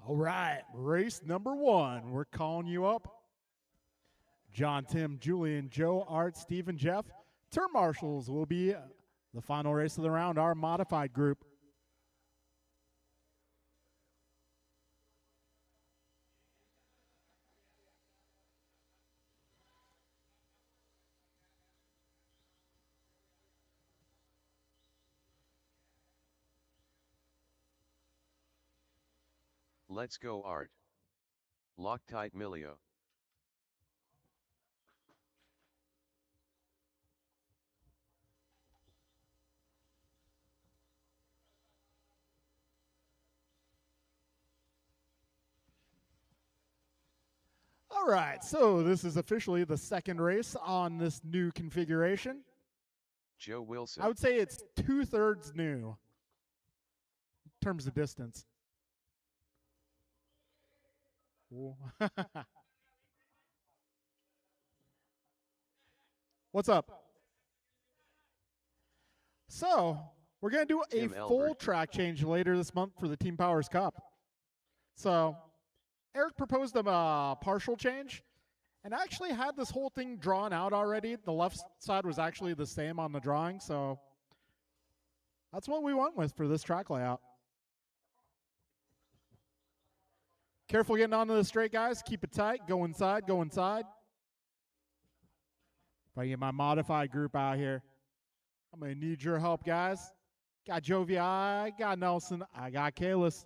All right, race number 1. We're calling you up. John, Tim, Julian, Joe, Art, Steve, and Jeff. Turn marshals will be the final race of the round, our modified group. Let's go, Art. Loctite Milio. All right, so this is officially the second race on this new configuration. Joe Wilson. I would say it's 2/3 new in terms of distance. What's up? So, we're going to do a Tim full Elbert. track change later this month for the Team Powers Cup. So, Eric proposed a partial change, and I actually had this whole thing drawn out already. The left side was actually the same on the drawing, so that's what we went with for this track layout. Careful getting onto the straight, guys. Keep it tight. Go inside, go inside. If I get my modified group out here, I'm going to need your help, guys. Got Jovi, I got Nelson, I got Kalis.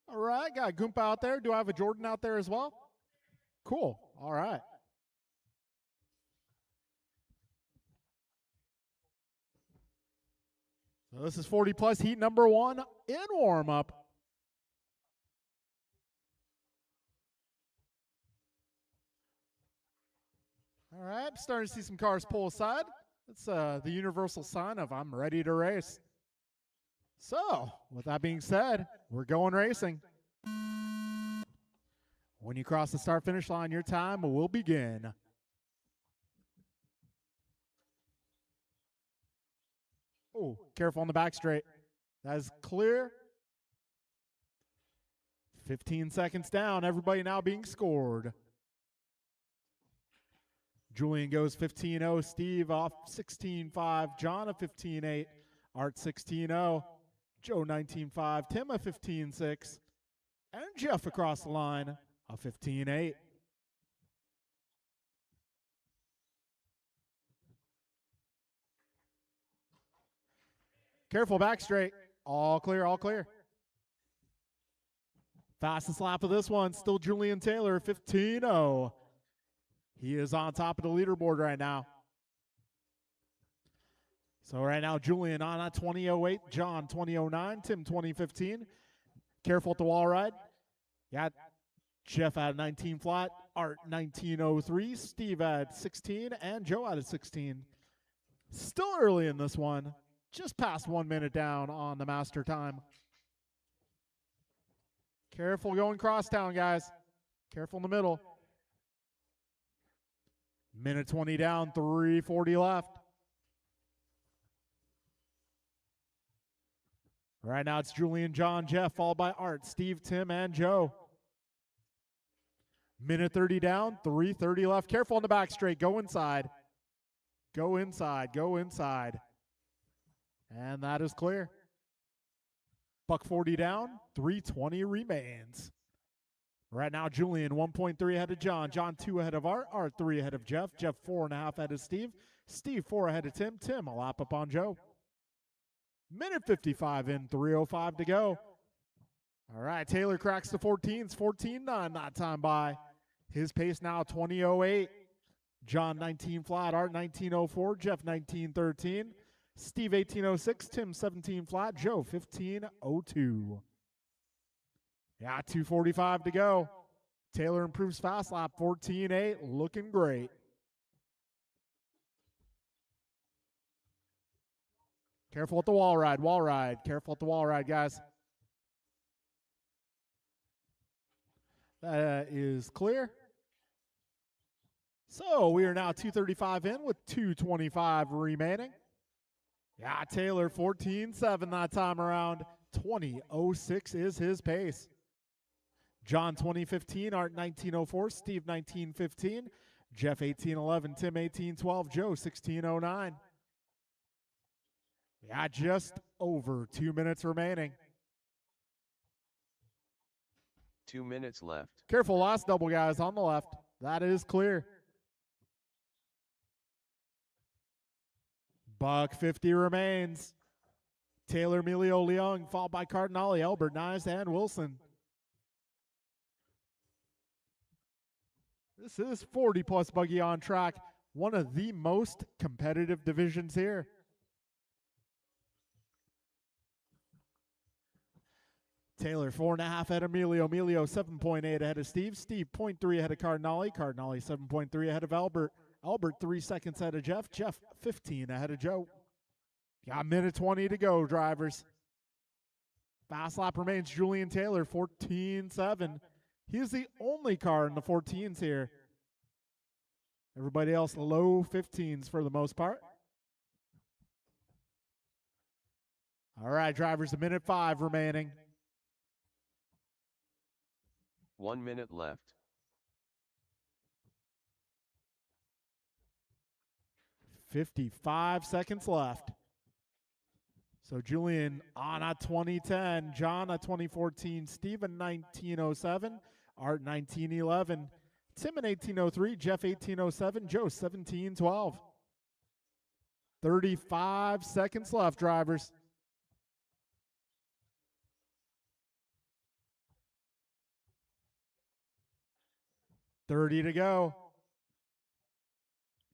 All right, got Goompa out there. Do I have a Jordan out there as well? Cool. All right. So this is 40 plus heat number 1 in warm up. All right, I'm starting to see some cars pull aside. That's the universal sign of I'm ready to race. So, with that being said, we're going racing. When you cross the start-finish line, your time will begin. Oh, careful on the back straight. That is clear. 15 seconds down. Everybody now being scored. Julian goes 15-0. Steve off 16-5. John a 15-8. Art 16-0. Joe 19-5. Tim a 15-6. And Jeff across the line a 15-8. Careful back straight. All clear, all clear. Fastest lap of this one, still Julian Taylor, 15-0. He is on top of the leaderboard right now. So right now, Julian on a 20:08, John 20:09, Tim 20:15. Careful at the wall ride. Got Jeff at 19 flat, Art 19:03, Steve at 16, and Joe at a 16. Still early in this one. Just past 1 minute down on the master time. Careful going crosstown, guys. Careful in the middle. Minute 20 down, 3:40 left. Right now it's Julian, John, Jeff, followed by Art, Steve, Tim, and Joe. Minute 30 down, 3:30 left. Careful on the back straight. Go inside. Go inside. Go inside. And that is clear. Buck 40 down, 3:20 remains. Right now, Julian 1.3 ahead of John. John 2 ahead of Art. Art 3 ahead of Jeff. Jeff 4.5 ahead of Steve. Steve 4 ahead of Tim. Tim a lap up on Joe. Minute 55 in, 3:05 to go. All right, Taylor cracks the 14s. 14-9 that time by. His pace now 20:08. John 19 flat. Art 19:04. Jeff 19:13. Steve 18:06. Tim 17 flat. Joe 15:02. Yeah, 2:45 to go. Taylor improves fast lap, 14:8, looking great. Careful at the wall ride, wall ride. Careful at the wall ride, guys. That is clear. So we are now 2:35 in with 2:25 remaining. Yeah, Taylor 14-7 that time around. 20:06 is his pace. John 20:15, Art 19:04, Steve 19:15, Jeff 18:11, Tim 18:12, Joe 16:09. Yeah, just over 2 minutes remaining. 2 minutes left. Careful, last double, guys, on the left. That is clear. $1.50 remains. Taylor, Emilio, Leung, followed by Cardinale, Albert, Nyes, and Wilson. This is 40-plus buggy on track. One of the most competitive divisions here. Taylor, 4.5 ahead of Emilio. Emilio, 7.8 ahead of Steve. Steve, 0.3 ahead of Cardinale. Cardinale, 7.3 ahead of Albert. Albert, 3 seconds ahead of Jeff. Jeff, 15 ahead of Joe. Got a minute 20 to go, drivers. Fast lap remains Julian Taylor, 14.7. He is the only car in the 14s here. Everybody else low 15s for the most part. All right, drivers, a minute 5 remaining. 1 minute left. 55 seconds left. So Julian on a 2010, John a 2014, Steven 1907, Art 1911, Tim in 1803, Jeff 1807, Joe 1712. 35 seconds left, drivers. $30 to go.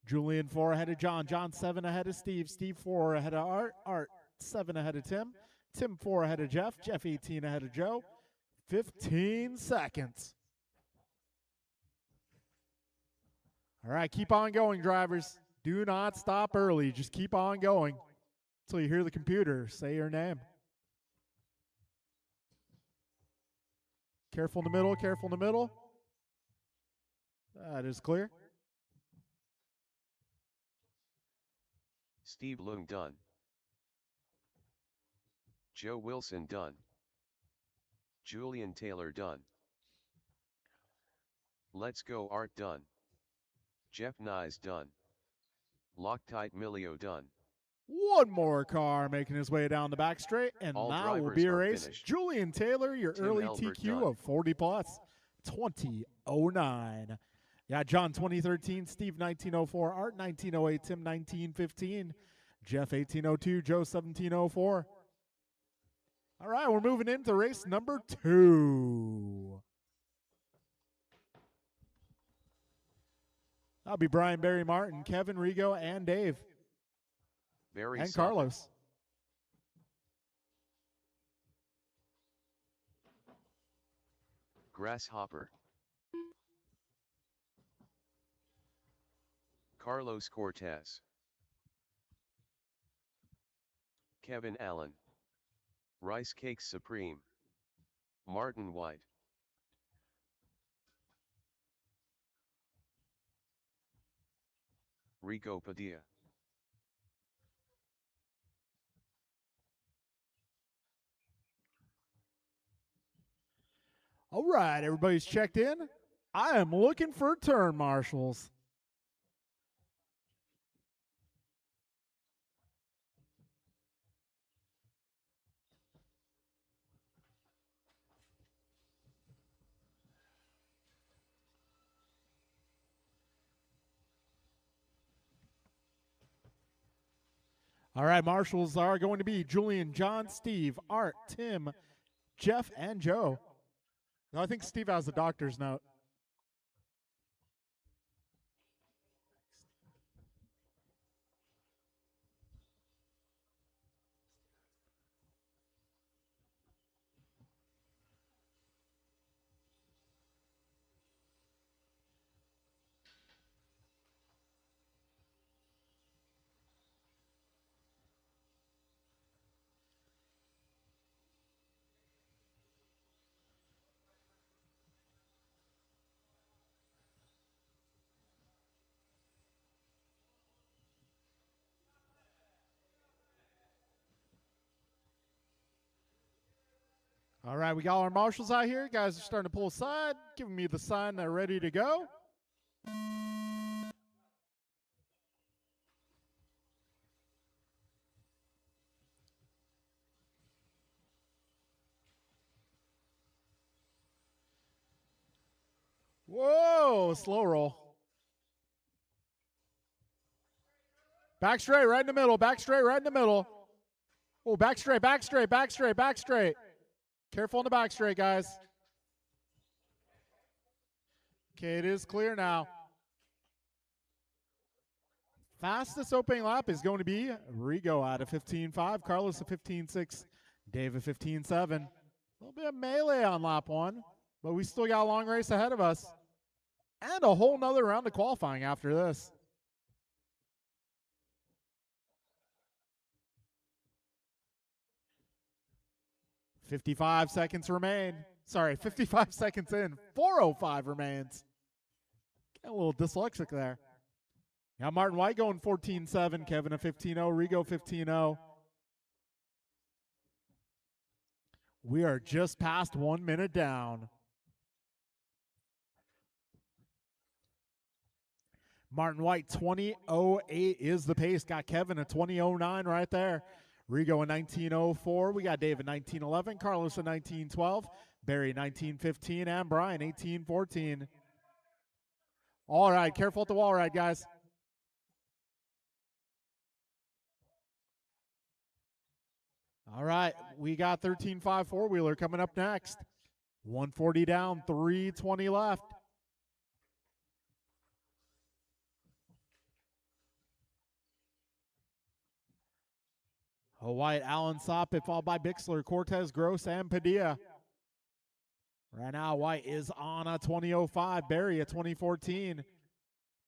Julian 4 ahead of John. John 7 ahead of Steve. Steve 4 ahead of Art. Art 7 ahead of Tim. Tim 4 ahead of Jeff. Jeff 18 ahead of Joe. 15 seconds. All right, keep on going, drivers. Do not stop early. Just keep on going until you hear the computer say your name. Careful in the middle, careful in the middle. That is clear. Steve Leung done. Joe Wilson done. Julian Taylor done. Let's Go Art done. Jeff Nyes done. Loctite Emilio done. One more car making his way down the back straight, and All that will drivers be a are race. finished. Julian Taylor, your Tim early Albert TQ done. of 40 plus, 2009. Yeah, John 2013, Steve 1904, Art 1908, Tim 1915, Jeff 1802, Joe 1704. All right, we're moving into race number 2. That'll be Brian, Barry, Martin, Kevin, Rigo, and Dave. Barry And Sopper. Carlos. Grasshopper. Carlos Cortez. Kevin Allen. Rice Cakes Supreme. Martin White. Rico Padilla. All right, everybody's checked in. I am looking for turn marshals. All right, marshals are going to be Julian, John, Steve, Art, Tim, Jeff, and Joe. No, I think Steve has the doctor's note. All right, we got our marshals out here. Guys are starting to pull aside, giving me the sign they're ready to go. Whoa, slow roll. Back straight, right in the middle. Back straight, right in the middle. Oh, back straight, back straight, back straight, back straight. Careful on the back straight, guys. Okay, it is clear now. Fastest opening lap is going to be Rigo out of 15.5, Carlos at 15.6, Dave at 15.7. A little bit of melee on lap 1, but we still got a long race ahead of us. And a whole nother round of qualifying after this. $55 seconds remain. Sorry, 55 seconds in. 4:05 remains. Get a little dyslexic there. Now Martin White going 14.7, Kevin at 15.0, Rigo 15.0. We are just past 1 minute down. Martin White 20.08 is the pace. Got Kevin at 20.09 right there. Rigo at 19.04. We got Dave at 19.11, Carlos at 19.12, Barry 19.15, and Brian 18.14. All right, careful at the wall ride, guys. All right, we got 13.5 four-wheeler coming up next. 140 down, 3:20 left. White, Allen Soppit, followed by Bixler, Cortez, Gross, and Padilla. Right now, White is on a 20.05, Barry at 2014,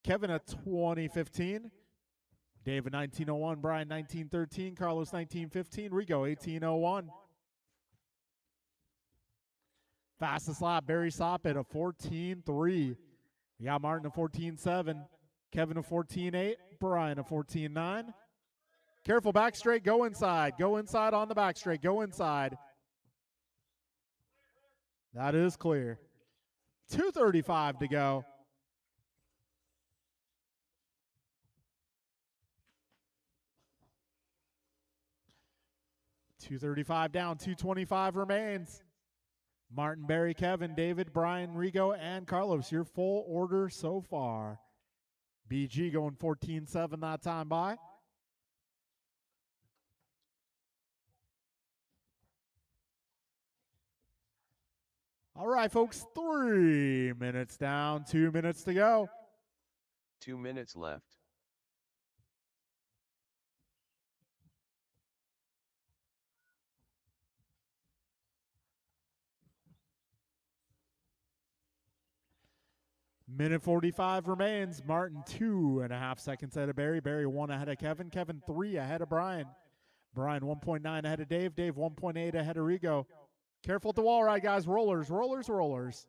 Kevin at 2015, David 19.01, Brian 19.13, Carlos 19.15, Rigo 18.01. Fastest lap, Barry Soppit at 14.3. We got Martin at 14.7, Kevin at 14.8, Brian at 14.9. Careful, back straight, go inside. Go inside on the back straight, go inside. That is clear. 2:35 to go. $235 down, 2:25 remains. Martin, Barry, Kevin, David, Brian, Rigo, and Carlos, your full order so far. BG going 14.7 that time by. All right, folks, 3 minutes down, 2 minutes to go. 2 minutes left. Minute 45 remains. Martin 2.5 seconds ahead of Barry. Barry 1 ahead of Kevin. Kevin 3 ahead of Brian. Brian 1.9 ahead of Dave. Dave 1.8 ahead of Rigo. Careful at the wall ride, guys. Rollers, rollers, rollers.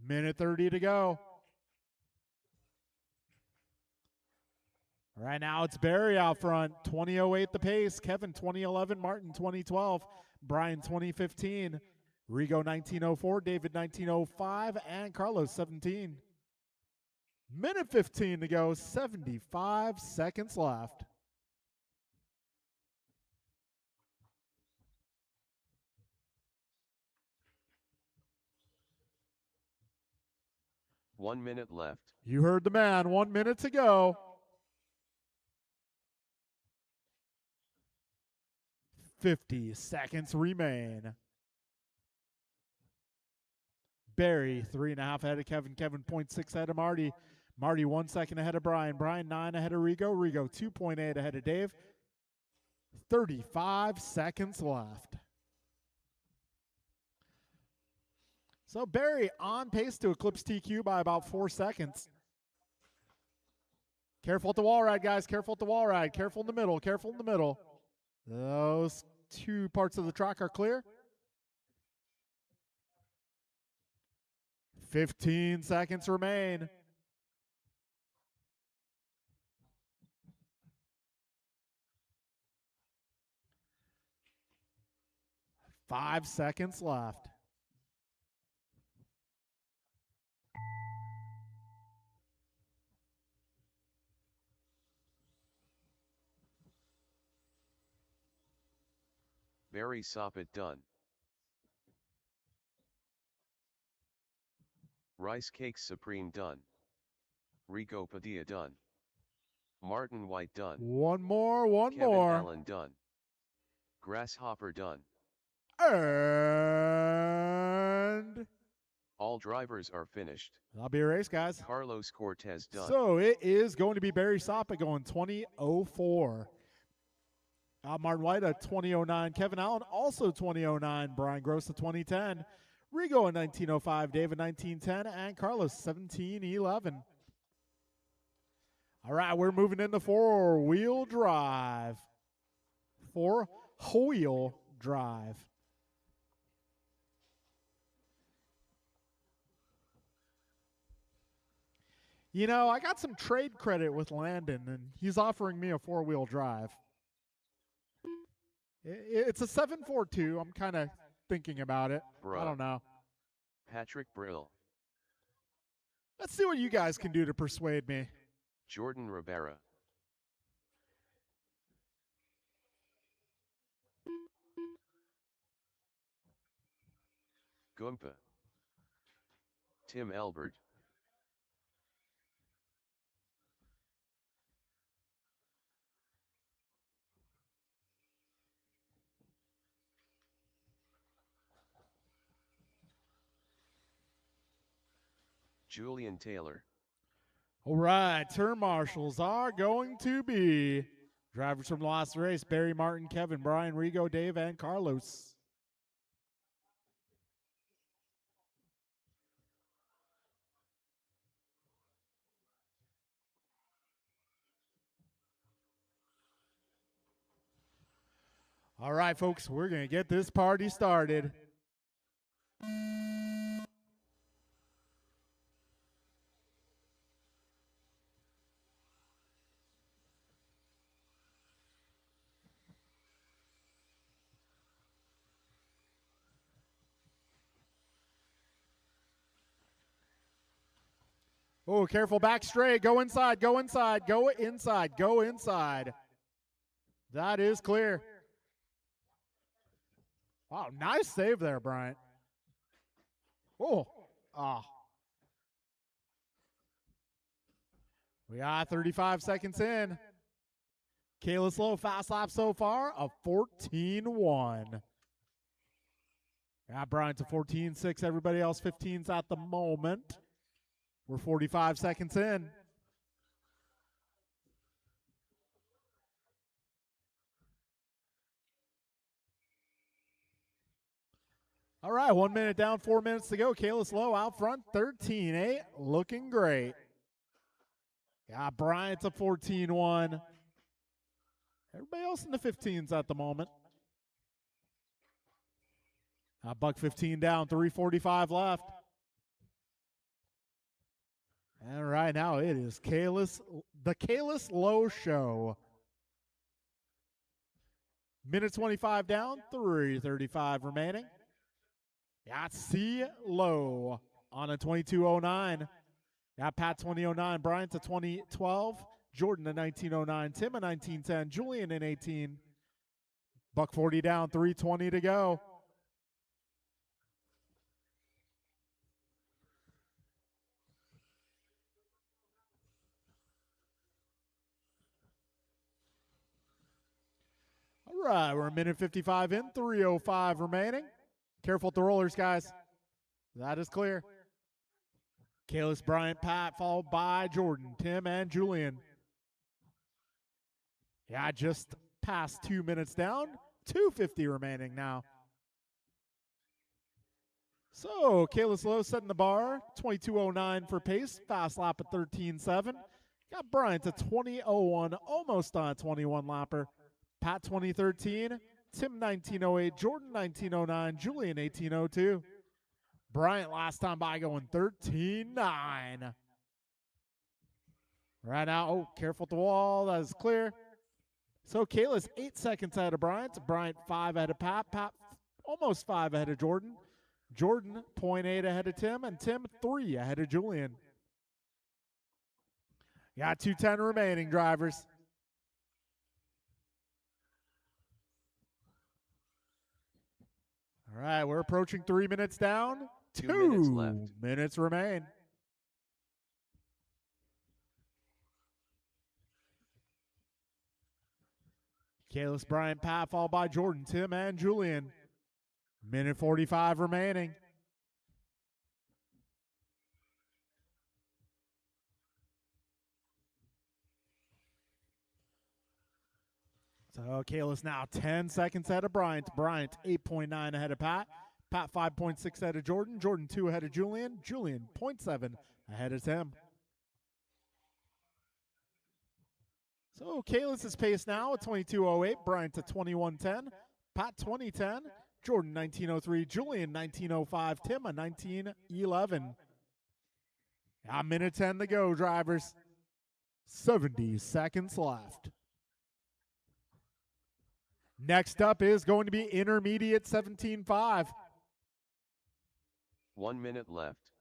Minute 30 to go. Right now it's Barry out front. 20.08 the pace. Kevin 20.11. Martin 20.12. Brian 20.15. Rigo 19.04. David 19.05. And Carlos 17. Minute 15 to go. 75 seconds left. One minute left. You heard the man. 1 minute to go. 50 seconds remain. Barry 3.5 ahead of Kevin. Kevin 0.6 ahead of Marty. Marty 1 second ahead of Brian. Brian 9 ahead of Rigo. Rigo 2.8 ahead of Dave. 35 seconds left. So Barry on pace to eclipse TQ by about 4 seconds. Careful at the wall ride, guys. Careful at the wall ride. Careful in the middle. Careful in the middle. Those two parts of the track are clear. 15 seconds remain. 5 seconds left. Barry Soppet done. Rice Cakes Supreme done. Rico Padilla done. Martin White done. One more. Kevin Allen done. Grasshopper done. And all drivers are finished. that'll be a race, guys. Carlos Cortez done. So it is going to be Barry Soppet going 20:04. Martin White at 20:09. Kevin Allen also 20:09. Brian Gross at 20:10. Rigo at 19:05. David 19:10. And Carlos 17:11. All right, we're moving into four-wheel drive. Four-wheel drive. You know, I got some trade credit with Landon, and he's offering me a four-wheel drive. It's a 742. I'm kind of thinking about it. Bruh. I don't know. Patrick Brill. Let's see what you guys can do to persuade me. Jordan Rivera. Gumpa. Tim Elbert. Julian Taylor. All right, turn marshals are going to be drivers from the last race: Barry, Martin, Kevin, Brian, Rigo, Dave, and Carlos. All right, folks, we're going to get this party started. Oh, careful, back straight. Go inside, go inside, go inside, go inside. That is clear. Wow, nice save there, Bryant. Oh, We got 35 seconds in. Kalis Lowe, fast lap so far of 14.1. Got Bryant to 14.6. Everybody else 15s at the moment. We're 45 seconds in. All right, 1 minute down, 4 minutes to go. Kalis Lowe out front, 13.8, looking great. Got Bryant to 14.1. Everybody else in the 15s at the moment. Buck 15 down, 3:45 left. And right now it is the Kalis Lowe Show. Minute 25 down, 3:35 remaining. Got C. Lowe on a 22:09. Got Pat 20:09, Bryant to 20:12, Jordan a 19:09, Tim a 19:10, Julian in 18. Buck 40 down, 3:20 to go. All right, we're a minute 55 in, 3:05 remaining. Careful with the rollers, guys. That is clear. Kalis, Bryant, Pat, followed by Jordan, Tim, and Julian. Yeah, just past 2 minutes down. 2:50 remaining now. So, Kalis Lowe setting the bar. 22:09 for pace. Fast lap at 13.7. Got Bryant at 20:01, almost on a 21 lapper. Pat 20:13. Tim 19:08. Jordan 19:09. Julian 18:02. Bryant last time by going 13.9. Right now, oh, careful with the wall. That is clear. So Kalis 8 seconds ahead of Bryant. Bryant 5 ahead of Pat. Pat almost 5 ahead of Jordan. Jordan, 0.8 ahead of Tim, and Tim, 3 ahead of Julian. Got 2:10 remaining, drivers. All right, we're approaching 3 minutes down. 2 minutes left. Minutes remain. Kalis, Bryant, Pat, followed by Jordan, Tim, and Julian. Minute 45 remaining. So Kalis now 10 seconds ahead of Bryant. Bryant 8.9 ahead of Pat. Pat 5.6 ahead of Jordan. Jordan 2 ahead of Julian. Julian 0.7 ahead of Tim. So Kalis' pace now at 22:08. Bryant at 21:10. Pat 20:10. Jordan 19:03. Julian 19:05. Tim a 19:11. A minute 10 to go, drivers. 70 seconds left. Next up is going to be intermediate 17.5. 1 minute left.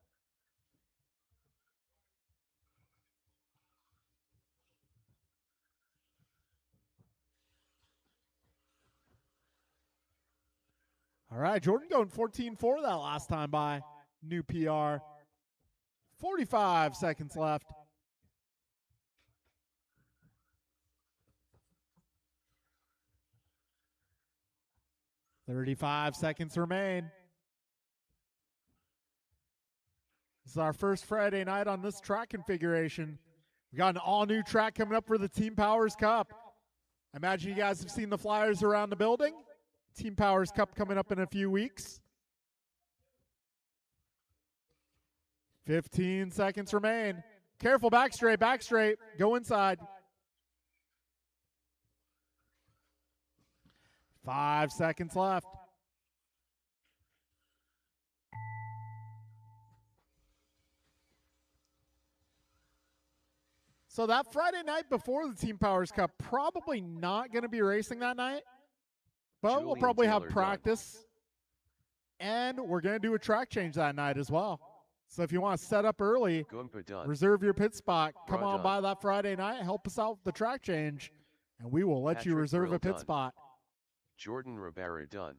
All right, Jordan going 14.4 that last time by. New PR. 45 seconds left. $35 seconds remain. This is our first Friday night on this track configuration. We got an all-new track coming up for the Team Powers Cup. I imagine you guys have seen the flyers around the building. Team Powers Cup coming up in a few weeks. 15 seconds remain. Careful, back straight, back straight. Go inside. 5 seconds left. So that Friday night before the Team Powers Cup, probably not going to be racing that night. But we'll probably have practice. And we're going to do a track change that night as well. So if you want to set up early, reserve your pit spot, come on by that Friday night, help us out with the track change, and we will let you reserve a pit spot. Jordan Rivera done.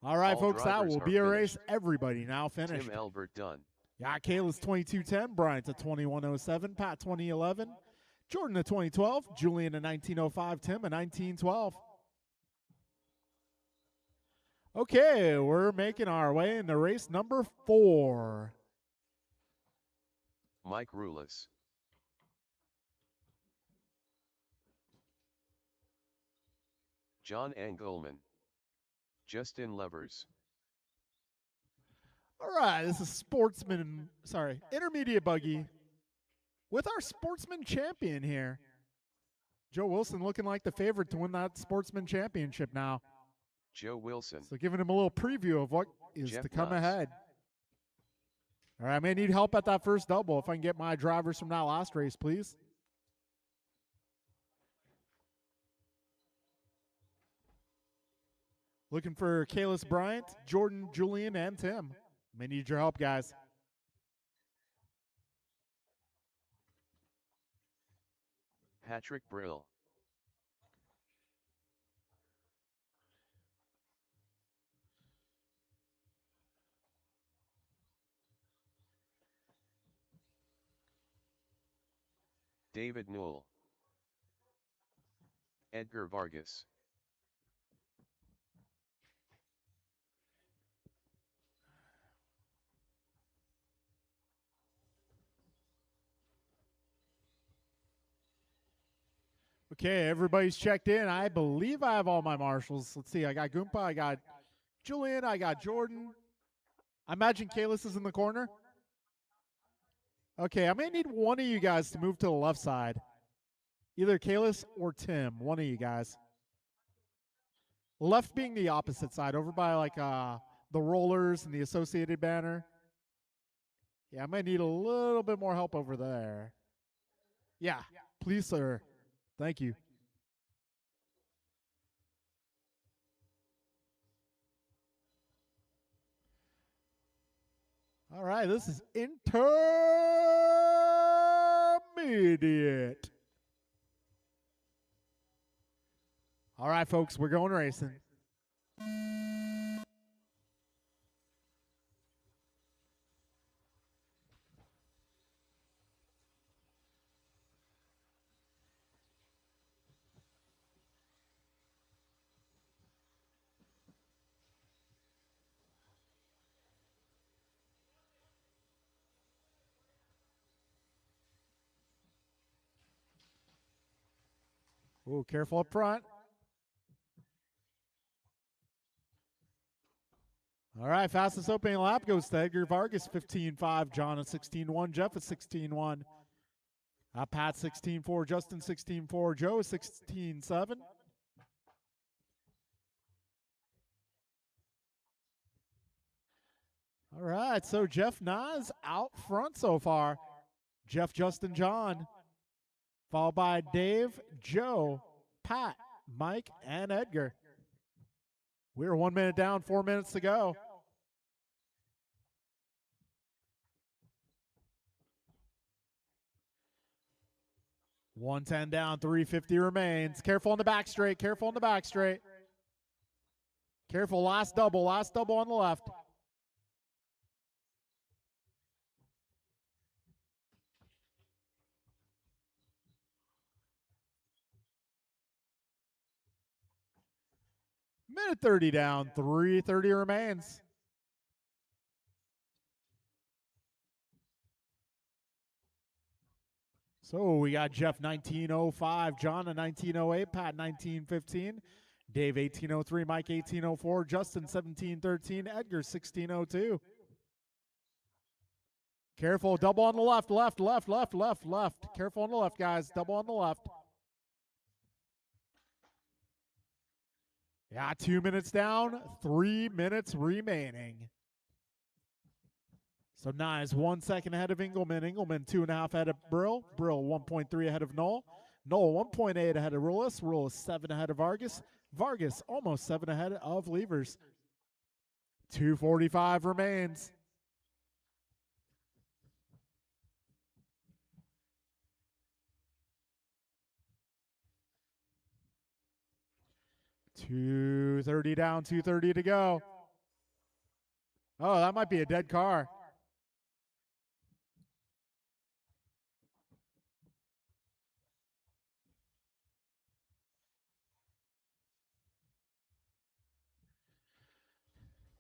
All right, folks, that will be a race. Everybody now finished. Tim Albert done. Yeah, Kalis 22:10, Bryant at 21:07, Pat 20:11, Jordan at 20:12, Julian at 19:05, Tim at 19:12. Okay, we're making our way into race number 4. Mike Rulis. John Engelman. Justin Levers. All right, this is intermediate buggy with our sportsman champion here. Joe Wilson looking like the favorite to win that sportsman championship now. Joe Wilson. So giving him a little preview of what is Jeff to come Nuss. ahead. All right, I may need help at that first double if I can get my drivers from that last race, please. Looking for Kalis, Bryant, Jordan, Julian, and Tim. May need your help, guys. Patrick Brill. David Newell. Edgar Vargas. Okay, everybody's checked in. I believe I have all my marshals. Let's see. I got Goompa. I got Julian. I got Jordan. I imagine Kalis is in the corner. Okay, I may need one of you guys to move to the left side. Either Kalis or Tim. One of you guys. Left being the opposite side, over by like the rollers and the associated banner. Yeah, I might need a little bit more help over there. Yeah, please, sir. Thank you. All right, this is intermediate. All right, folks, we're going racing. Ooh, careful up front. All right, fastest opening lap goes to Edgar Vargas, 15.5. John at 16.1. Jeff at 16.1. Pat 16.4. Justin 16.4. Joe 16.7. All right, so Jeff Nas out front so far. Jeff, Justin, John, followed by Dave, Joe, Pat, Mike, and Edgar. We're 1 minute down, 4 minutes to go. $110 down, $350 remains. Careful on the back straight. Careful on the back straight. Careful, last double on the left. Minute 30 down, 3:30 remains. So we got Jeff 19.05, John a 19.08, Pat 19.15, Dave 18.03, Mike 18.04, Justin 17.13, Edgar 16.02. Careful, double on the left. Careful on the left, guys. Double on the left. Yeah, 2 minutes down, 3 minutes remaining. So Nye 1 second ahead of Engelman. Engelman 2.5 ahead of Brill. Brill 1.3 ahead of Knoll. Knoll 1.8 ahead of Rulis. Rulis 7 ahead of Vargas. Vargas almost 7 ahead of Levers. 2:45 remains. $230 down, $230 to go. Oh, that might be a dead car.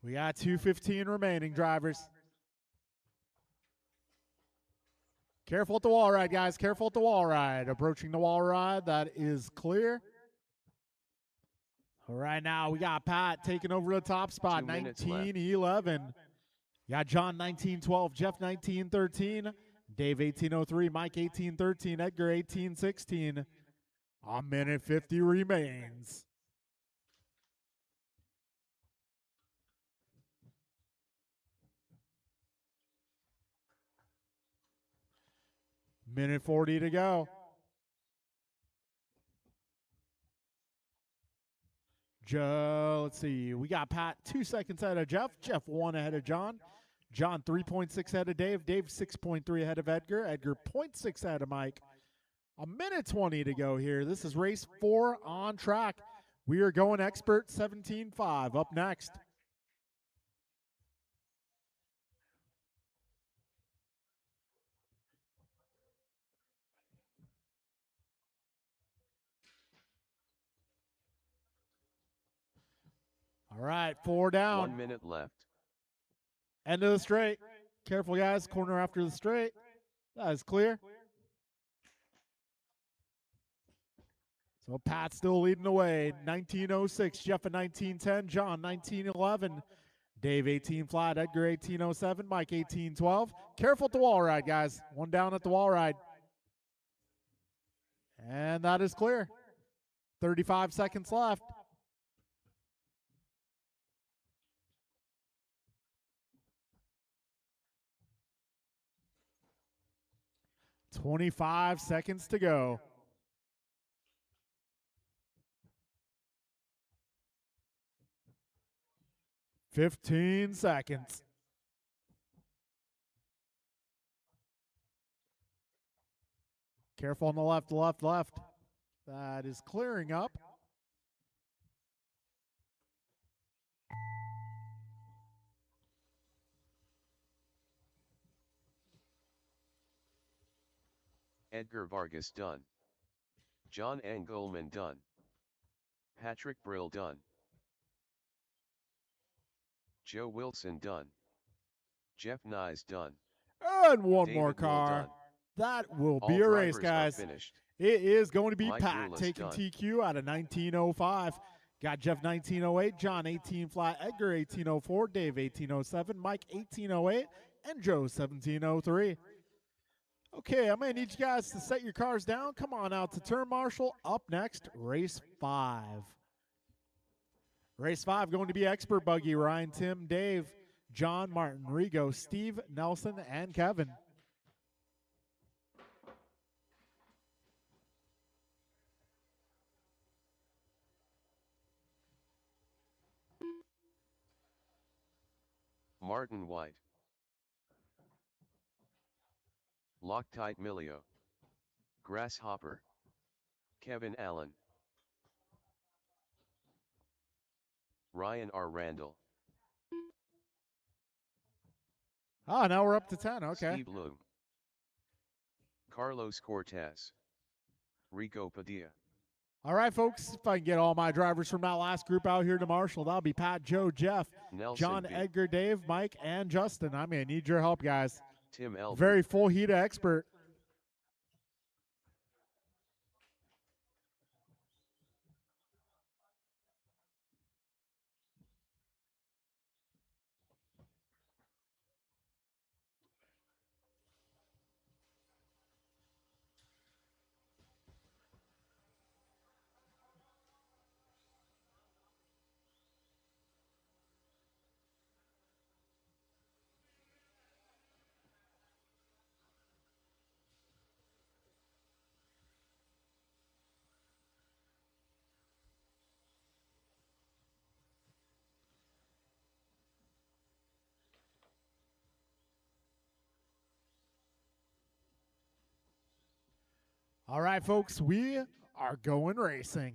We got 2:15 remaining, drivers. Careful at the wall ride, guys. Careful at the wall ride. Approaching the wall ride. That is clear. All right, now we got Pat taking over the top spot, 19.11. You got John 19.12, Jeff 19.13, Dave 18.03, Mike 18.13, Edgar 18.16. A minute 50 remains. Minute 40 to go. Joe, let's see. We got Pat 2 seconds ahead of Jeff. Jeff 1 ahead of John. John 3.6 ahead of Dave. Dave 6.3 ahead of Edgar. Edgar 0.6 ahead of Mike. A minute 20 to go here. This is race 4 on track. We are going expert 17.5 up next. All right, 4 down. 1 minute left. End of the straight. Careful, guys. Corner after the straight. That is clear. So Pat's still leading the way. 19.06. Jeff at 19.10. John 19.11. Dave 18 flat. Edgar 18.07. Mike 18.12. Careful at the wall ride, guys. 1 down at the wall ride. And that is clear. 35 seconds left. $25 seconds to go. $15 seconds. Careful on the left, left, left. That is clearing up. Edgar Vargas done. John Engelman done. Patrick Brill done. Joe Wilson done. Jeff Nyes done. And one David more Will car. done. That will All be a race, drivers are guys. finished. It is going to be Mike Pat Rulis taking done. TQ out of 1905. Got Jeff 1908, John 18 flat, Edgar 1804, Dave 1807, Mike 1808, and Joe 1703. Okay, I'm going to need you guys to set your cars down. Come on out to turn marshal. Up next, race 5. Race 5 going to be Expert Buggy, Ryan, Tim, Dave, John, Martin, Rigo, Steve, Nelson, and Kevin. Martin White. Loctite Milio. Grasshopper. Kevin Allen. Ryan R. Randall. Ah, now we're up to 10. Okay. Steve Bloom. Carlos Cortez. Rico Padilla. All right, folks, if I can get all my drivers from that last group out here to Marshall, that'll be Pat, Joe, Jeff, Nelson John, B. Edgar, Dave, Mike, and Justin. I'm going to need your help, guys. Tim Elby. Very full heat of Expert. All right, folks, we are going racing.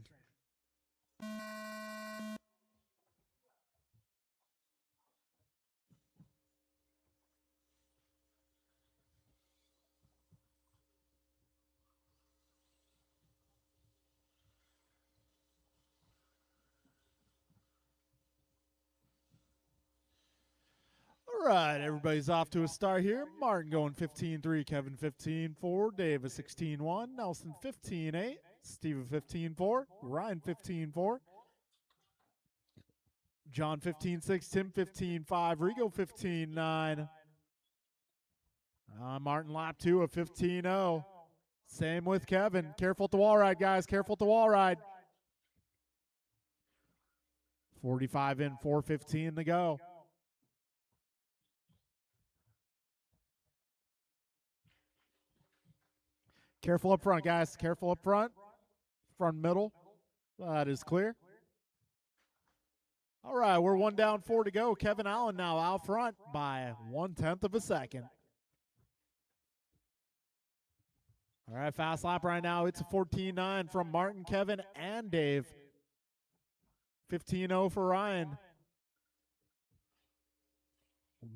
All right, everybody's off to a start here. Martin going 15-3, Kevin 15-4, Davis 16-1, Nelson 15-8, Steven 15-4, Ryan 15-4, John 15-6, Tim 15-5, Rigo 15-9. Martin lap 2 of 15-0. Same with Kevin. Careful at the wall ride, guys. Careful at the wall ride. 45 in, 4:15 to go. Careful up front, guys. Careful up front. Front middle. That is clear. All right, we're 1 down, 4 to go. Kevin Allen now out front by 1/10 of a second. All right, fast lap right now. It's a 14-9 from Martin, Kevin, and Dave. 15-0 for Ryan.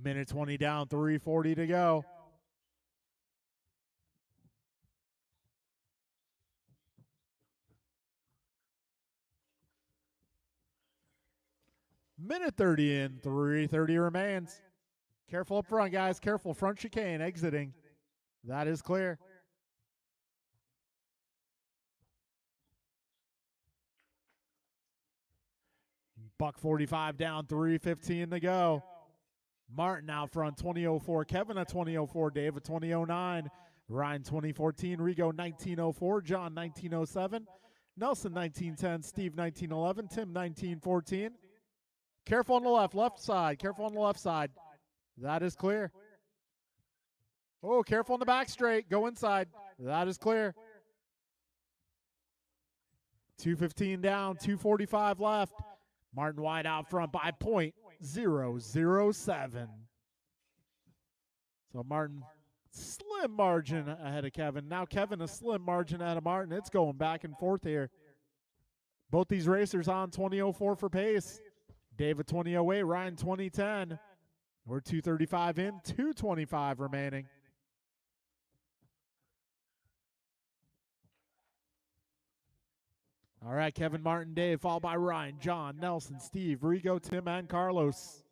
Minute 20 down, 3:40 to go. Minute 30 in, 3:30 remains. Careful up front, guys. Careful. Front chicane exiting. That is clear. Buck 45 down, 3:15 to go. Martin out front, 20:04. Kevin at 20:04. Dave at 20:09. Ryan 2014. Rigo 19:04. John 19:07. Nelson 19:10. Steve 19:11. Tim 19:14. Careful on the left side. Careful on the left side. That is clear. Oh, careful on the back straight. Go inside. That is clear. 2:15 down, 2:45 left. Martin White out front by .007. So Martin Slim margin ahead of Kevin. Now Kevin a slim margin ahead of Martin. It's going back and forth here. Both these racers on 20:04 for pace. David 20:08, Ryan 20:10. We're 2:35 in, 2:25 remaining. All right, Kevin, Martin, Dave, followed by Ryan, John, Nelson, Steve, Rigo, Tim, and Carlos.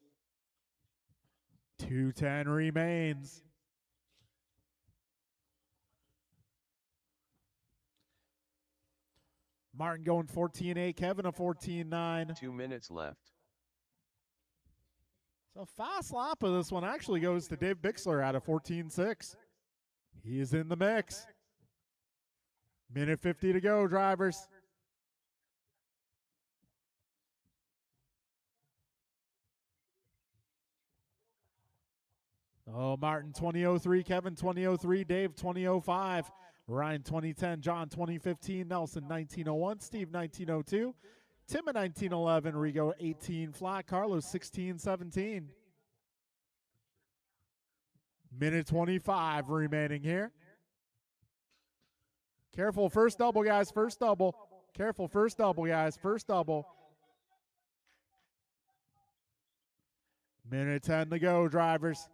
2:10 remains. Martin going 14:8, Kevin a 14:9. 2 minutes left. So fast lap of this one actually goes to Dave Bixler at a 14:6. He is in the mix. Minute 50 to go, drivers. Oh, Martin 20:03, Kevin 20:03, Dave 20:05, Ryan 20:10, John 20:15, Nelson 19:01, Steve 19:02, Tim at 19:11, Rigo 18 flat, Carlos 16:17. Minute 25 remaining here. Careful, first double, guys, first double. Careful, first double, guys, first double. Minute 10 to go, drivers.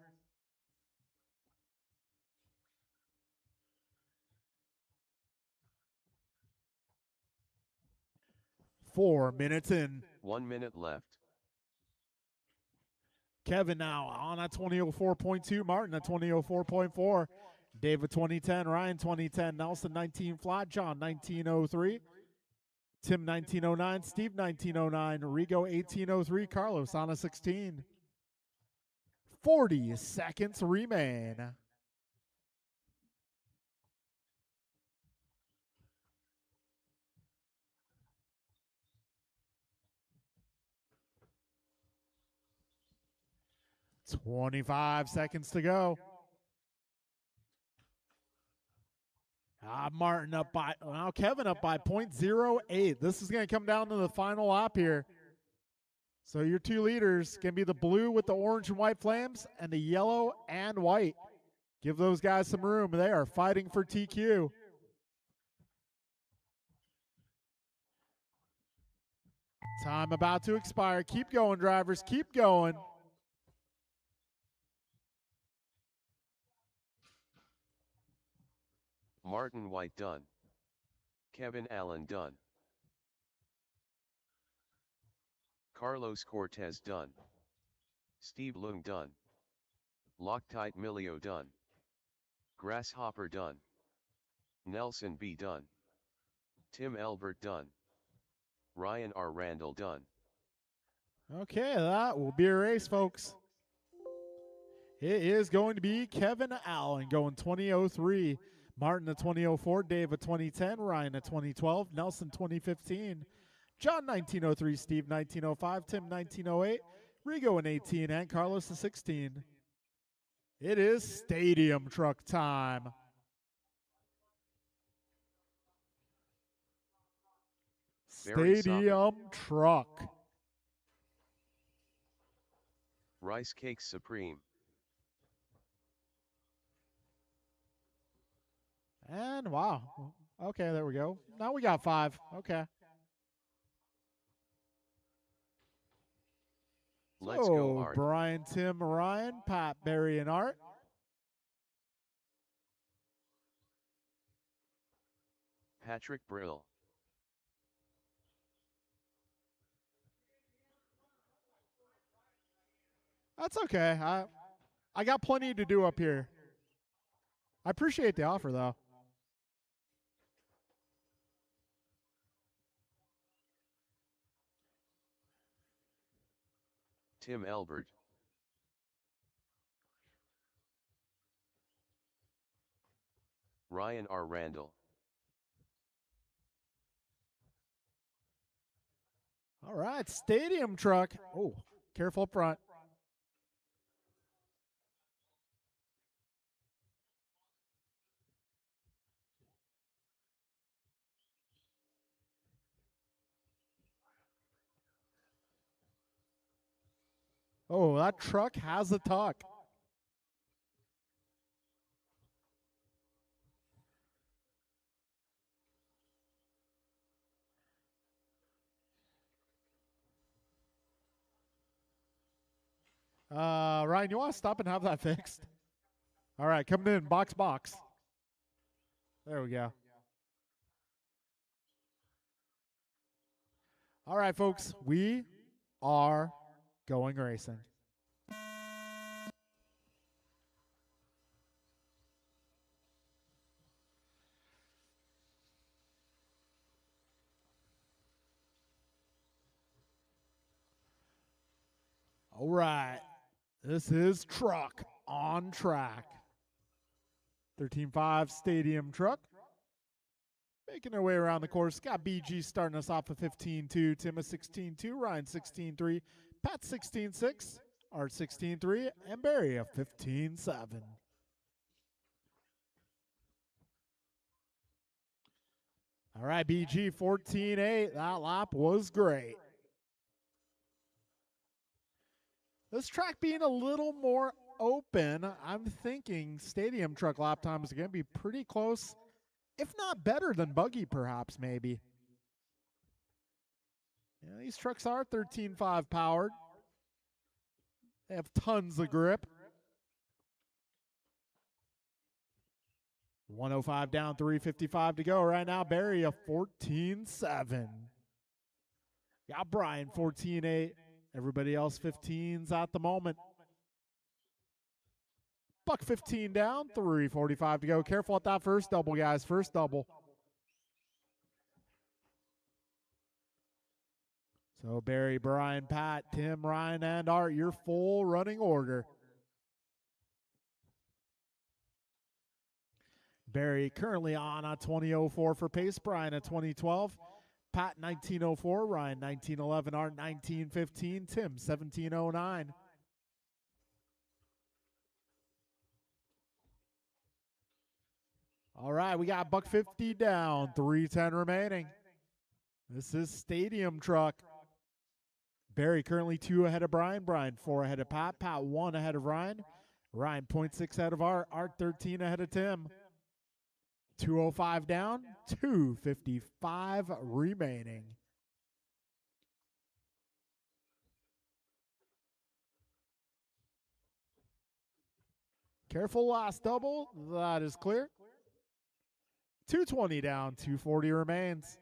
Four minutes in. 1 minute left. Kevin now on at 20:04.2, Martin at 20:04.4, David 20:10, Ryan 20:10, Nelson 19 flat, John 19:03, Tim 19:09, Steve 19:09, Rigo 18:03, Carlos on a 16. 40 seconds remain. $25 seconds to go. Martin up by, now Kevin up by 0.08. This is going to come down to the final lap here. So your two leaders can be the blue with the orange and white flames and the yellow and white. Give those guys some room. They are fighting for TQ. Time about to expire. Keep going, drivers. Keep going. Martin White done. Kevin Allen done. Carlos Cortez done. Steve Lung done. Loctite Milio done. Grasshopper done. Nelson B done. Tim Elbert done. Ryan R. Randall done. Okay, that will be a race, folks. It is going to be Kevin Allen going 20:03. Martin at 20:04, Dave at 20:10, Ryan at 20:12, Nelson 20:15, John 19:03, Steve 19:05, Tim 19:08, Rigo in 18, and Carlos at 16. It is stadium truck time. Stadium truck. Rice Cakes Supreme. And wow. Okay, there we go. Now we got 5. Okay. Let's go, Art. Brian, Tim, Ryan, Pat, Barry, and Art. Patrick Brill. That's okay. I got plenty to do up here. I appreciate the offer, though. Tim Elbert. Ryan R. Randall. All right, stadium truck. Oh, careful up front. Oh, that truck has a tuck. Ryan, you want to stop and have that fixed? All right, coming in, box. There we go. All right, folks, we are going racing. All right, this is Truck on Track. 13.5 Stadium Truck. Making their way around the course. Got BG starting us off at 15.2, Tim at 16.2, Ryan 16.3, Pat 16.6, Art 16.3, and Barry at 15.7. All right, BG 14.8. That lap was great. This track being a little more open, I'm thinking Stadium Truck lap times are going to be pretty close, if not better than Buggy, perhaps, maybe. Yeah, these trucks are 13.5 powered. They have tons of grip. 105 down, 355 to go. Right now, Barry a 14.7. Got Brian 14.8. Everybody else 15s at the moment. Buck 15 down, 345 to go. Careful at that first double, guys. First double. So Barry, Brian, Pat, Tim, Ryan, and Art, your full running order. Barry currently on a 20.04 for pace. Brian at 20.12. Pat 19.04. Ryan 19.11. Art 19.15. Tim 17.09. All right, we got Buck 50 down, 3:10 remaining. This is Stadium Truck. Barry currently 2 ahead of Brian. Brian 4 ahead of Pat. Pat 1 ahead of Ryan. Ryan 0.6 ahead of Art. Art 13 ahead of Tim. 205 down, 255 remaining. Careful last double. That is clear. 220 down, 240 remains.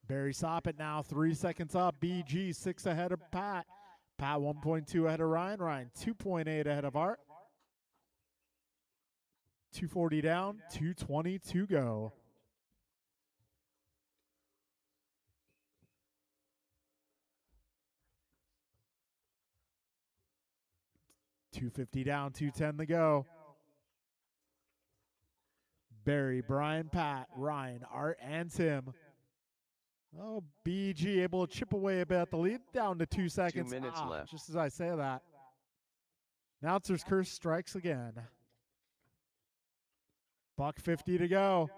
Barry Soppet now 3 seconds up. BG 6 ahead of Pat. Pat 1.2 ahead of Ryan. Ryan 2.8 ahead of Art. 240 down, 220 to go. $250 down, 210 to go. Barry, Brian, Pat, Ryan, Art, and Tim. Oh, BG able to chip away a bit at the lead, down to 2 seconds. 2 minutes left. Just as I say that. Announcer's curse strikes again. Buck 50 to go.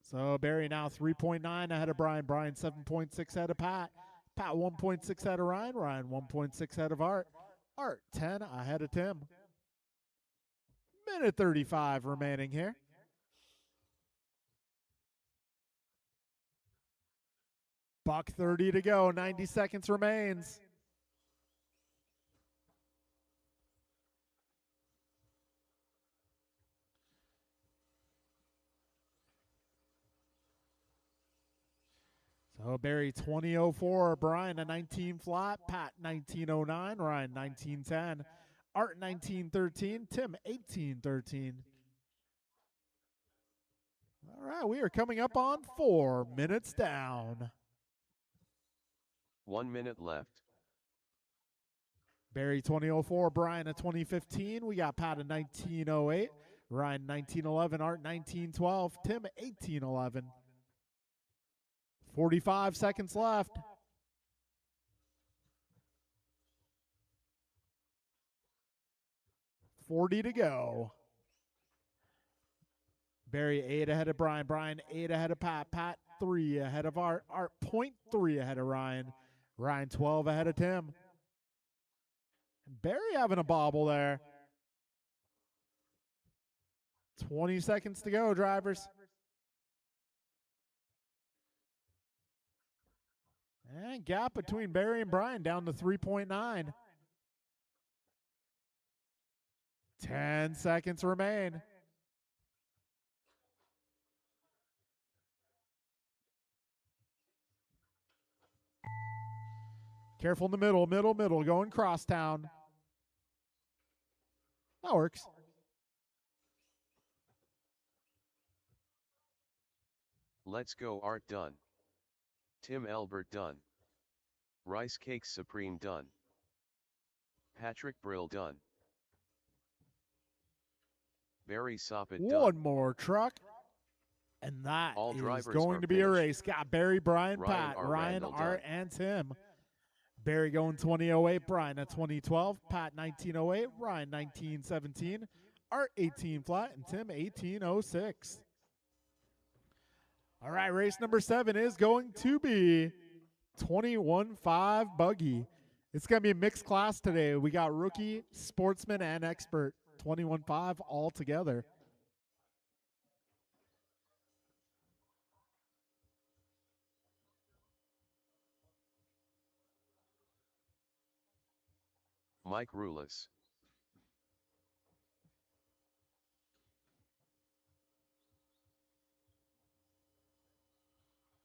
So Barry now 3.9 ahead of Brian. Brian 7.6 ahead of Pat. Pat 1.6 ahead of Ryan. Ryan 1.6 ahead of Art. Art 10 ahead of Tim. Minute 35 remaining here. Buck 30 to go. 90 seconds remains. So Barry 20.04, Brian a 19 flat, Pat 19.09, Ryan 19.10, Art 19.13, Tim 18.13. All right, we are coming up on 4 minutes down. 1 minute left. Barry 20.04, Brian a 20.15. We got Pat a 19.08, Ryan 19.11, Art 19.12, Tim 18.11. 45 seconds left. $40 to go. Barry 8 ahead of Brian. Brian 8 ahead of Pat. Pat 3 ahead of Art. Art 0.3 ahead of Ryan. Ryan 12 ahead of Tim. And Barry having a bobble there. 20 seconds to go, drivers. And gap between Barry and Brian down to 3.9. 10 seconds remain. Careful in the middle, middle, going crosstown. That works. Let's Go Art done. Tim Elbert done. Rice Cakes Supreme done. Patrick Brill done. Barry Soppet done. One more truck. And that All is drivers going are to be a finished. race. Got Barry, Brian, Ryan Pat, R. Ryan, Randall Art, done. and Tim. Barry going 2008, Brian at 2012, Pat 1908, Ryan 1917, Art 18 flat, and Tim 1806. All right, race number 7 is going to be 21.5 buggy. It's going to be a mixed class today. We got rookie, sportsman, and expert. 21.5 all together. Mike Rulis.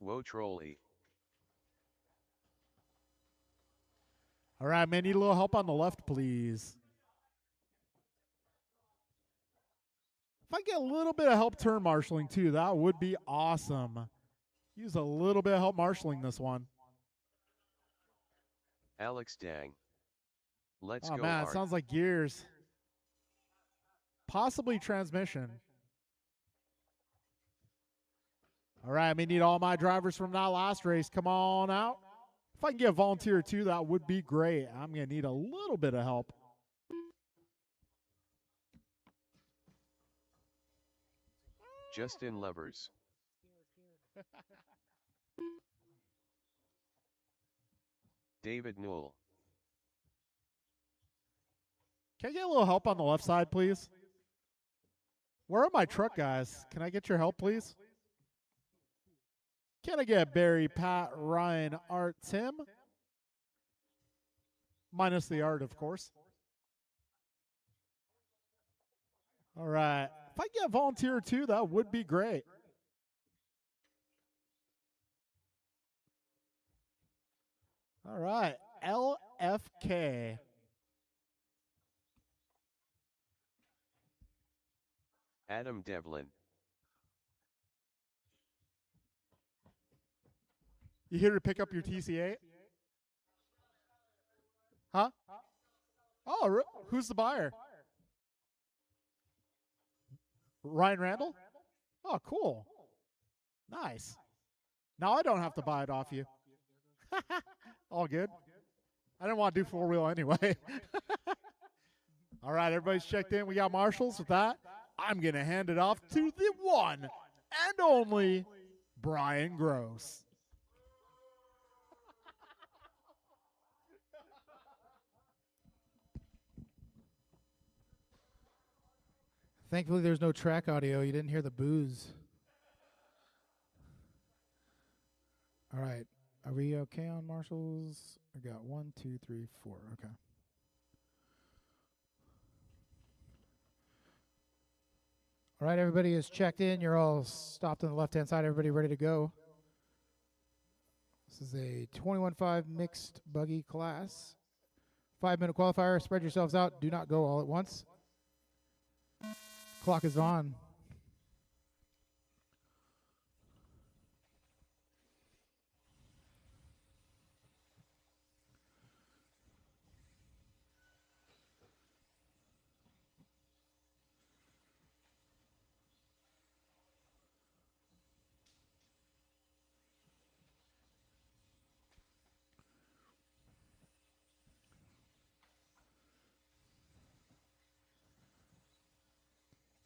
Woe Trolley. All right, man, need a little help on the left, please. If I get a little bit of help turn marshaling too, that would be awesome. Use a little bit of help marshaling this one. Alex Dang. Let's Oh Go man, Art. it sounds like gears. Possibly transmission. All right, I may need all my drivers from that last race. Come on out. If I can get a volunteer or two, that would be great. I'm going to need a little bit of help. Justin Levers. David Newell. Can I get a little help on the left side, please? Where are my truck guys? Can I get your help, please? Can I get Barry, Pat, Ryan, Art, Tim? Minus the Art, of course. All right. If I get a volunteer or two, that would be great. All right. LFK. Adam Devlin. You here to pick up your TC8? Huh? Oh, who's the buyer? Ryan Randall? Oh, cool. Nice. Now I don't have to buy it off you. All good. I didn't want to do four-wheel anyway. All right, everybody's checked in. We got marshals with that. I'm going to hand it off to the one and only Brian Gross. Thankfully, there's no track audio. You didn't hear the booze. All right. Are we okay on marshals? I got 1, 2, 3, 4. Okay. All right, everybody is checked in. You're all stopped on the left-hand side. Everybody ready to go. This is a 21.5 mixed buggy class. 5-minute qualifier. Spread yourselves out. Do not go all at once. Clock is on.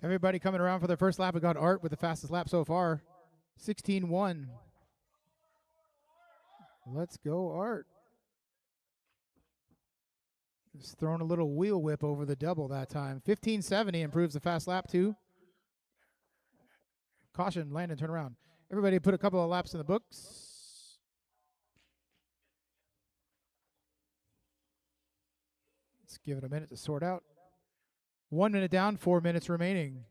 Everybody coming around for their first lap. We got Art with the fastest lap so far. 16.1. Let's go, Art. Just throwing a little wheel whip over the double that time. 15.70 improves the fast lap too. Caution, Landon, turn around. Everybody put a couple of laps in the books. give it a minute to sort out. 1 minute down, 4 minutes remaining.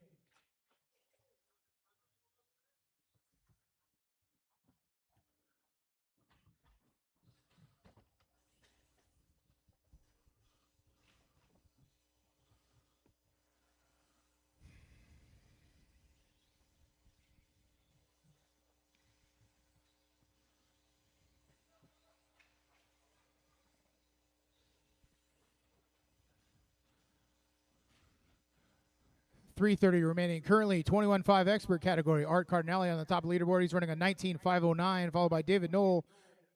.330 remaining. Currently 21.5 expert category. Art Cardinale on the top of the leaderboard. He's running a 19.509, followed by David Knoll,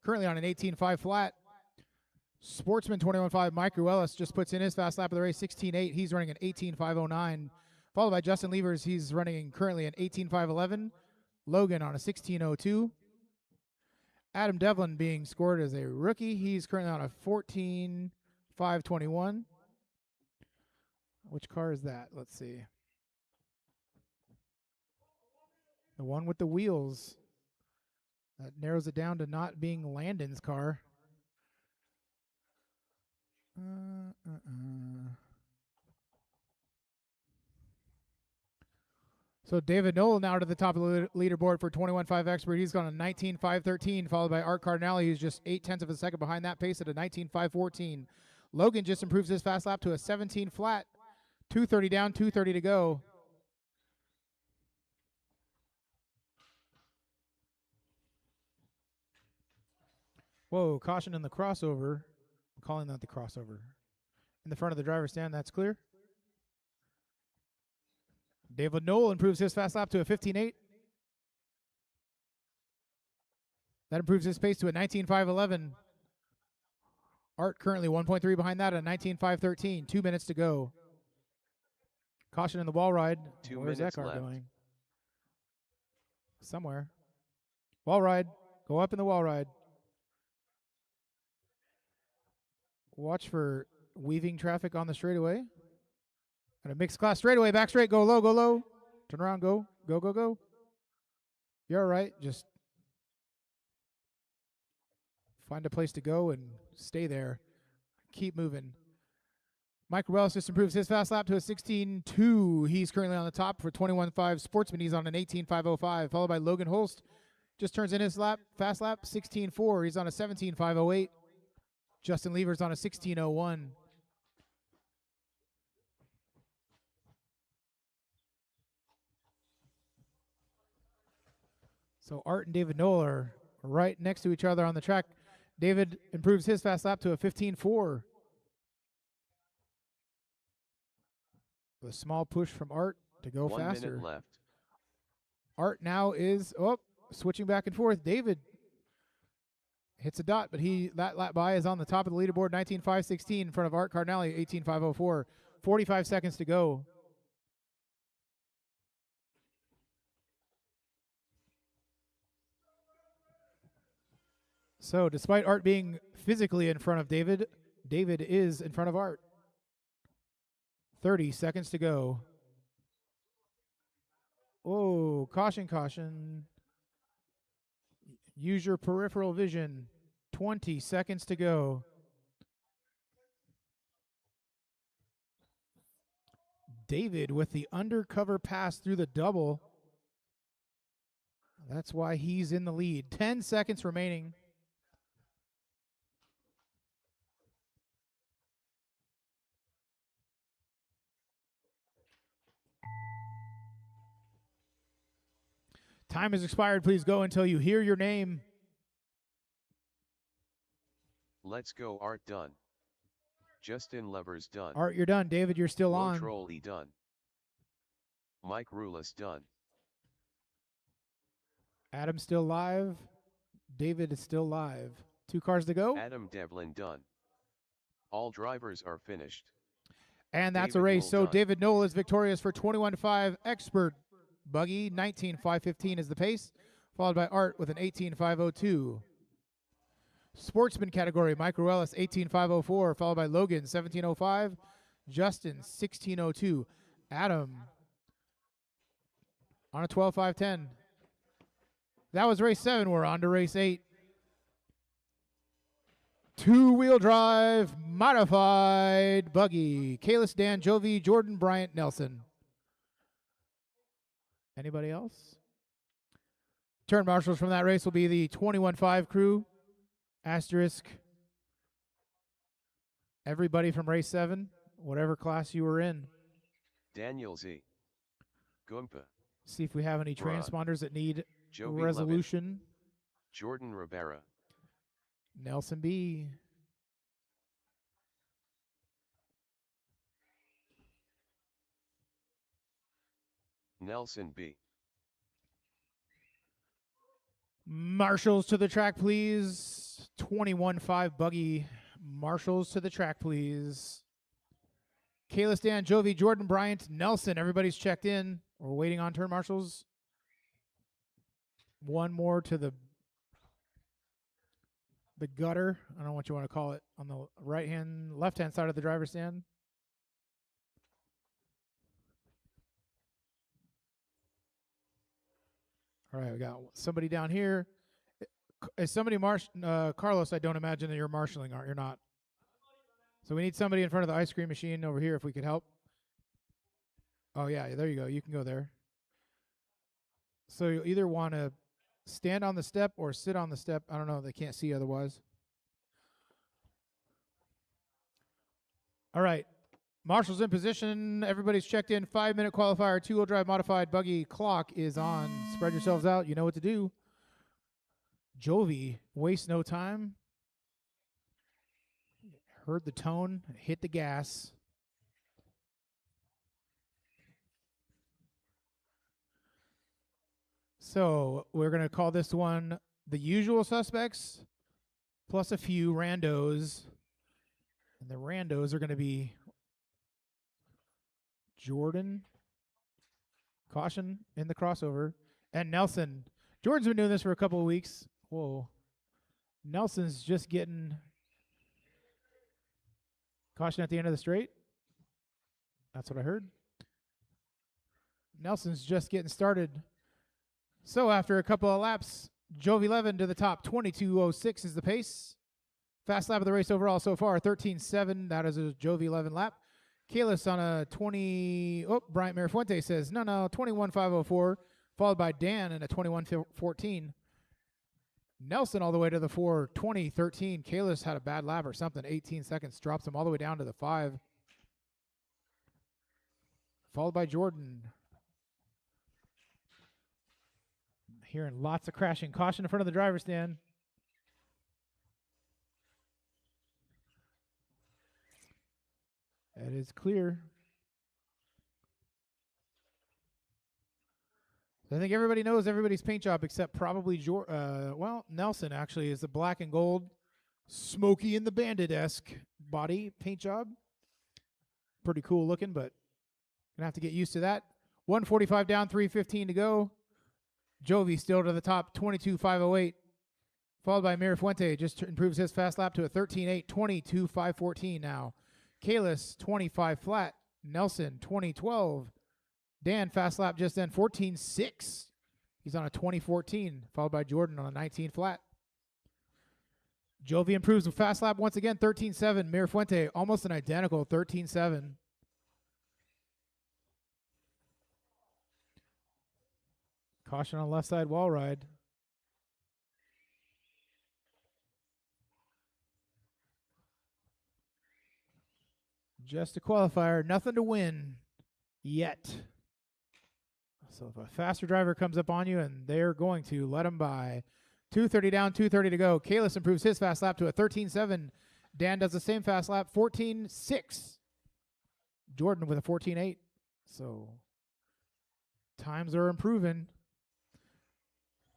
currently on an 18.5 flat. Sportsman 21.5, Mike Ruelas just puts in his fast lap of the race, 16.8. He's running an 18.509, followed by Justin Levers. He's running currently an 18.511. Logan on a 16.02. Adam Devlin being scored as a rookie. He's currently on a 14.521. Which car is that? Let's see. The one with the wheels. That narrows it down to not being Landon's car. So David Knoll now to the top of the leaderboard for 21.5 expert. He's gone a 19.513, followed by Art Cardinale, who's just 0.8 of a second behind that pace at a 19.514. Logan just improves his fast lap to a 17 flat. 2:30 down, 2:30 to go. Whoa, caution in the crossover. I'm calling that the crossover. In the front of the driver's stand, that's clear. David Knoll improves his fast lap to a 15.8. That improves his pace to a 19.511. Art currently 1.3 behind that at a 19.513. 2 minutes to go. Caution in the wall ride. 2 Where's minutes that car left. going? Somewhere. Wall ride. Go up in the wall ride. Watch for weaving traffic on the straightaway. And a mixed class straightaway. Back straight. Go low. Go low. Turn around. Go. Go, go, go. You're all right. Just find a place to go and stay there. Keep moving. Mike Ruelas just improves his fast lap to a 16.2. He's currently on the top for 21.5. Sportsman, he's on an 18.505, followed by Logan Holst. Just turns in his fast lap, 16.4. He's on a 17.508. Justin Levers on a 16.01. So Art and David Knoll are right next to each other on the track. David improves his fast lap to a 15.4. With a small push from Art to go 1 faster. minute left. Art now is switching back and forth. David hits a dot, but that lap by is on the top of the leaderboard, 19.516 in front of Art Cardinale, 18.504. 45 seconds to go. So despite Art being physically in front of David, David is in front of Art. 30 seconds to go. Oh, caution, caution. Use your peripheral vision. 20 seconds to go. David with the undercover pass through the double. That's why he's in the lead. 10 seconds remaining. Time has expired. Please go until you hear your name. Let's go. Art done. Justin Levers done. Art, you're done. David, you're still on. Trolley done. Mike Ruelas done. Adam still live. David is still live. 2 cars to go. Adam Devlin done. All drivers are finished. And that's David a race. Knoll So done. David Knoll is victorious for 21.5 expert buggy. 19.515 is the pace, followed by Art with an 18.502. Sportsman category, Mike Ruelas 18.504, followed by Logan 17.05, Justin 16.02, Adam on a 12.510. That was race 7. We're on to race 8. Two-wheel drive modified buggy. Kalis, Dan, Jovi, Jordan, Bryant, Nelson. Anybody else? Turn marshals from that race will be the 21.5 crew. Asterisk. Everybody from race 7, whatever class you were in. Daniel Z. Gumpa. See if we have any Ron. transponders that need Jovi resolution. Jordan Rivera. Nelson B. Nelson B. Marshals to the track, please. 21.5 buggy. Marshals to the track, please. Kalis, Dan, Jovi, Jordan, Bryant, Nelson. Everybody's checked in. We're waiting on turn marshals. One more to the gutter. I don't know what you want to call it. On the left-hand side of the driver's stand. All right, we got somebody down here. Is somebody Carlos? I don't imagine that you're marshaling, aren't you? Not. So we need somebody in front of the ice cream machine over here if we could help. Oh yeah, there you go. You can go there. So you either want to stand on the step or sit on the step. I don't know. They can't see otherwise. All right. Marshals in position. Everybody's checked in. 5-minute qualifier. Two-wheel drive modified buggy clock is on. Spread yourselves out. You know what to do. Jovi, waste no time. Heard the tone. Hit the gas. So we're going to call this one the usual suspects plus a few randos. And the randos are going to be Jordan, caution in the crossover, and Nelson. Jordan's been doing this for a couple of weeks. Whoa. Nelson's just getting caution at the end of the straight. That's what I heard. Nelson's just getting started. So after a couple of laps, Jovi 11 to the top. 22.06 is the pace. Fast lap of the race overall so far, 13.7. That is a Jovi 11 lap. Kalis on a 20. Oh, Bryant Mirafuente says, no, 21.504, followed by Dan in a 21.14. Nelson all the way to the 4, 20.13. Kalis had a bad lap or something, 18 seconds, drops him all the way down to the 5. Followed by Jordan. Hearing lots of crashing. Caution in front of the driver's stand. That is clear. I think everybody knows everybody's paint job except probably Nelson actually is the black and gold Smokey and the Bandit-esque body paint job. Pretty cool looking, but gonna have to get used to that. 145 down, 3:15 to go. Jovi still to the top, 22.508. Followed by Mirafuente, just improves his fast lap to a 13.8, 22.514 now. Kalis, 25 flat. Nelson, 2012. Dan, fast lap just then, 14.6. He's on a 2014, followed by Jordan on a 19 flat. Jovi improves with fast lap once again, 13.7. Mirafuente, almost an identical 13.7. Caution on left side wall ride. Just a qualifier, nothing to win yet. So if a faster driver comes up on you, and they're going to, let them by. 2:30 down, 2:30 to go. Kalis improves his fast lap to a 13.7. Dan does the same fast lap, 14.6. Jordan with a 14.8. So times are improving.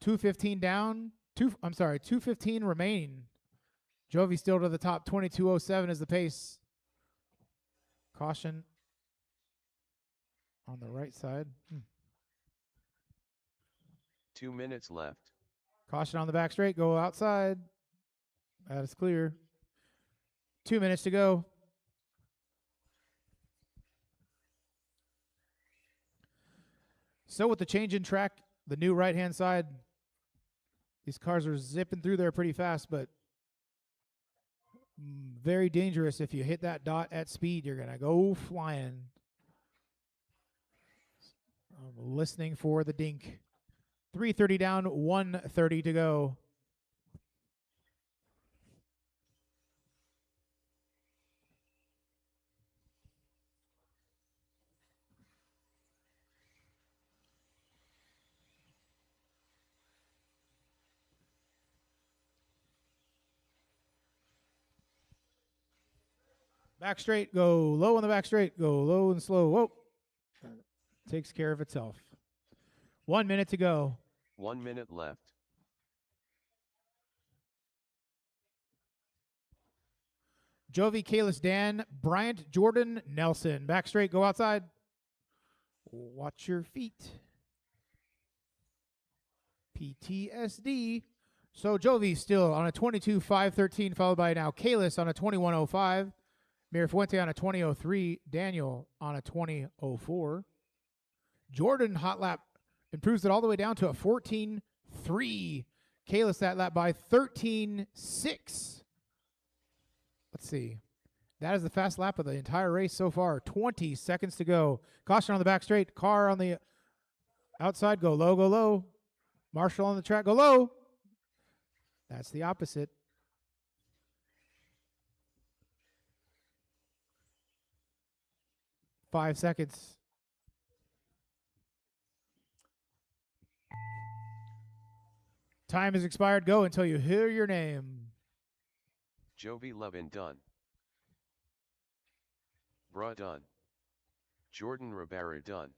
2:15 down. 2:15 remaining. Jovi still to the top. 22.07 is the pace. Caution on the right side. 2 minutes left. Caution on the back straight. Go outside. That is clear. 2 minutes to go. So with the change in track, the new right-hand side, these cars are zipping through there pretty fast, but Very dangerous. If you hit that dot at speed, you're going to go flying. I'm listening for the dink. 3:30 down, 1:30 to go. Back straight, go low on the back straight, go low and slow. Whoa. Takes care of itself. 1 minute to go. 1 minute left. Jovi, Kalis, Dan, Bryant, Jordan, Nelson. Back straight, go outside. Watch your feet. PTSD. So Jovi still on a 22.513, followed by now Kalis on a 21.05. Mirafuente on a 20.03. Daniel on a 20.04. Jordan hot lap improves it all the way down to a 14.3. Kalis that lap by 13.6. Let's see. That is the fast lap of the entire race so far. 20 seconds to go. Caution on the back straight. Car on the outside. Go low, go low. Marshall on the track. Go low. That's the opposite. Five seconds. Time has expired. Go until you hear your name. Jovi Levin done. Bruh done. Jordan Rivera done.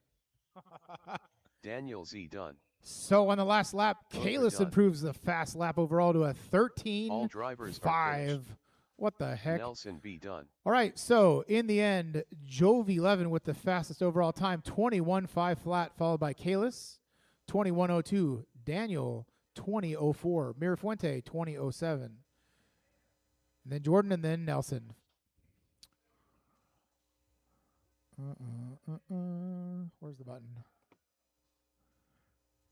Daniel Z done. So on the last lap, Both are Kalis done. improves the fast lap overall to a All 13.5. drivers are finished. What the heck? Nelson B done. All right, so in the end, Jovi Levin with the fastest overall time, 21.5 flat, followed by Kalis, 21.02. Daniel, 20.04. Mirafuente, 20.07. And then Jordan, and then Nelson. Where's the button?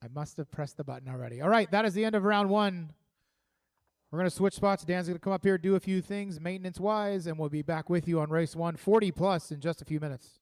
I must have pressed the button already. All right, that is the end of round one. We're going to switch spots. Dan's going to come up here, do a few things maintenance-wise, and we'll be back with you on race one, 40+ in just a few minutes.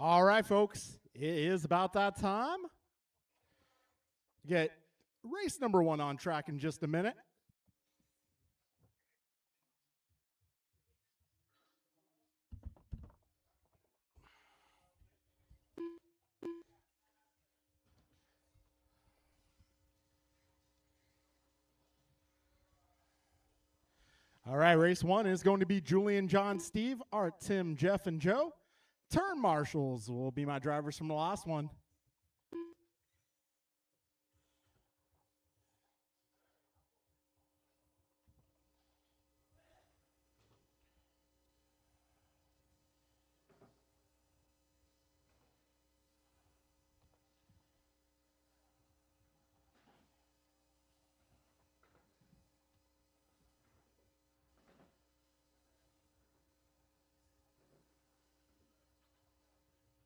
All right, folks, it is about that time. Get race number 1 on track in just a minute. All right, race 1 is going to be Julian, John, Steve, Art, Tim, Jeff, and Joe. Turn marshals will be my drivers from the last one.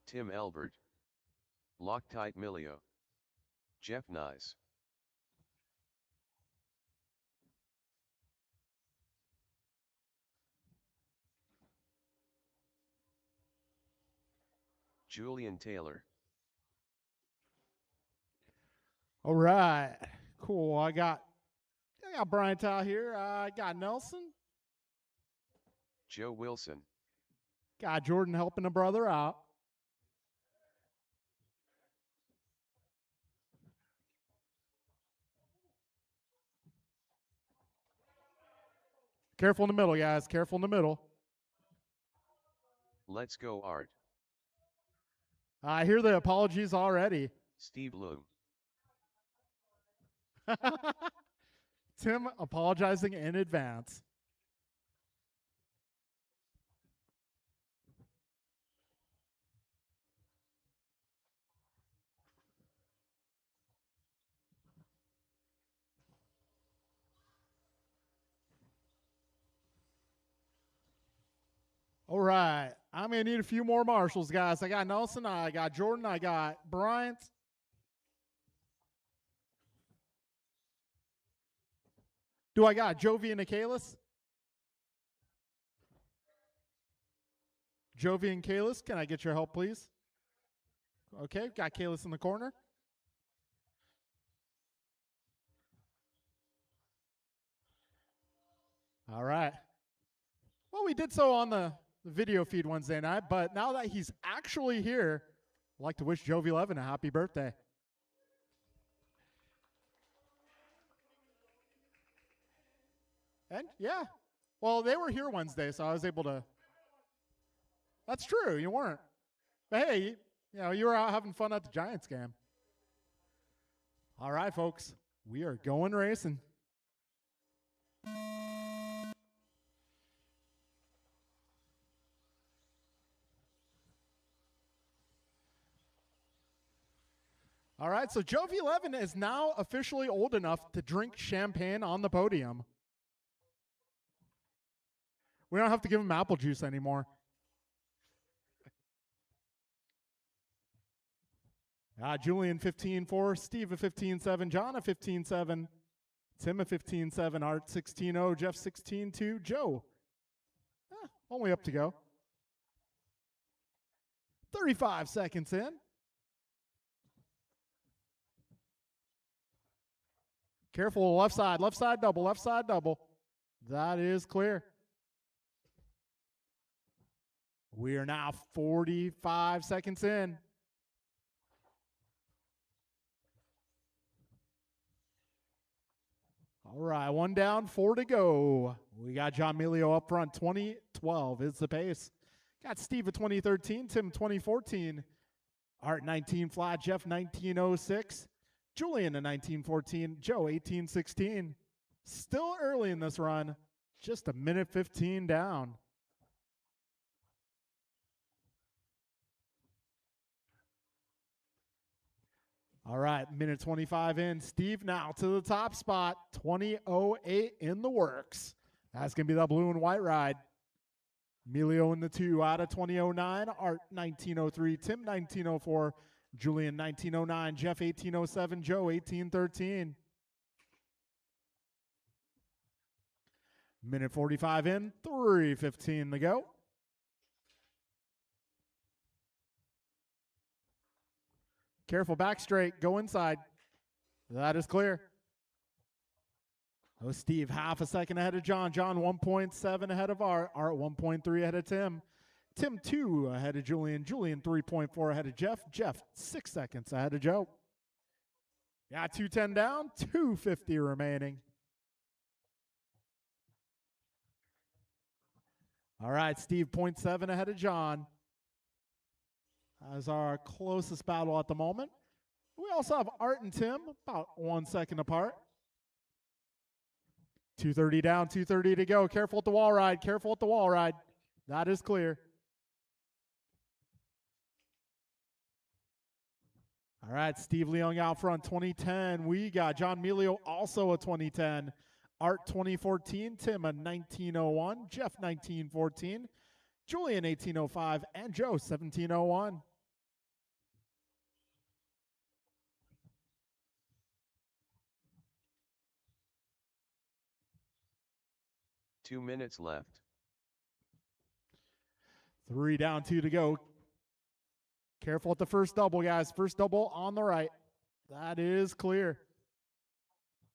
Tim Elbert, Loctite Milio, Jeff Nice, Julian Taylor, All right, cool. I got Brian Tao here. I got Nelson. Joe Wilson, Got Jordan helping a brother out. Careful in the middle, guys. Careful in the middle. Let's Go Art, I hear the apologies already. Steve Loom, Tim apologizing in advance. All right. I'm going to need a few more marshals, guys. I got Nelson. I got Jordan. I got Bryant. Do I got Jovi and Kalis? Jovi and Kalis, can I get your help, please? Okay, got Kalis in the corner. All right. Well, we did so on the video feed Wednesday night, but now that he's actually here, I'd like to wish Jovi Levin a happy birthday. And yeah, well, they were here Wednesday, so I was able to. That's true, you weren't. But hey, you were out having fun at the Giants game. All right, folks, we are going racing. All right, so Jovi Levin is now officially old enough to drink champagne on the podium. We don't have to give him apple juice anymore. Julian 15-4, Steve a 15-7, John a 15-7, Tim a 15-7, Art 16-0, Jeff 16-2, Joe. Only up to go. 35 seconds in. Careful, left side double, left side double. That is clear. We are now 45 seconds in. All right, 1 down, 4 to go. We got John Milio up front. 2012 is the pace. Got Steve at 2013, Tim 2014, Art 19 flat, Jeff 1906, Julian at 1914, Joe 1816. Still early in this run, just a minute 15 down. All right, minute 25 in. Steve now to the top spot. 20:08 in the works. That's going to be the blue and white ride. Milio in the 2 out of 20:09. Art 19:03. Tim 19:04. Julian 19:09. Jeff 18:07. Joe 18:13. Minute 45 in. 3:15 to go. Careful, back straight. Go inside. That is clear. Oh, Steve, half a second ahead of John. John, 1.7 ahead of Art. Art, 1.3 ahead of Tim. Tim, 2 ahead of Julian. Julian, 3.4 ahead of Jeff. Jeff, 6 seconds ahead of Joe. Yeah, 2:10 down, 2:50 remaining. All right, Steve, 0.7 ahead of John. As our closest battle at the moment. We also have Art and Tim, about 1 second apart. 2:30 down, 2:30 to go. Careful at the wall ride, careful at the wall ride. That is clear. All right, Steve Leung out front, 2010. We got John Melio, also a 2010. Art 2014, Tim a 1901, Jeff 1914, Julian 1805, and Joe 1701. Two minutes left. 3 down, 2 to go. Careful at the first double, guys. First double on the right. That is clear.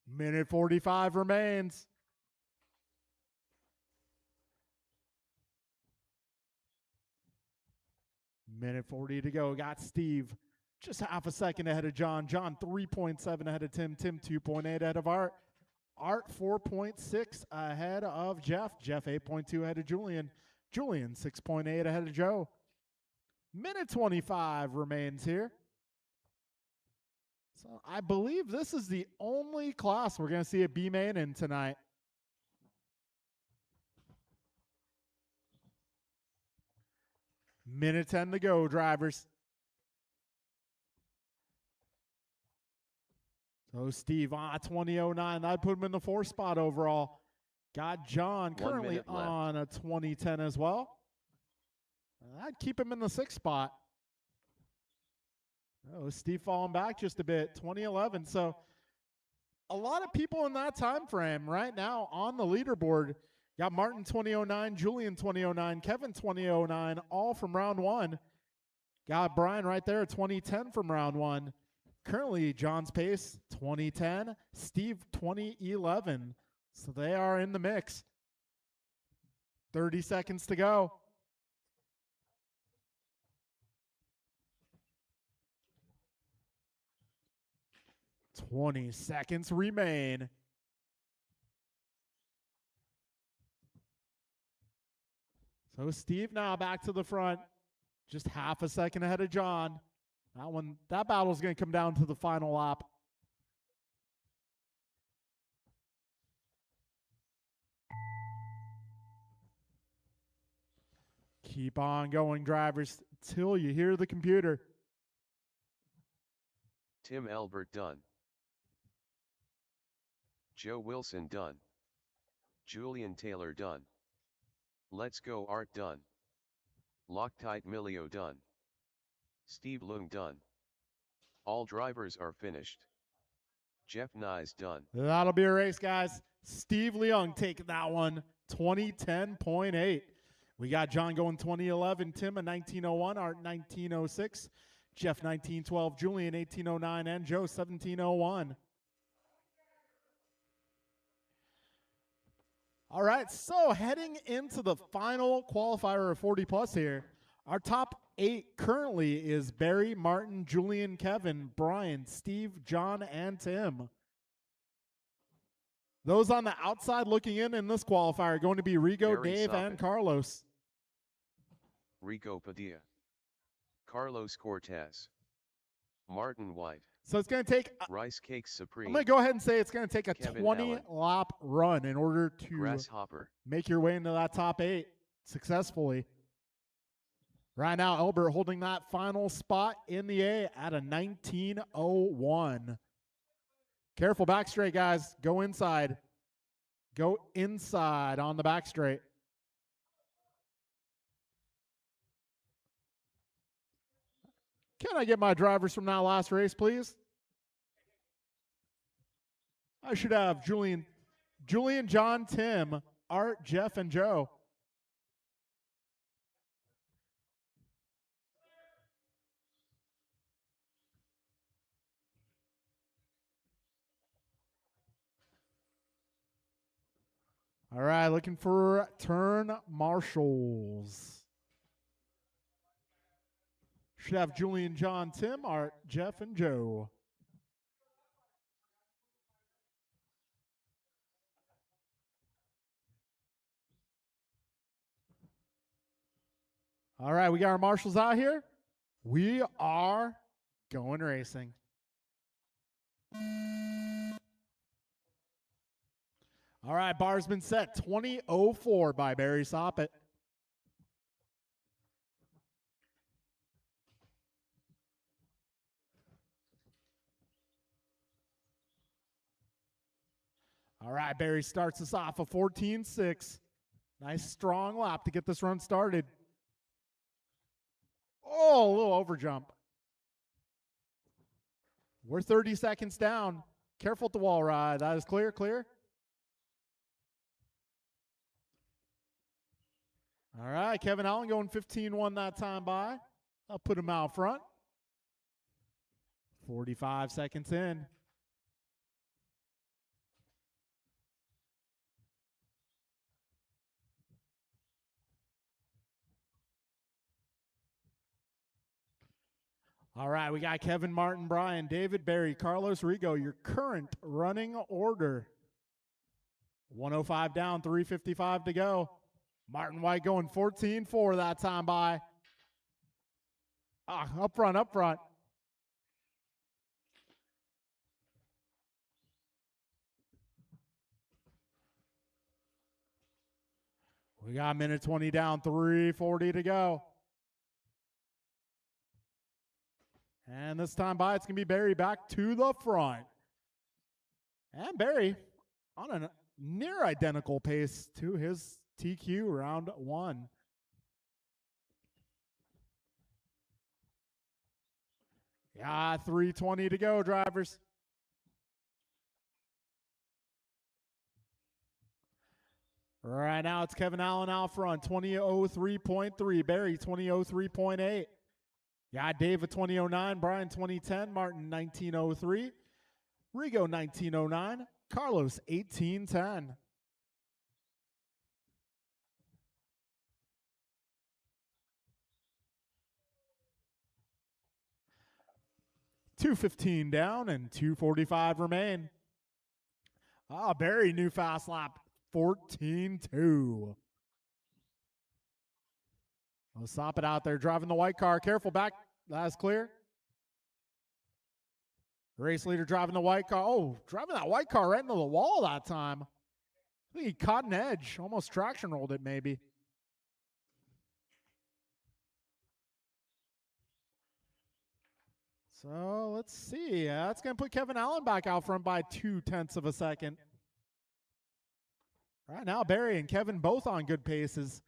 Minute 45 remains. Minute 40 to go. Got Steve just half a second ahead of John. John 3.7 ahead of Tim. Tim 2.8 ahead of Art. Art 4.6 ahead of Jeff. Jeff 8.2 ahead of Julian. Julian 6.8 ahead of Joe. Minute 25 remains here. So I believe this is the only class we're going to see a B main in tonight. Minute 10 to go, drivers. So Steve, 2009. That'd put him in the 4th spot overall. Got John currently on a 2010 as well. I'd keep him in the 6th spot. Oh, Steve falling back just a bit, 2011. So a lot of people in that time frame right now on the leaderboard. Got Martin 2009, Julian 2009, Kevin 2009, all from round 1. Got Brian right there, 2010 from round 1. Currently, John's pace, 2010, Steve 2011. So they are in the mix. 30 seconds to go. 20 seconds remain. So Steve now back to the front, just half a second ahead of John. That battle's going to come down to the final lap. Keep on going, drivers, till you hear the computer. Tim Albert done. Joe Wilson done. Julian Taylor done. Let's Go Art done. Loctite Milio done. Steve Leung done. All drivers are finished. Jeff Nyes done. That'll be a race, guys. Steve Leung taking that one, 2010.8. We got John going 2011, Tim a 1901, Art 1906, Jeff 1912, Julian 1809, and Joe 1701. All right, so heading into the final qualifier of 40 plus here, our top 8 currently is Barry, Martin, Julian, Kevin, Brian, Steve, John, and Tim. Those on the outside looking in this qualifier are going to be Rigo, Barry Dave, Soppin. and Carlos. Rico Padilla. Carlos Cortez. Martin White. So it's going to take, Rice Cakes Supreme. I'm going to go ahead and say it's going to take a Kevin 20-lap run in order to Grasshopper. make your way into that top 8 successfully. Right now, Albert holding that final spot in the A at a 19:01. Careful back straight, guys. Go inside. Go inside on the back straight. Can I get my drivers from that last race, please? I should have Julian, John, Tim, Art, Jeff, and Joe. All right, looking for turn marshals. Should have Julian, John, Tim, Art, Jeff, and Joe. All right, we got our marshals out here. We are going racing. All right, bar's been set. 20:04 by Barry Soppet. All right, Barry starts us off a 14.6. Nice strong lap to get this run started. Oh, a little over jump. We're 30 seconds down. Careful at the wall ride. That is clear, clear. All right, Kevin Allen going 15-1 that time by. I'll put him out front. 45 seconds in. All right, we got Kevin, Martin, Brian, David, Barry, Carlos, Rigo, your current running order. 105 down, 3:55 to go. Martin White going 14-4 that time by. Up front, up front. We got a minute 20 down, 3:40 to go. And this time by, it's going to be Barry back to the front. And Barry on a near identical pace to his TQ round one. Yeah, 3:20 to go, drivers. Right now, it's Kevin Allen out front, 20:03.3. Barry, 20:03.8. Yeah, David, 20:09. Brian, 20:10. Martin, 19:03. Rigo, 19:09. Carlos, 18:10. $2:15 down and 2:45 remain. Barry, new fast lap, 14-2. We'll stop it out there, driving the white car. Careful back. That's clear. Race leader driving the white car. Oh, driving that white car right into the wall that time. I think he caught an edge. Almost traction rolled it, maybe. So let's see. That's going to put Kevin Allen back out front by 0.2 of a second. Right now, Barry and Kevin both on good paces.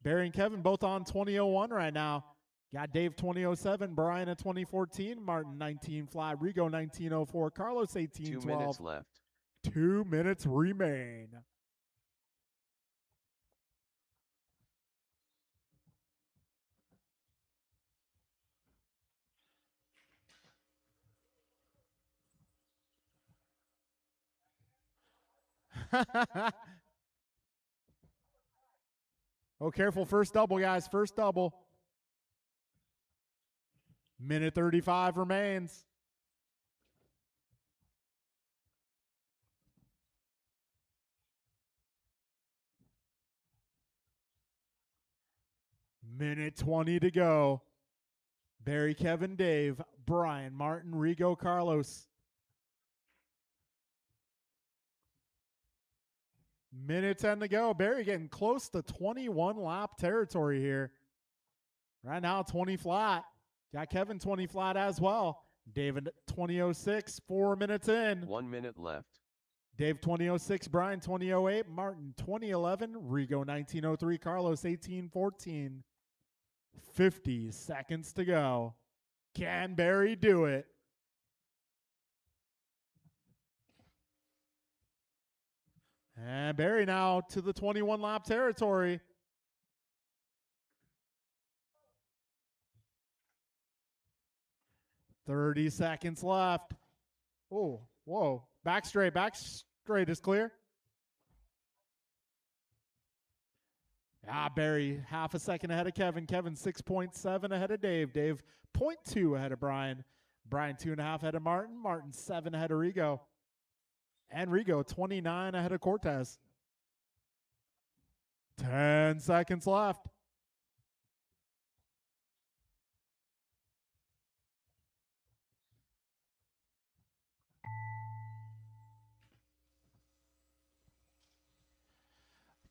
Barry and Kevin both on 20:01 right now. Got Dave 20:07, Brian at 20:14, Martin 19 flat, Rigo 19:04, Carlos 18:12. 2 minutes left. 2 minutes remain. Oh, careful. First double, guys. First double. Minute 35 remains. Minute 20 to go. Barry, Kevin, Dave, Brian, Martin, Rigo, Carlos. Minute 10 to go. Barry getting close to 21 lap territory here. Right now, 20 flat. Got Kevin 20 flat as well. David 20:06, 4 minutes in. 1 minute left. Dave 20:06, Brian 20:08, Martin 20:11, Rigo 19:03, Carlos 18:14. 50 seconds to go. Can Barry do it? And Barry now to the 21 lap territory. Thirty seconds left. Oh, whoa. Back straight is clear. Barry half a second ahead of Kevin. Kevin 6.7 ahead of Dave. Dave 0.2 ahead of Brian. Brian 2.5 ahead of Martin. Martin 7 ahead of Rigo. And Rigo 29 ahead of Cortez. 10 seconds left.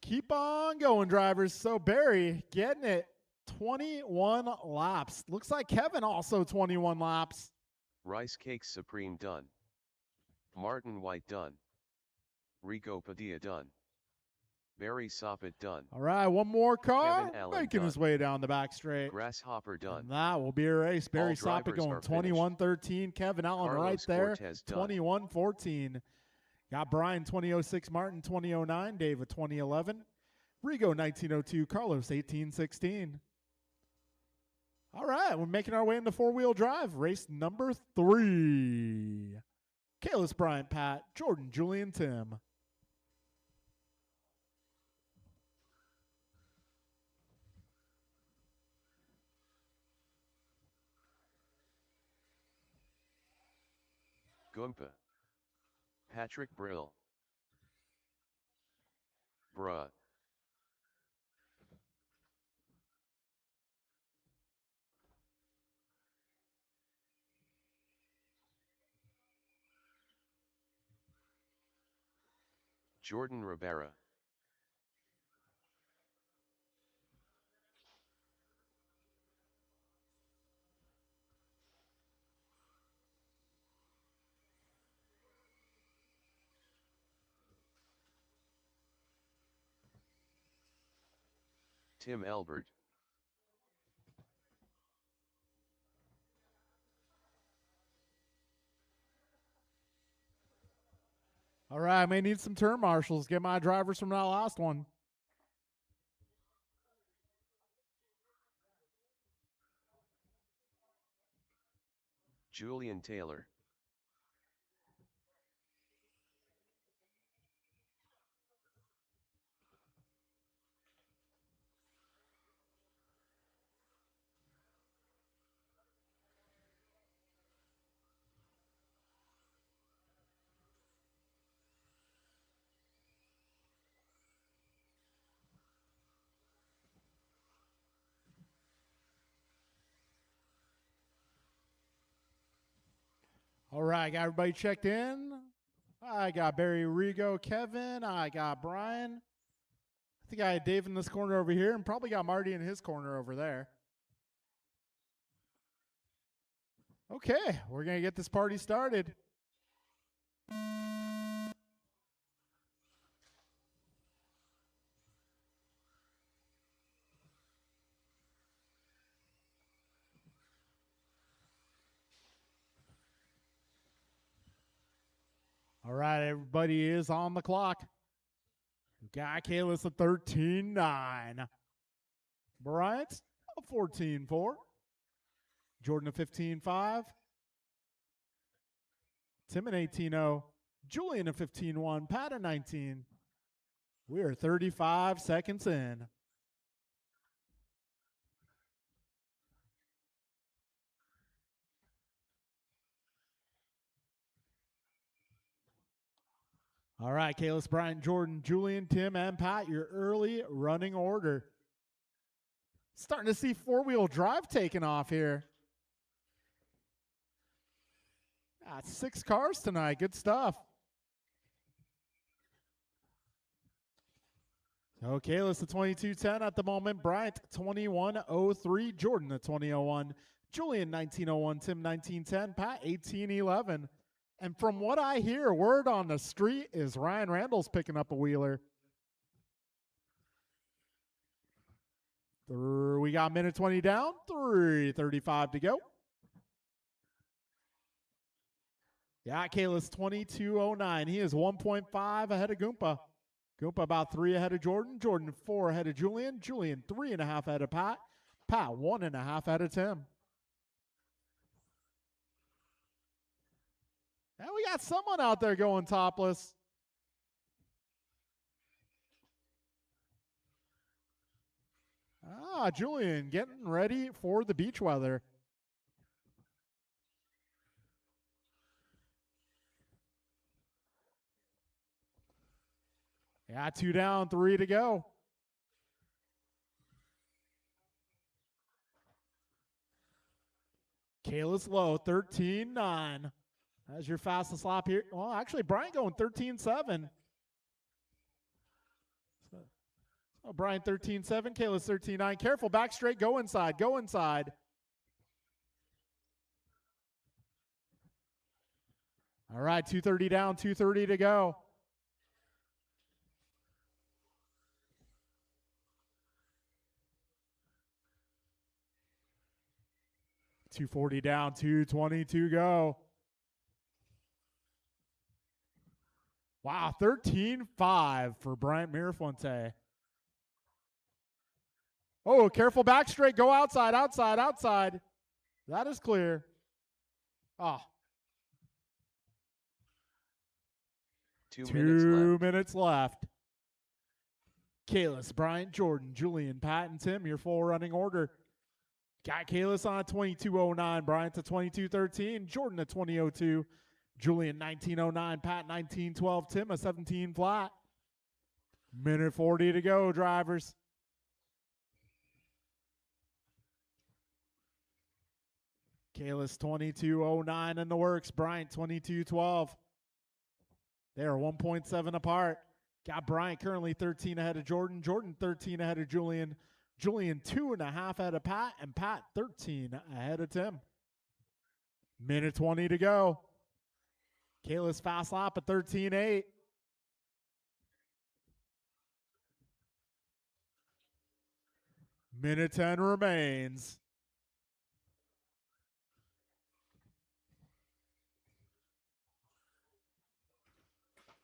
Keep on going, drivers. So Barry getting it 21 laps. Looks like Kevin also 21 laps. Rice Cakes Supreme done. Martin White done. Rico Padilla done. Barry Soppet done. All right, one more car Kevin Allen making done. his way down the back straight. Grasshopper done. And that will be a race. Barry Soppet drivers going are finished. 21-13. Kevin Allen Carlos right there, Cortez done. 21-14. Got Brian 2006, Martin 2009, David 2011, Rigo 1902, Carlos 1816. All right, we're making our way into four-wheel drive. Race number 3. Kalis, Bryant, Pat, Jordan, Julian, Tim. Goompa. Patrick Brill. Bruh. Jordan Rivera. Tim Elbert. All right, I may need some turn marshals. Get my drivers from that last one. Julian Taylor. All right, got everybody checked in. I got Barry, Rigo, Kevin. I got Brian. I think I had Dave in this corner over here and probably got Marty in his corner over there. Okay, we're going to get this party started. All right, everybody is on the clock. Guy Kalis a 13-9. Bryant a 14-4. Jordan a 15-5. Tim an 18-0. Julian a 15-1. Pat a 19. We are 35 seconds in. All right, Kalis, Brian, Jordan, Julian, Tim, and Pat, your early running order. Starting to see four-wheel drive taking off here. 6 cars tonight. Good stuff. So Kalis, the 2210 at the moment. Bryant, 2103. Jordan, the 2001. Julian, 1901. Tim, 1910. Pat, 1811. And from what I hear, word on the street is Ryan Randall's picking up a wheeler. We got minute 20 down, 3:35 to go. Yeah, Kalis 2209. He is 1.5 ahead of Goompa. Goompa about 3 ahead of Jordan. Jordan 4 ahead of Julian. Julian 3.5 ahead of Pat. Pat 1.5 ahead of Tim. And we got someone out there going topless. Julian getting ready for the beach weather. Yeah, 2 down, 3 to go. Kalis Lowe, 13-9. That's your fastest lap here. Well, actually, Brian going 13-7. Oh, Brian 13-7, Kalis 13-9. Careful, back straight, go inside, go inside. All right, 2:30 down, 2:30 to go. $240 down, 2:20 to go. Wow, 13-5 for Bryant Mirafuente. Oh, careful back straight. Go outside, outside, outside. That is clear. Ah. 2 2 minutes left. minutes left. Kalis, Bryant, Jordan, Julian, Pat, and Tim, your full running order. Got Kalis on a 22:09, Bryant to 22:13, Jordan a 20:02, Julian 19:09, Pat 19:12, Tim a 17 flat. Minute 40 to go, drivers. Kalis 22:09 in the works, Bryant 22:12. They are 1.7 apart. Got Bryant currently 13 ahead of Jordan, Jordan 13 ahead of Julian, Julian 2.5 ahead of Pat, and Pat 13 ahead of Tim. Minute 20 to go. Kalis fast lap at 13:8. Minute 10 remains.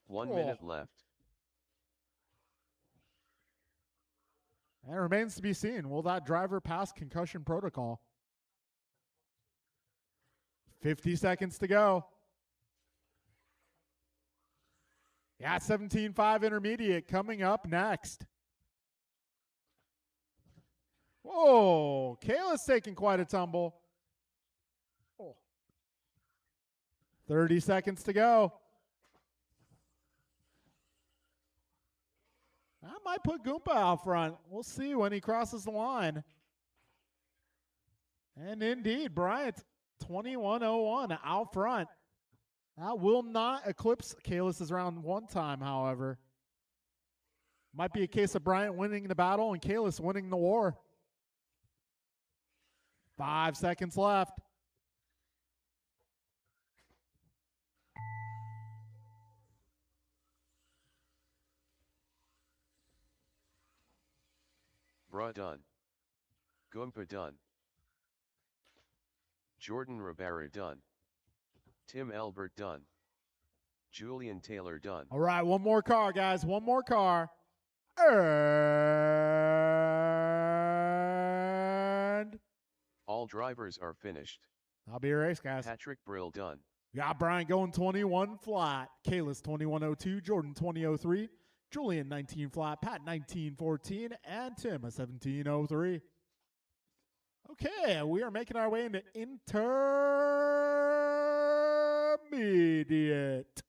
One Oh. minute left. And it remains to be seen. Will that driver pass concussion protocol? 50 seconds to go. Yeah, 17.5 intermediate coming up next. Whoa, Kalis taking quite a tumble. Oh. 30 seconds to go. I might put Goomba out front. We'll see when he crosses the line. And indeed, Bryant, 21:01 out front. That will not eclipse Kalis's round one time, however. Might be a case of Bryant winning the battle and Kalis winning the war. 5 seconds left. Bra done. Goomba done. Jordan Rivera done. Tim Elbert done. Julian Taylor done. All right, one more car, guys. One more car. And All drivers are finished. that'll be a race, guys. Patrick Brill done. Got Brian going 21 flat. Kalis 21:02. Jordan 20:03. Julian 19 flat. Pat 19:14. And Tim a 17:03. Okay, we are making our way into intermediate.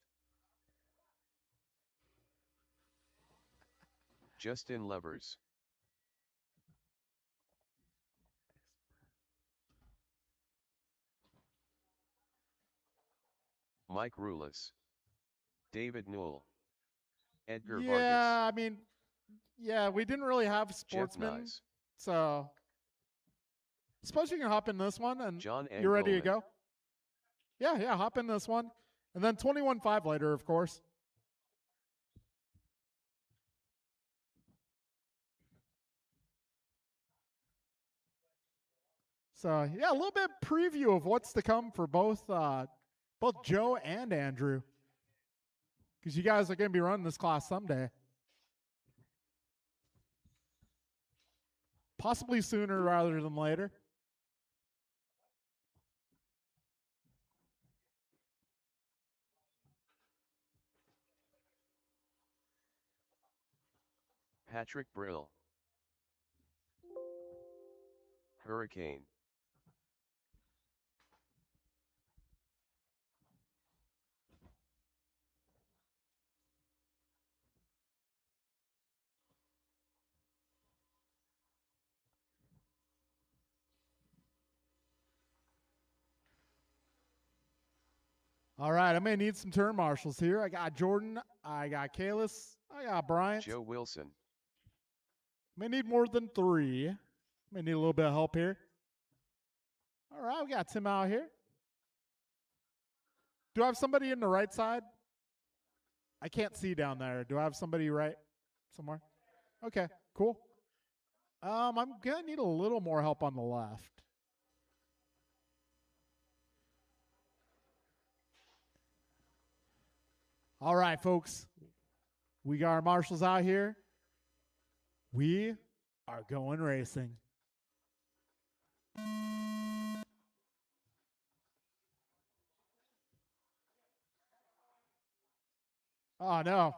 Justin Levers. Mike Rulis. David Newell. Edgar Vargas. Yeah, I mean, yeah, we didn't really have Jeff sportsmen, Nyes. so suppose you can hop in this one and John you're ready to Angolan. go. Yeah, hop in this one. And then 21.5 later, of course. So, yeah, a little bit preview of what's to come for both Joe and Andrew. Because you guys are going to be running this class someday. Possibly sooner rather than later. Patrick Brill. Hurricane. All right, I may need some turn marshals here. I got Jordan, I got Kalis, I got Bryant. Joe Wilson. May need more than 3. May need a little bit of help here. All right, we got Tim out here. Do I have somebody in the right side? I can't see down there. Do I have somebody right somewhere? Okay, cool. I'm gonna need a little more help on the left. All right, folks. We got our marshals out here. We are going racing. Oh, no.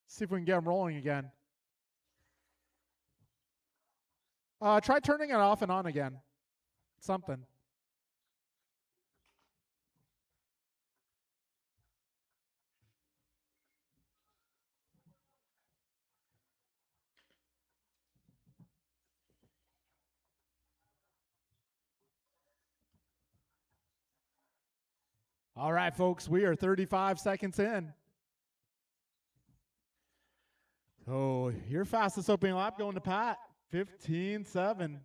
See if we can get them rolling again. Try turning it off and on again. Something. All right, folks, we are 35 seconds in. So your fastest opening lap going to Pat, 15.7.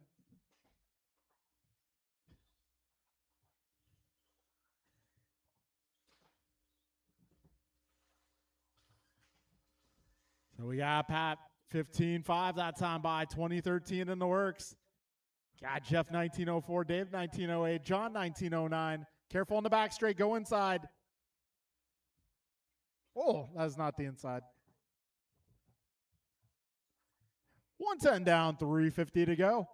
So we got Pat, 15.5 that time by 2013 in the works. Got Jeff 1904, Dave 1908, John 1909. Careful on the back straight, go inside. Oh, that's not the inside. 110 down, 350 to go.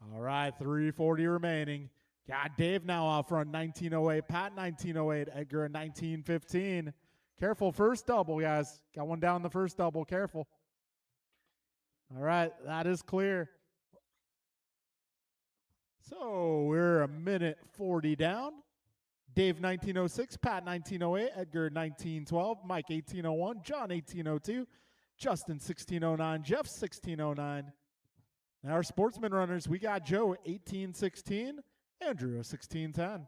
All right, 340 remaining. Got Dave now out front, 1908, Pat 1908, Edgar 1915. Careful, first double, guys. Got one down the first double, careful. All right, that is clear. So we're a minute 40 down. Dave 1906, Pat 1908, Edgar 1912, Mike 1801, John 1802, Justin 1609, Jeff 1609. Now our sportsman runners, we got Joe 1816, Andrew 1610.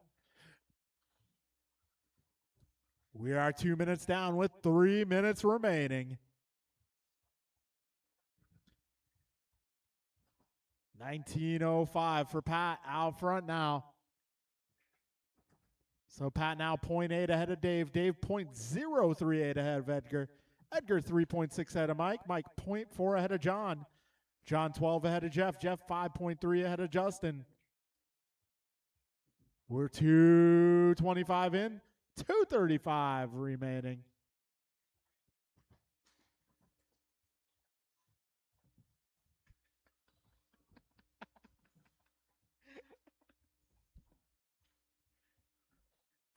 We are 2 minutes down with 3 minutes remaining. 1905 for Pat out front now. So Pat now 0.8 ahead of Dave. Dave 0.038 ahead of Edgar. Edgar 3.6 ahead of Mike. Mike 0.4 ahead of John. John 12 ahead of Jeff. Jeff 5.3 ahead of Justin. We're 2:25 in. 2:35 remaining.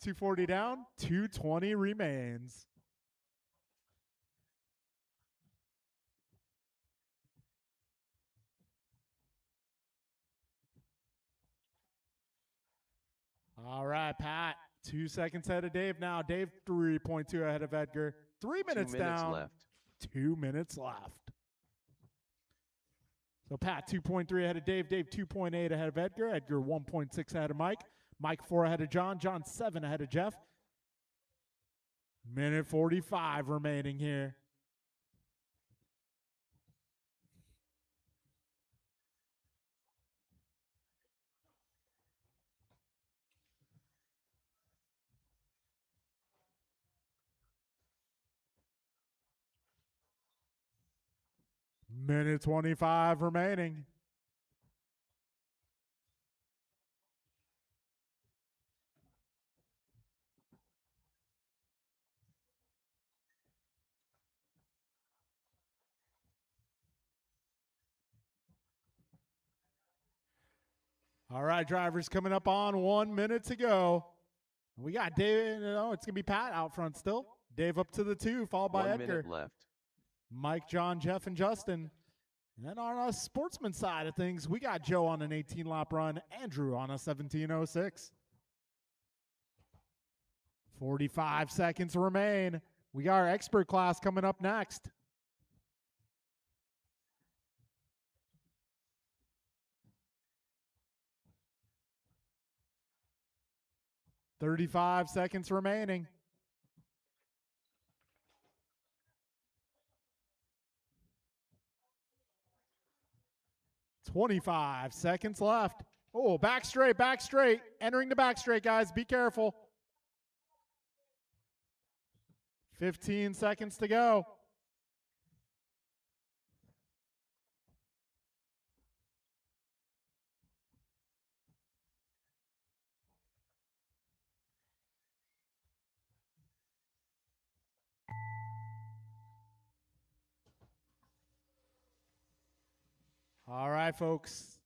$240 down, $220 remains. All right, Pat, 2 seconds ahead of Dave now. Dave 3.2 ahead of Edgar. 3 minutes 2 minutes down. left. 2 minutes left. So Pat 2.3 ahead of Dave. Dave 2.8 ahead of Edgar. Edgar 1.6 ahead of Mike. Mike 4 ahead of John. John 7 ahead of Jeff. Minute 45 remaining here. Minute 25 remaining. All right, drivers, coming up on 1 minute to go. We got Dave, it's going to be Pat out front still. Dave up to the 2, followed by 1 Edgar. minute left. Mike, John, Jeff, and Justin. And then on our sportsman side of things, we got Joe on an 18-lap run, Andrew on a 17:06. 45 seconds remain. We got our expert class coming up next. "35 seconds remaining. "25 seconds left. Oh, back straight, back straight. Entering the back straight, guys. Be careful. 15 seconds to go. All right, folks.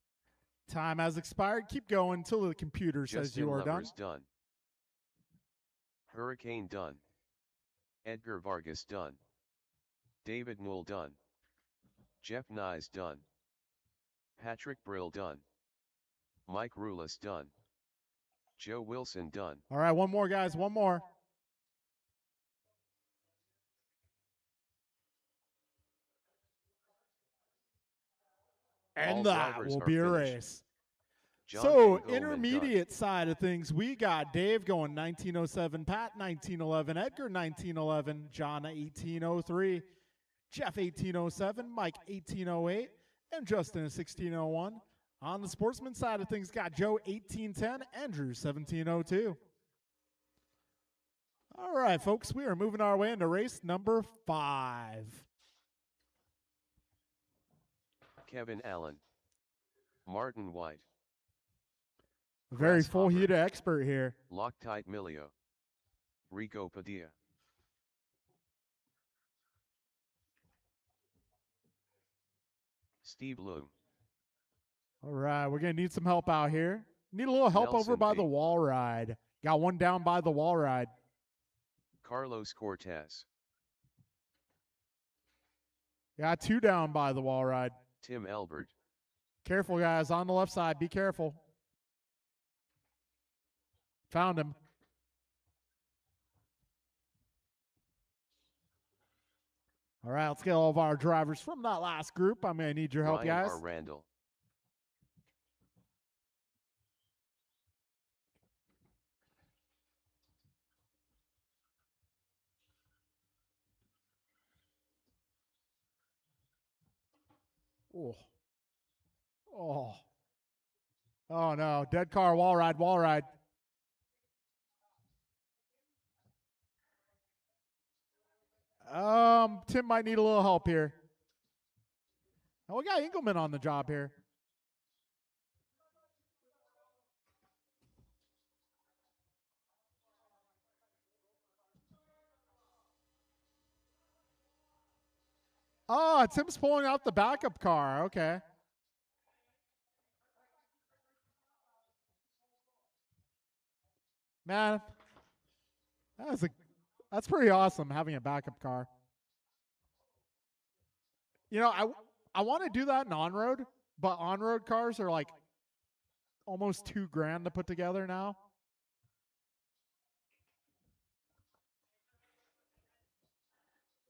Time has expired. Keep going until the computer says Justin you are done. Lovers done. Hurricane done. Edgar Vargas done. David Knoll done. Jeff Nyes done. Patrick Brill done. Mike Rulis done. Joe Wilson done. All right, one more, guys. One more. All And that drivers will are be a finished. race. John So, Goldman done. intermediate side of things, we got Dave going 19:07, Pat 19:11, Edgar 19:11, John 18:03, Jeff 18:07, Mike 18:08, and Justin 16:01. On the sportsman side of things, got Joe 18:10, Andrew 17:02. All right, folks, we are moving our way into race number 5. Kevin Allen. Martin White. A very Grasshopper. full heated expert here. Loctite Milio. Rico Padilla. Steve Loom. All right, we're going to need some help out here. Need a little help over Nelson by the P. wall ride. Got one down by the wall ride. Carlos Cortez. Got 2 down by the wall ride. Tim Elbert. Careful, guys. On the left side. Be careful. Found him. All right, let's get all of our drivers from that last group. I'm going to need your help, Ryan guys. R. Randall. Oh. Oh. Oh, no. Dead car, wall ride, wall ride. Tim might need a little help here. Oh, we got Engelman on the job here. Oh, Tim's pulling out the backup car. Okay. Man, that's pretty awesome having a backup car. You know, I want to do that in on-road, but on-road cars are like almost $2,000 to put together now.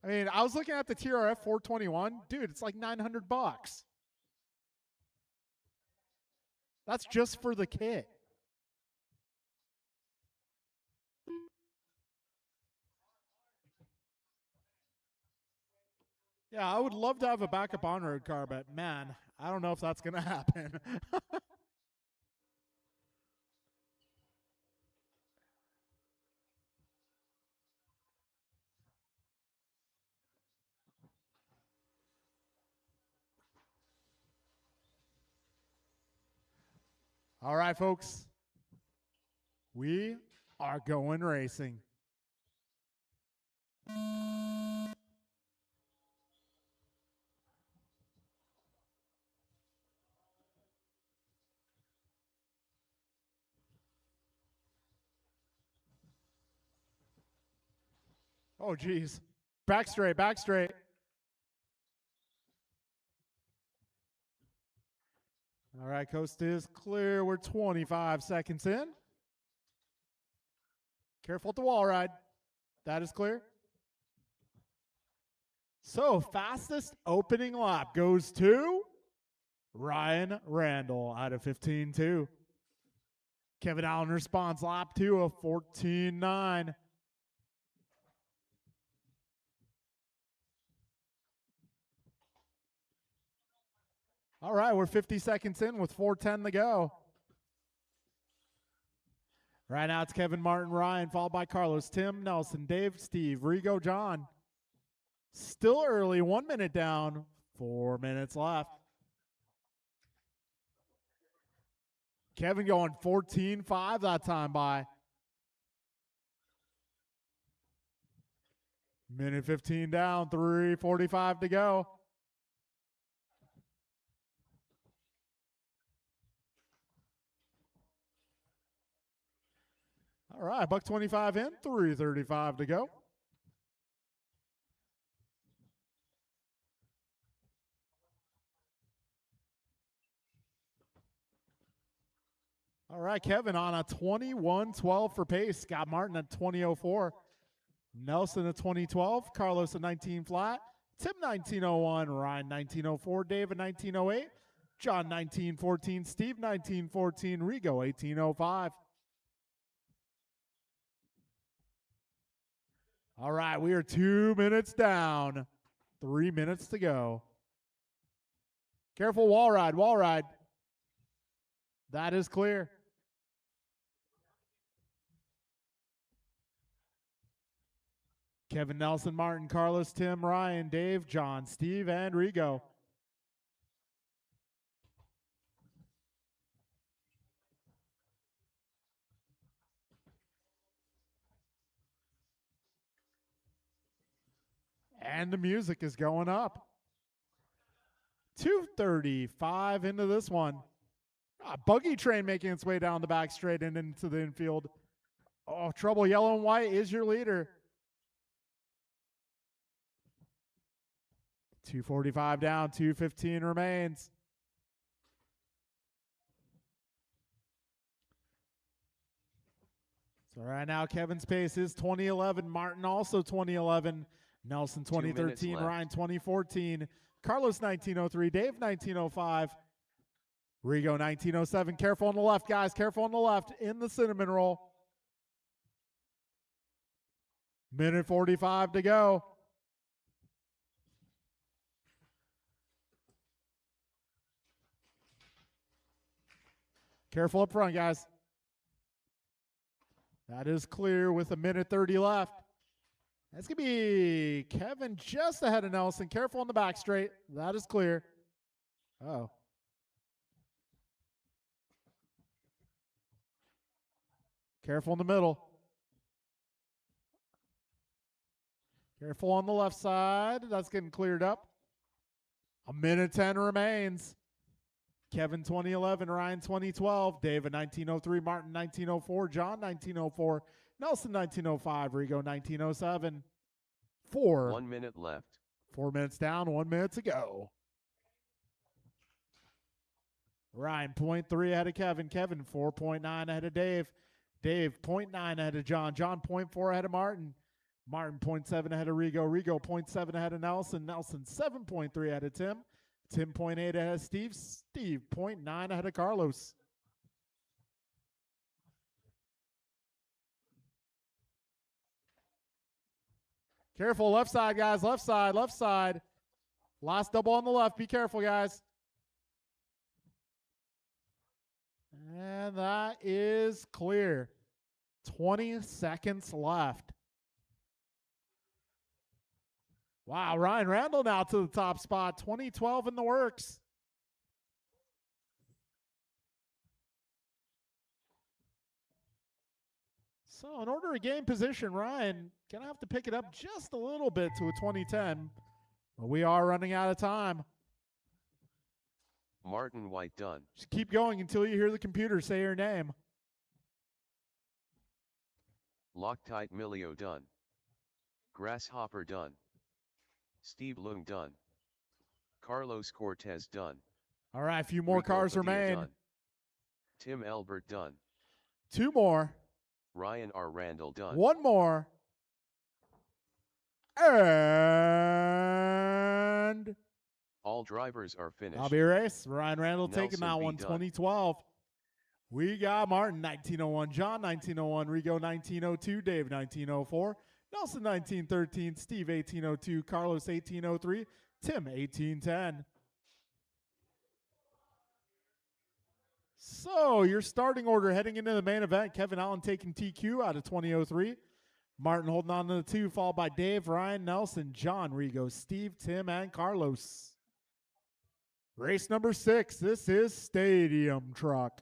I mean, I was looking at the TRF 421. Dude, it's like $900. That's just for the kit. Yeah, I would love to have a backup on-road car, but man, I don't know if that's going to happen. All right, folks. We are going racing. Oh, geez. Back straight, back straight. All right, coast is clear. We're 25 seconds in. Careful at the wall ride. That is clear. So, fastest opening lap goes to Ryan Randall out of 15.2. Kevin Allen responds lap 2 of 14.9. All right, we're 50 seconds in with 4:10 to go. Right now it's Kevin, Martin, Ryan, followed by Carlos, Tim, Nelson, Dave, Steve, Rigo, John. Still early, 1 minute down, 4 minutes left. Kevin going 14.5 that time by. Minute 15 down, 3:45 to go. All right, buck 25 in, 3:35 to go. All right, Kevin on a 21.12 for pace. Scott Martin at 20.04. Nelson at 20.12. Carlos at 19 flat. Tim 19.01. Ryan 19.04. David 19.08. John 19.14. Steve 19.14. Rigo 18.05. All right, we are 2 minutes down. 3 minutes to go. Careful, wall ride, wall ride. That is clear. Kevin, Nelson, Martin, Carlos, Tim, Ryan, Dave, John, Steve, and Rigo. And the music is going up. 2:35 into this one. Buggy train making its way down the back straight and into the infield. Oh, trouble. Yellow and white is your leader. 2:45 down, 2:15 remains. So right now, Kevin's pace is 2011. Martin also 2011. Nelson 2013. Ryan 2014. Carlos 1903. Dave 1905. Rigo 1907. Careful on the left, guys. Careful on the left in the cinnamon roll. Minute 45 to go. Careful up front, guys. That is clear with a minute 30 left. That's going to be Kevin just ahead of Nelson. Careful on the back straight. That is clear. Oh. Careful in the middle. Careful on the left side. That's getting cleared up. A minute 10 remains. Kevin 2011, Ryan 2012, David 1903, Martin 1904, John 1904, Nelson 1905, Rigo 1907. 1 minute left. 4 minutes down, 1 minute to go. Ryan 0.3 ahead of Kevin. Kevin 4.9 ahead of Dave. Dave 0.9 ahead of John. John 0.4 ahead of Martin. Martin 0.7 ahead of Rigo. Rigo 0.7 ahead of Nelson. Nelson 7.3 ahead of Tim. Tim 0.8 ahead of Steve. Steve 0.9 ahead of Carlos. Careful, left side, guys. Left side, left side. Last double on the left. Be careful, guys. And that is clear. 20 seconds left. Wow, Ryan Randall now to the top spot. 2012 in the works. So in order to gain position, Ryan going to have to pick it up just a little bit to a 2010. But we are running out of time. Martin White done. Just keep going until you hear the computer say your name. Loctite Milio done. Grasshopper done. Steve Lung done. Carlos Cortez done. All right, a few more Rico cars Padilla remain. done. Tim Albert done. 2 more. Ryan R. Randall done. 1 more. And All drivers are finished. Bobby race. Ryan Randall taking Nelson that B. one, done. 2012. We got Martin, 1901. John, 1901. Rigo, 1902. Dave, 1904. Nelson, 1913. Steve, 1802. Carlos, 1803. Tim, 1810. So your starting order heading into the main event. Kevin Allen taking TQ out of 2003. Martin holding on to the 2, followed by Dave, Ryan, Nelson, John, Rigo, Steve, Tim, and Carlos. Race number 6. This is Stadium Truck.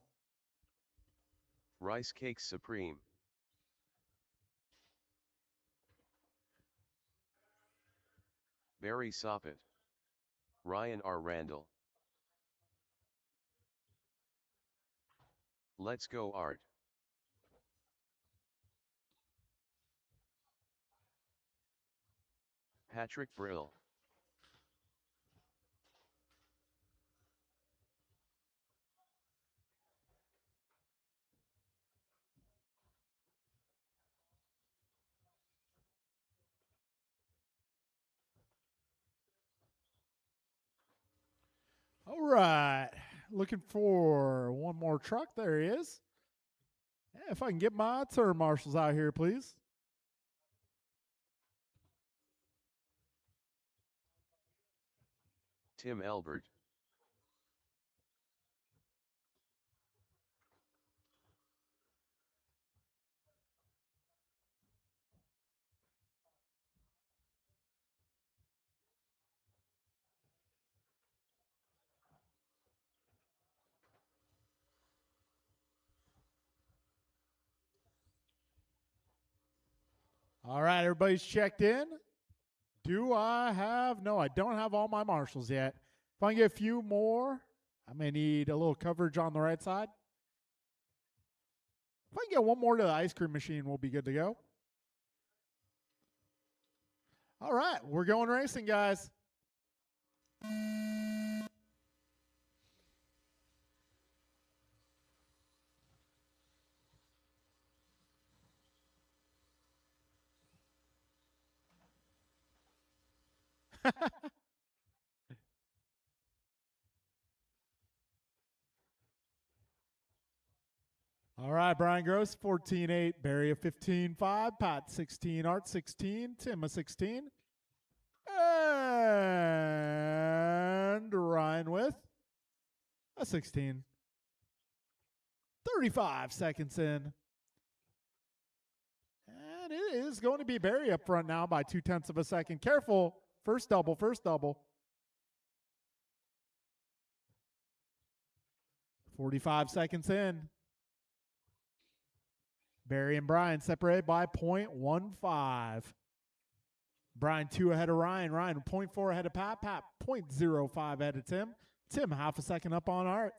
Rice Cakes Supreme. Barry Soppet. Ryan R. Randall. Let's go Art. Patrick Brill. All right. Looking for one more truck. There he is. Yeah, if I can get my turn marshals out here, please. Tim Albert. All right, everybody's checked in. Do I have? No, I don't have all my marshals yet. If I can get a few more, I may need a little coverage on the right side. If I can get one more to the ice cream machine, we'll be good to go. All right, we're going racing, guys. All right, Brian Gross, 14-8. Barry a 15-5. Pat, 16. Art, 16. Tim, a 16. And Ryan with a 16. 35 seconds in. And it is going to be Barry up front now by 0.2 of a second. Careful. First double, first double. 45 seconds in. Barry and Brian separated by 0.15. Brian 2 ahead of Ryan. Ryan 0.4 ahead of Pat. Pat 0.05 ahead of Tim. Tim half a second up on Art.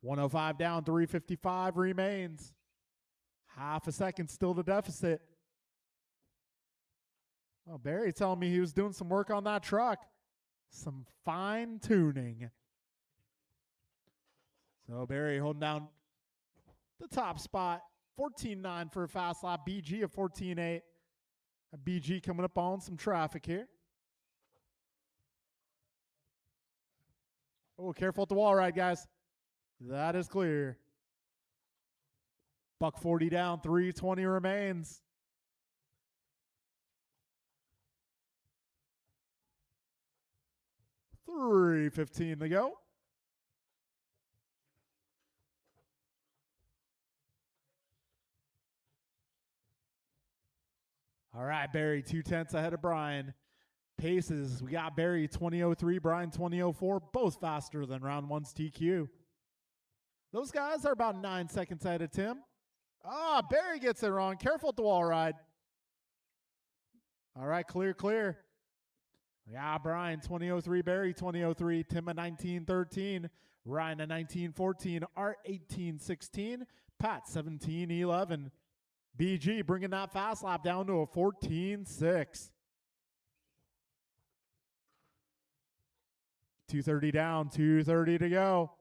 105 down, 355 remains. Half a second still the deficit. Well, Barry telling me he was doing some work on that truck. Some fine tuning. So Barry holding down the top spot. 14.9 for a fast lap. BG at 14.8. BG coming up on some traffic here. Oh, careful at the wall ride, guys. That is clear. Buck 40 down, 320 remains. $3.15 to go. All right, Barry 0.2 ahead of Brian. Paces, we got Barry 20.03, Brian 20.04, both faster than round one's TQ. Those guys are about 9 seconds ahead of Tim. Ah, Barry gets it wrong. Careful at the wall ride. All right, clear, clear. Yeah, Brian 20.03, Barry 20.03, Tim a 19.13, Ryan a 19.14, Art 18.16, Pat 17.11. BG bringing that fast lap down to a 14.6. 2:30 down, 2:30 to go.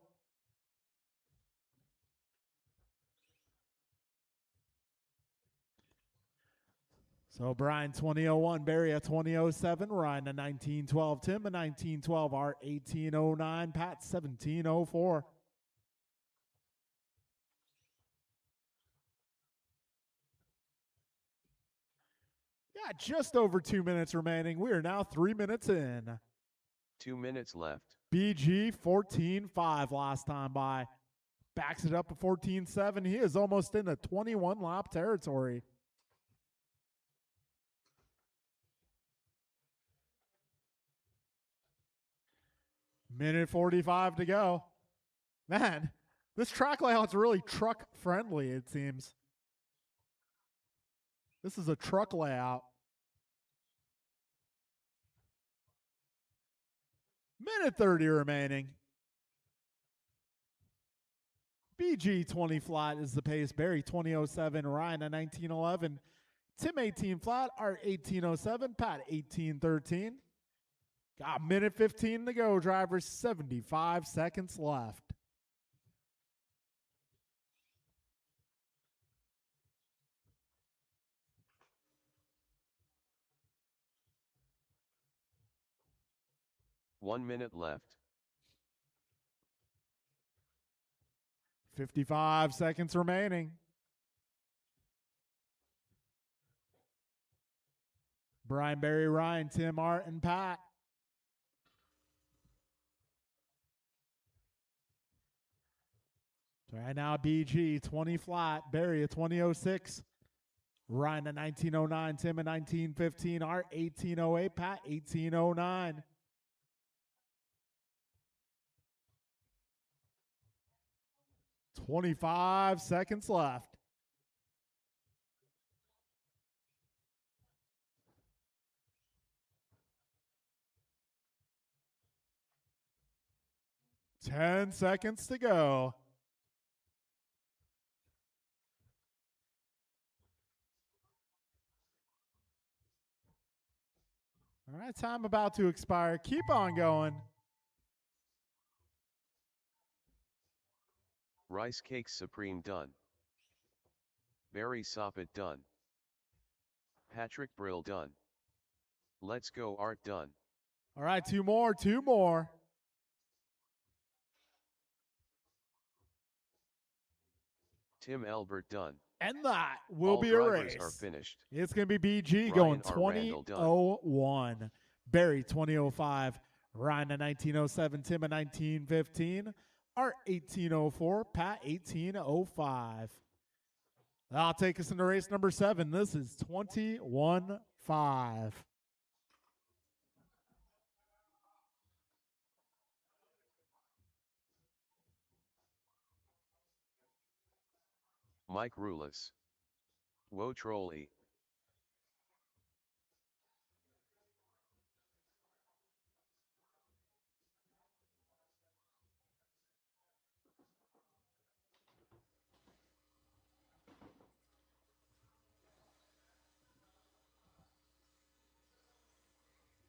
So Brian 20:01, Barry at 20:07, Ryan a 19:12, Tim a 19:12, Art 18:09, Pat 17:04. Yeah, just over 2 minutes remaining. We are now 3 minutes in. 2 minutes left. BG 14.5 last time by. Backs it up to 14.7. He is almost in the 21 lap territory. Minute 45 to go. Man, this track layout's really truck friendly, it seems. This is a truck layout. Minute 30 remaining. BG 20 flat is the pace. Barry 20:07, Ryan a 19:11, Tim 18 flat, Art 18:07, Pat 18:13. Got minute 15 to go, drivers. 75 seconds left. One minute left. 55 seconds remaining. Brian, Barry, Ryan, Tim, Art, and Pat. So right now, BG 20 flat, Barry at 20:06, Ryan at 19:09, Tim at 19:15, Art 18:08, Pat 18:09. "25 seconds left. "10 seconds to go. All right, time about to expire. Keep on going. Rice Cakes Supreme done. Barry Soppet done. Patrick Brill done. Let's Go Art done. All right, two more. Tim Elbert done. And that will All be a drivers race. are finished. It's going to be BG Ryan going R. Randall done. 20:01. Barry 20:05. Ryan at 19:07. Tim at 19:15. Art 18:04. Pat 18:05. That'll take us into race number 7. This is 21:05. Mike Rulis. Woe Trolley.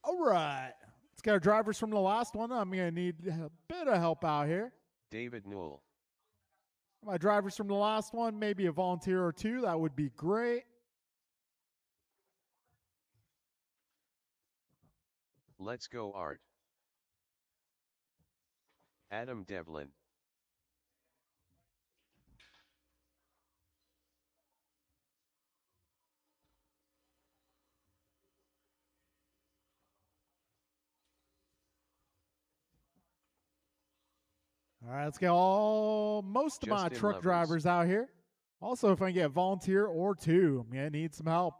All right. Let's get our drivers from the last one. I'm going to need a bit of help out here. David Newell. My drivers from the last one, maybe a volunteer or two. That would be great. Let's Go Art. Adam Devlin. All right, let's get most of my Justin truck Levers. drivers out here. Also, if I can get a volunteer or two, I'm going to need some help.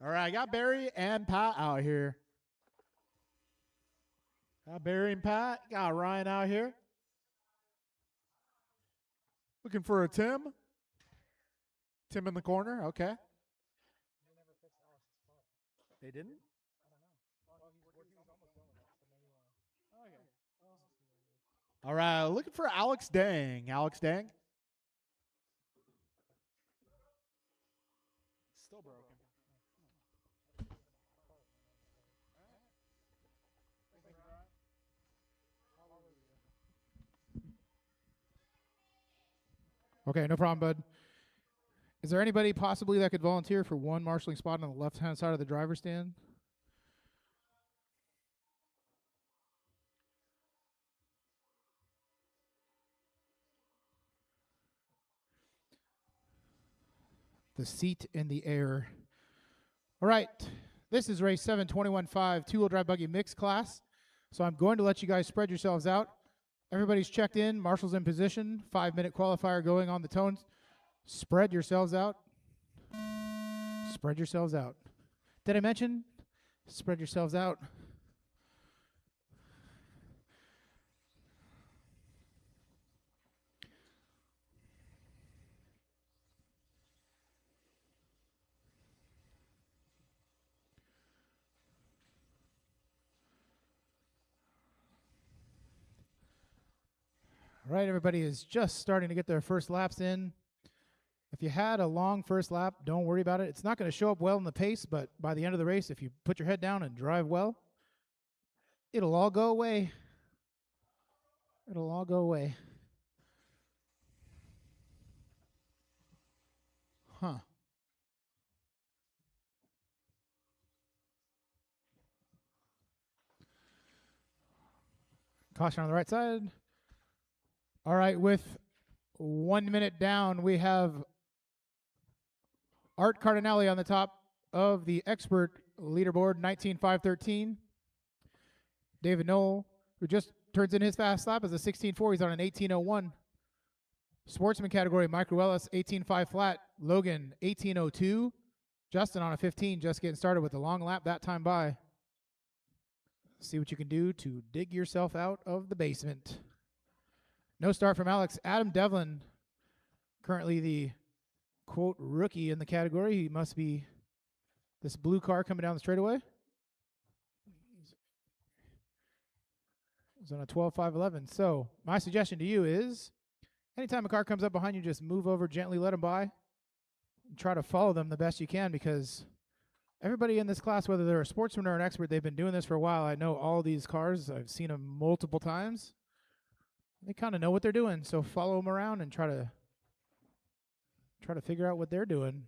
All right, I got Barry and Pat out here. Got Barry and Pat. Got Ryan out here. Looking for a Tim. Tim in the corner. Okay. They didn't? All right, looking for Alex Dang. Alex Dang. Still broken. Okay, no problem, bud. Is there anybody possibly that could volunteer for one marshalling spot on the left-hand side of the driver's stand? The seat in the air. All right, this is race 721.5 two-wheel drive buggy mixed class. So I'm going to let you guys spread yourselves out. Everybody's checked in. Marshall's in position. 5-minute qualifier going on the tones. Spread yourselves out. Spread yourselves out. Did I mention? Spread yourselves out. All right, everybody is just starting to get their first laps in. If you had a long first lap, don't worry about it. It's not going to show up well in the pace, but by the end of the race, if you put your head down and drive well, it'll all go away. It'll all go away. Huh. Caution on the right side. All right, with 1 minute down, we have Art Cardinale on the top of the expert leaderboard, 19.513. David Knoll, who just turns in his fast lap, is a 16.4. He's on an 18.01. Sportsman category, Mike Ruelas, 18.5 flat. Logan, 18.02. Justin on a 15, just getting started with a long lap that time by. See what you can do to dig yourself out of the basement. No start from Alex. Adam Devlin, currently the, quote, rookie in the category. He must be this blue car coming down the straightaway. He's on a 12.511. So my suggestion to you is anytime a car comes up behind you, just move over, gently let them by. And try to follow them the best you can, because everybody in this class, whether they're a sportsman or an expert, they've been doing this for a while. I know all these cars. I've seen them multiple times. They kind of know what they're doing, so follow them around and try to figure out what they're doing.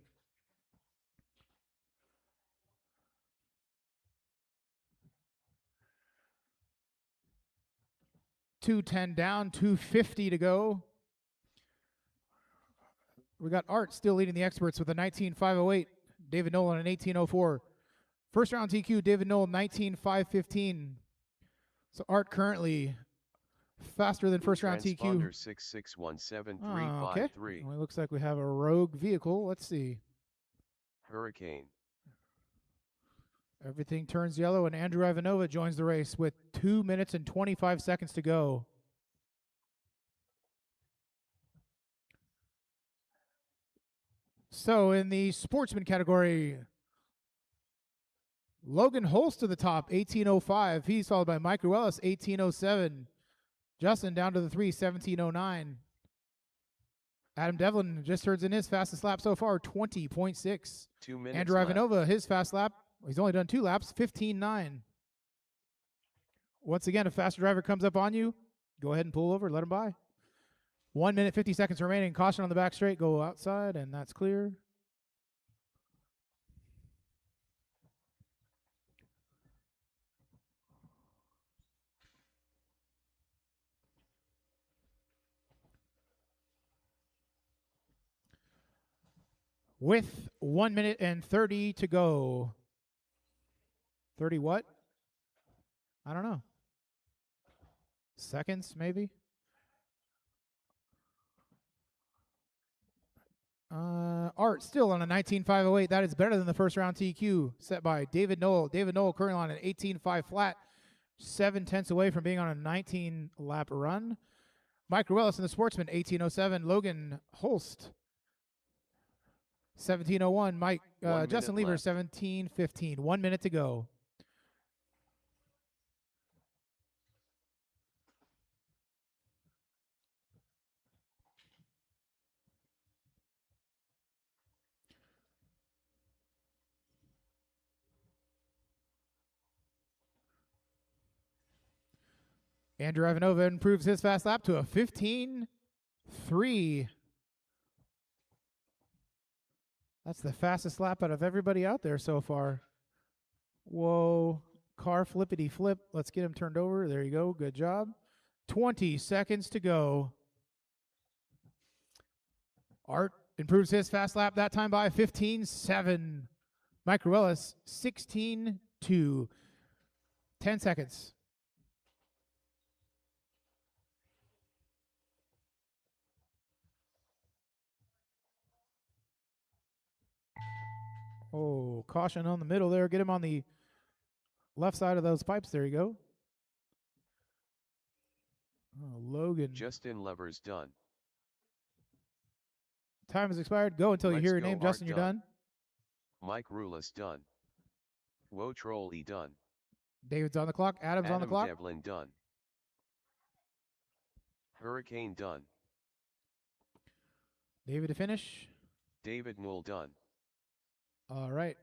.210 down, 250 to go. We got Art still leading the experts with a 19.508. David Knoll an 18.04. First round TQ, David Knoll 19.515. So Art currently faster than first round TQ. Transponder 6617353. Well, it looks like we have a rogue vehicle. Let's see. Hurricane. Everything turns yellow, and Andrew Ivanova joins the race with 2 minutes and 25 seconds to go. So in the sportsman category, Logan Holst to the top, 18.05. He's followed by Mike Ruelas, 18.07. Justin down to the 3, 17.09. Adam Devlin just turns in his fastest lap so far, 20.6. 2 minutes Andrew left. Ivanova, his fast lap, he's only done 2 laps, 15.9. Once again, if a faster driver comes up on you, go ahead and pull over, let him by. 1 minute, 50 seconds remaining. Caution on the back straight, go outside, and that's clear. With 1 minute and 30 to go. 30 what? I don't know. Seconds, maybe? Art still on a 19.508. That is better than the first round TQ set by David Knoll. David Knoll currently on an 18.5 flat, 7/10 away from being on a 19 lap run. Mike Ruelas in the sportsman, 18.07. Logan Holst, 17:01. Mike, 1 Justin minute Lever, left. 17:15. 1 minute to go. Andrew Ivanova improves his fast lap to a 15:3. That's the fastest lap out of everybody out there so far. Whoa. Car flippity flip. Let's get him turned over. There you go. Good job. 20 seconds to go. Art improves his fast lap that time by 15:7. Mike Ruelas, 16:2. 10 seconds. Oh, caution on the middle there. Get him on the left side of those pipes. There you go. Oh, Logan. Justin Levers done. Time has expired. Go until you Let's hear your go, name. Art Justin, you're done. Mike Rulis done. Wo Trolley done. David's on the clock. Adam's on the Adam clock. Devlin done. Hurricane done. David to finish. David Newell done. All right.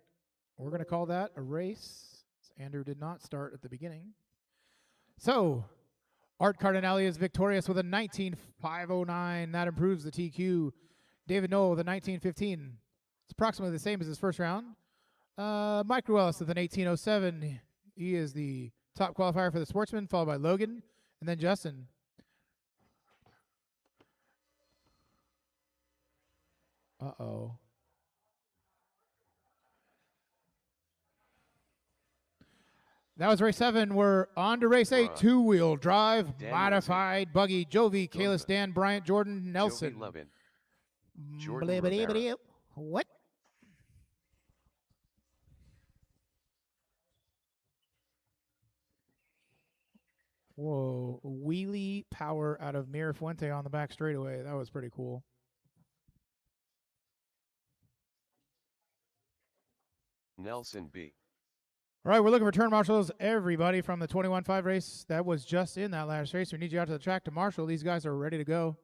We're going to call that a race. Andrew did not start at the beginning. So, Art Cardinale is victorious with a 19.509. That improves the TQ. David Noel with a 19.15. It's approximately the same as his first round. Mike Ruelas with an 18.07. He is the top qualifier for the Sportsman, followed by Logan, and then Justin. Uh-oh. That was race 7. We're on to race 8. Two-wheel drive, Dan modified buggy. Jovi, Kalis, Gumba. Dan, Bryant, Jordan, Nelson. Jovi Levin. Jordan Blah, Rivera. What? Whoa. Wheelie power out of Mira Fuente on the back straightaway. That was pretty cool. Nelson B. All right, we're looking for turn marshals. Everybody from the 21.5 race that was just in that last race. We need you out to the track to marshal. These guys are ready to go.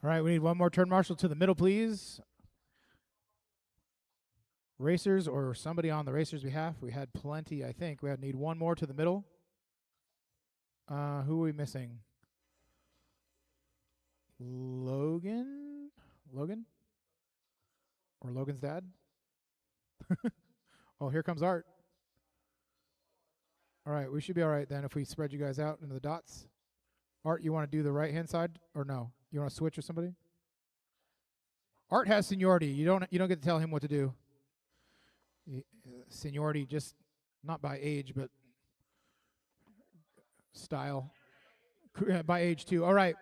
All right, we need one more turn marshal to the middle, please. Racers or somebody on the racers' behalf. We had plenty, I think. We need one more to the middle. Who are we missing? Logan? Logan? Or Logan's dad? Oh, here comes Art. All right, we should be all right then if we spread you guys out into the dots. Art, you want to do the right-hand side or no? You want to switch with somebody? Art has seniority. You don't get to tell him what to do. Seniority, just not by age, but style. By age too. All right.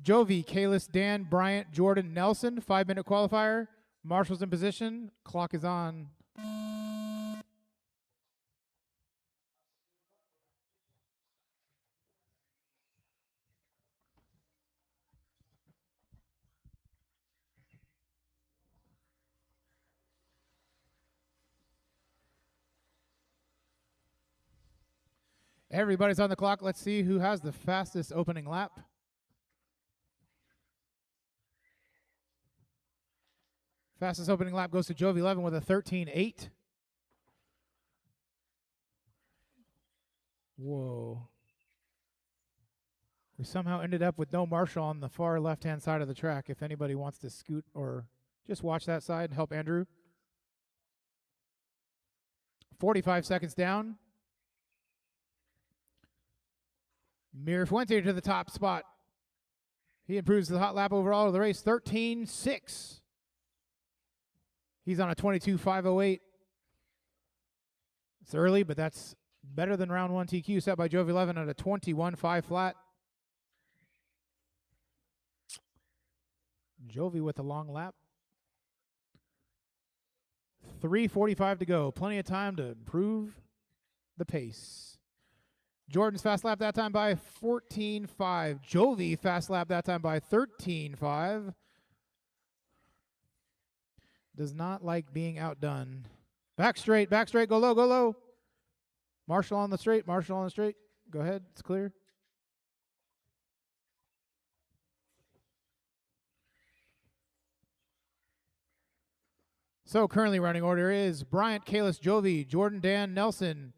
Jovi, Kalis, Dan, Bryant, Jordan, Nelson. 5-minute qualifier. Marshall's in position. Clock is on. Everybody's on the clock. Let's see who has the fastest opening lap. Fastest opening lap goes to Jovi Levin with a 13.8. Whoa. We somehow ended up with no marshal on the far left-hand side of the track. If anybody wants to scoot or just watch that side and help Andrew. 45 seconds down. Mira Fuente to the top spot. He improves the hot lap overall of the race, 13.6. He's on a 22.508. It's early, but that's better than round 1 TQ set by Jovi 11 at a 21.5 flat. Jovi with a long lap. 3:45 to go. Plenty of time to improve the pace. Jordan's fast lap that time by 14.5. Jovi fast lap that time by 13.5. Does not like being outdone. Back straight, go low, go low. Marshall on the straight, Go ahead, it's clear. So currently running order is Bryant, Kalis, Jovi, Jordan, Dan, Nelson.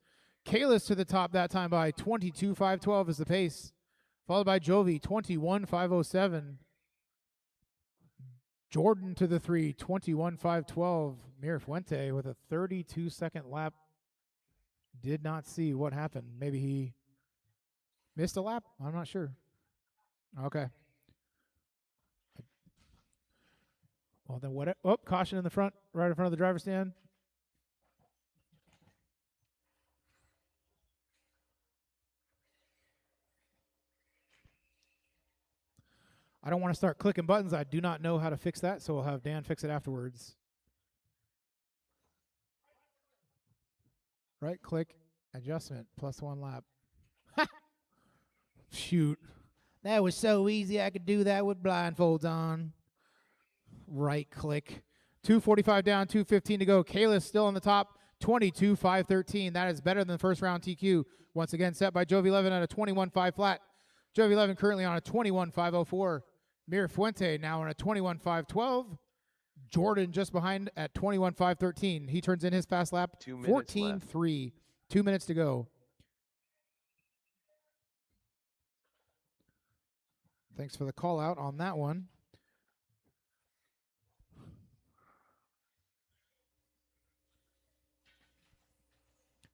Kalis to the top that time by 22.512 is the pace, followed by Jovi, 21.507. Jordan to the 3, 21.512. Mirafuente with a 32-second lap. Did not see what happened. Maybe he missed a lap? I'm not sure. Okay. Well, then what? Oh, caution in the front, right in front of the driver's stand. I don't want to start clicking buttons. I do not know how to fix that, so we'll have Dan fix it afterwards. Right click, adjustment, +1 lap. Shoot. That was so easy. I could do that with blindfolds on. Right click. 2:45 down, 2:15 to go. Kalis still on the top, 22.513. That is better than the first round TQ. Once again, set by Jovi 11 at a 21.5 flat. Jovi 11 currently on a 21.504. Mirafuente now on a 21.512. Jordan just behind at 21.513. He turns in his fast lap. 14.3. 2 minutes to go. Thanks for the call out on that one.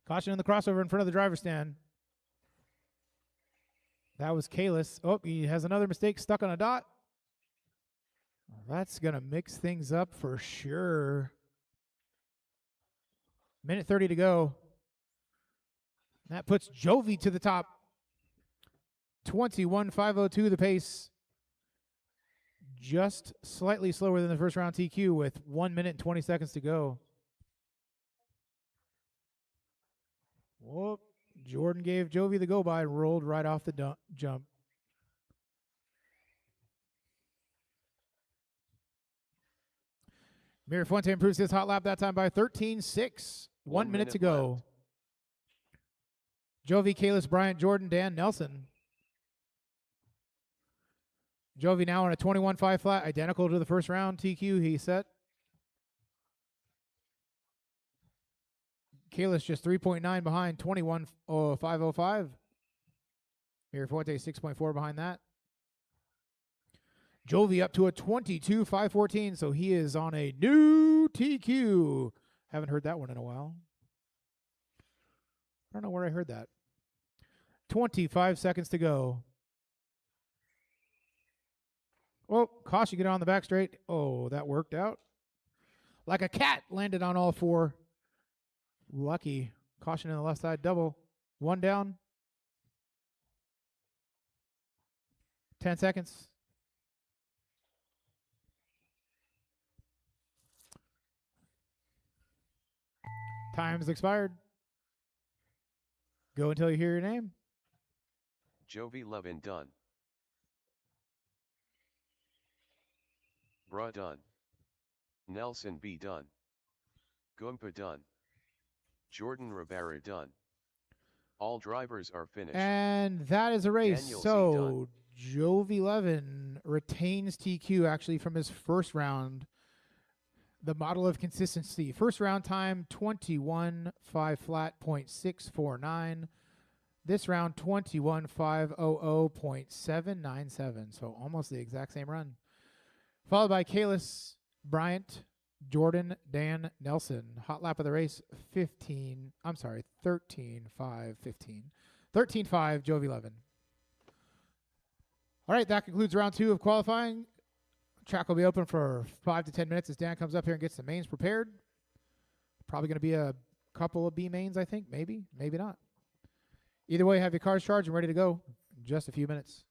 Caution in the crossover in front of the driver's stand. That was Kalis. Oh, he has another mistake, stuck on a dot. That's going to mix things up for sure. Minute 30 to go. That puts Jovi to the top. 21.502 the pace. Just slightly slower than the first round TQ with 1 minute and 20 seconds to go. Whoop. Jordan gave Jovi the go-by and rolled right off the jump. Mirafuente improves his hot lap that time by 13.6. 1 minute to go. Left. Jovi, Kalis, Bryant, Jordan, Dan, Nelson. Jovi now on a 21.5 flat, identical to the first round TQ he set. Kalis just 3.9 behind, 21.505. Mirafuente 6.4 behind that. Jovi up to a 22.514, so he is on a new TQ. Haven't heard that one in a while. I don't know where I heard that. 25 seconds to go. Oh, caution, get on the back straight. Oh, that worked out. Like a cat, landed on all four. Lucky. Caution in the left side, double. One down. 10 seconds. Time's expired. Go until you hear your name. Jovi Levin done. Bra done. Nelson B done. Gumpa done. Jordan Rivera done. All drivers are finished. And that is a race. Daniel so Jovi Levin retains TQ actually from his first round. The model of consistency. First round time 21.5 flat, 0.649. This round 21.500.797. So almost the exact same run. Followed by Kalis, Bryant, Jordan, Dan, Nelson. Hot lap of the race 13.515. 13.5 Jovi Levin. All right, that concludes round 2 of qualifying. Track will be open for 5 to 10 minutes as Dan comes up here and gets the mains prepared. Probably going to be a couple of B mains, I think. Maybe, maybe not. Either way, have your cars charged and ready to go in just a few minutes.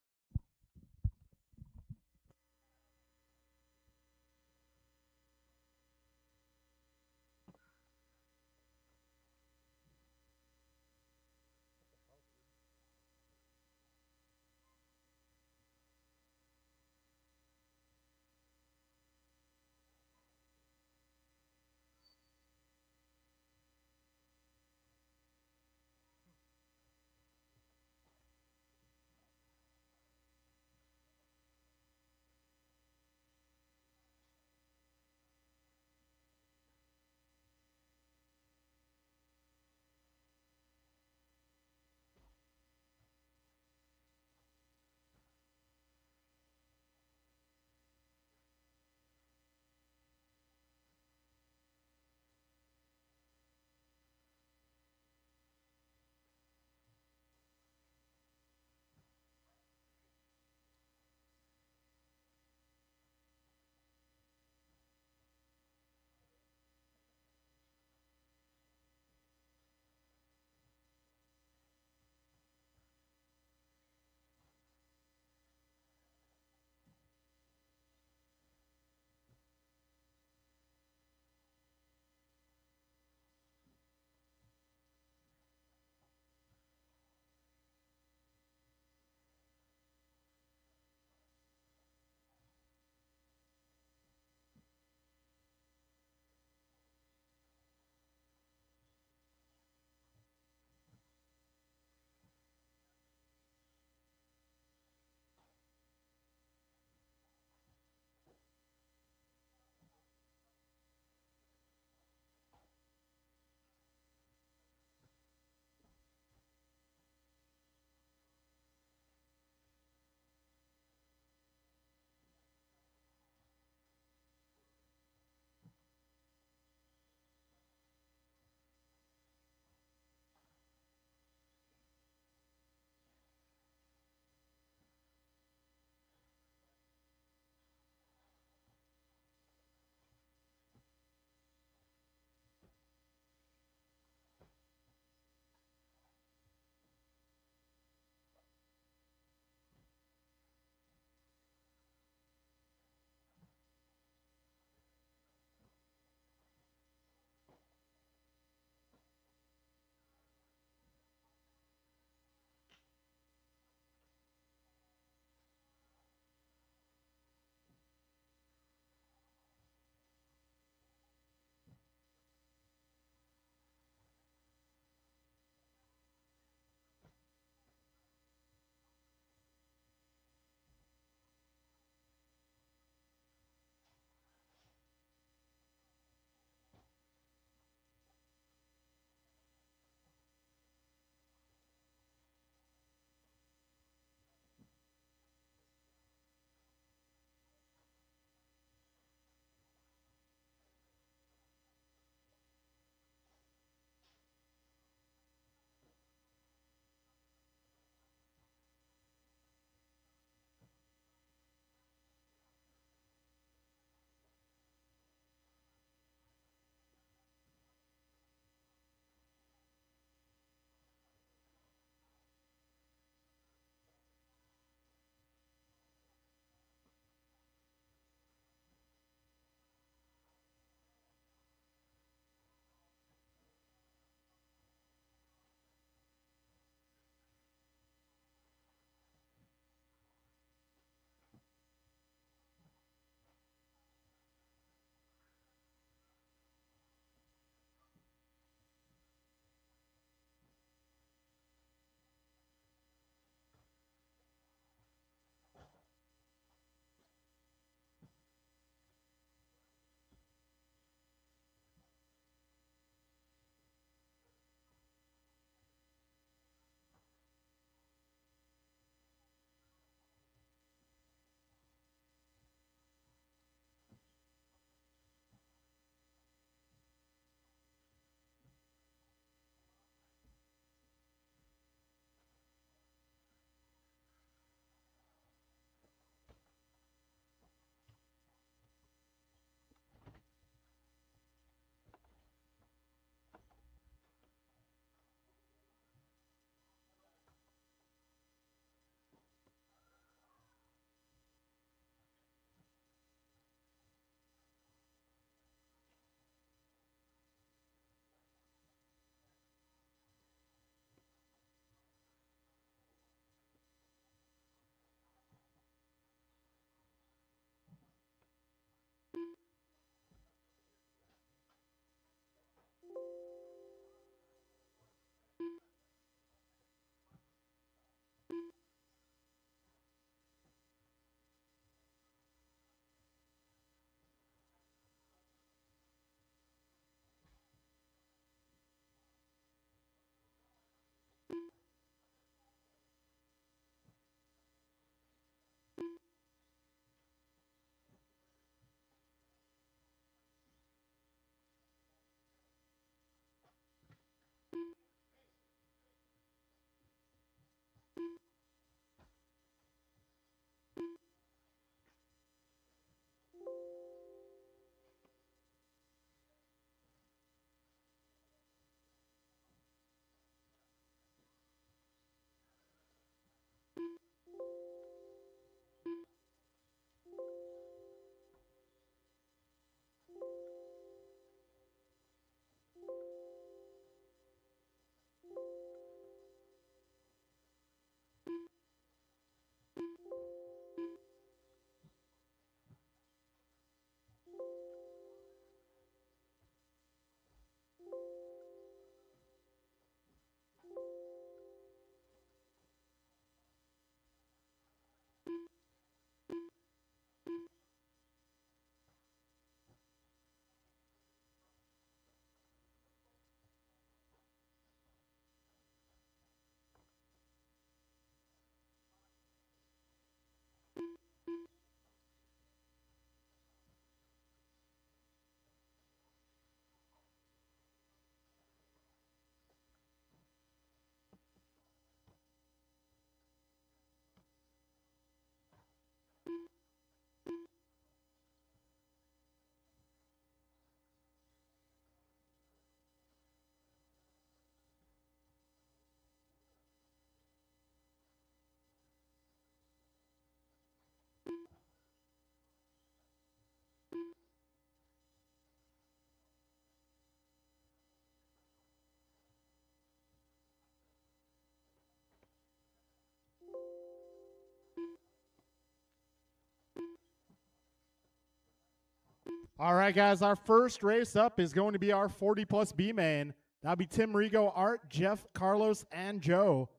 All right, guys, our first race up is going to be our 40-plus B main. That'll be Tim Rigo, Art, Jeff, Carlos, and Joe.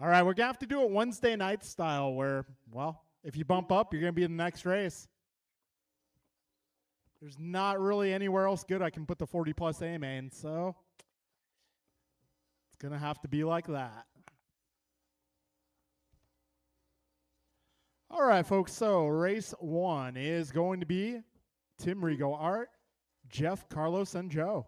All right, we're going to have to do it Wednesday night style where, well, if you bump up, you're going to be in the next race. There's not really anywhere else good I can put the 40-plus A main, so it's going to have to be like that. All right, folks, so race 1 is going to be Tim Rigo, Art, Jeff, Carlos, and Joe.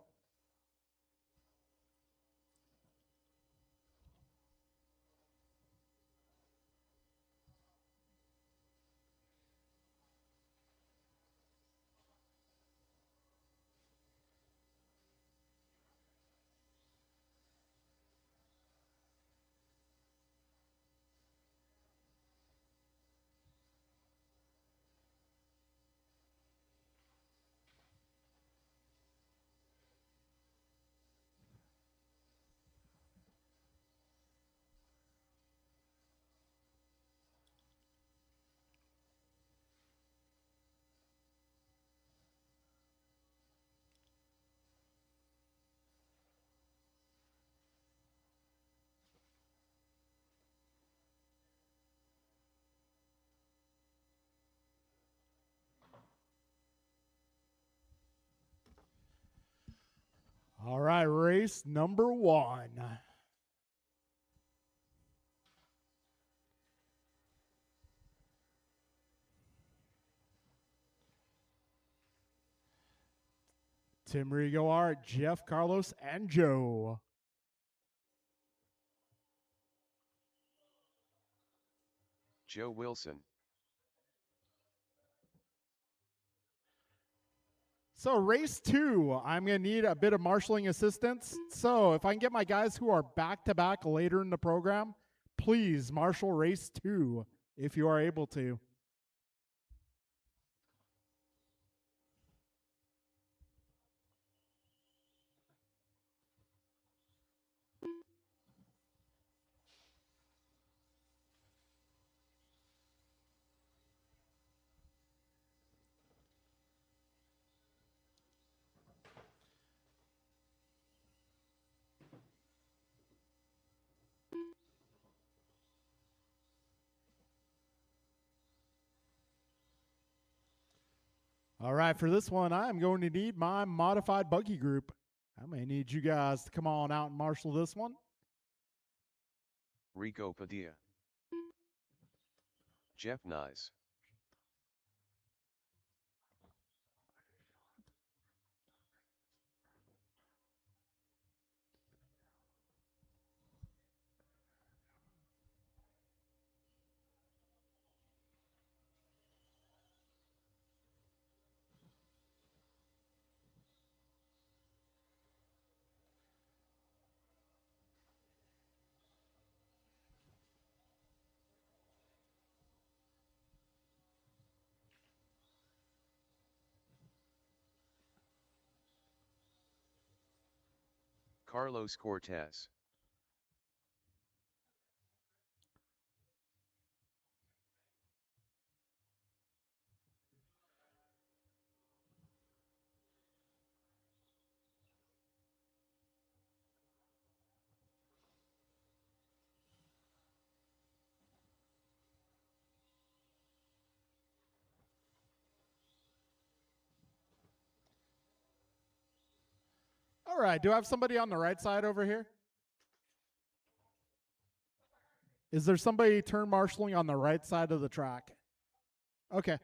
All right, race number 1. Tim Rigo, Art, Jeff, Carlos, and Joe. Joe Wilson. So race 2, I'm going to need a bit of marshaling assistance. So if I can get my guys who are back-to-back later in the program, please marshal race 2 if you are able to. All right, for this one, I'm going to need my modified buggy group. I may need you guys to come on out and marshal this one. Rico Padilla. Jeff Nyes. Carlos Cortez. All right, do I have somebody on the right side over here? Is there somebody turn marshaling on the right side of the track? Okay.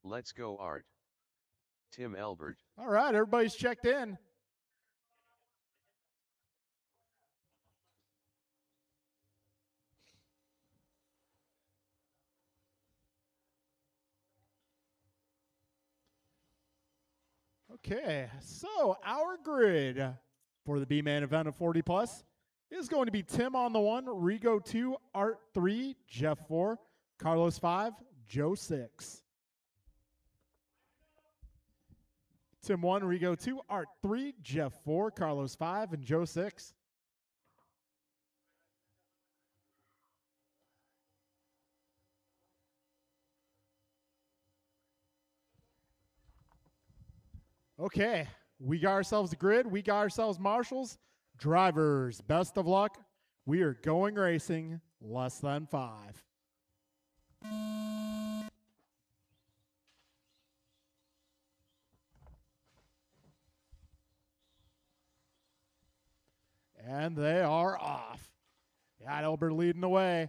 Let's go Art. Tim Elbert. All right, everybody's checked in. Okay, so our grid for the B-Man event of 40 plus is going to be Tim on the 1, Rigo 2, Art 3, Jeff 4, Carlos 5, Joe 6. Tim 1, Rigo 2, Art 3, Jeff 4, Carlos 5, and Joe 6. Okay, we got ourselves a grid. We got ourselves marshals. Drivers, best of luck. We are going racing less than 5. And they are off. Got Elbert leading the way.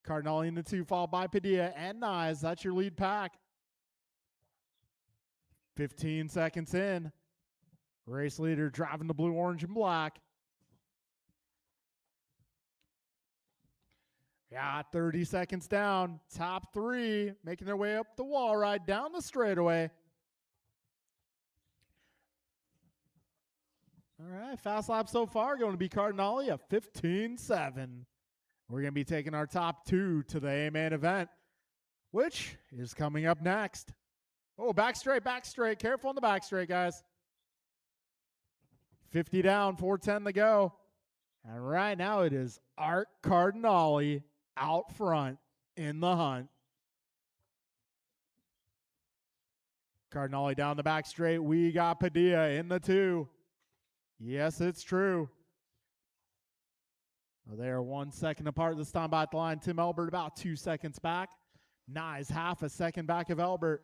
Cardinale in the 2, followed by Padilla and Nyes. That's your lead pack. 15 seconds in. Race leader driving the blue, orange, and black. Got 30 seconds down. Top 3 making their way up the wall ride down the straightaway. All right, fast lap so far going to be Cardinale at 15.7. We're going to be taking our top 2 to the A-main event, which is coming up next. Oh, back straight, back straight. Careful on the back straight, guys. 50 down, 4:10 to go. And right now it is Art Cardinale out front in the hunt. Cardinale down the back straight. We got Padilla in the 2. Yes, it's true. Well, they are 1 second apart this time by the line. Tim Elbert about 2 seconds back. Nyes half a second back of Elbert.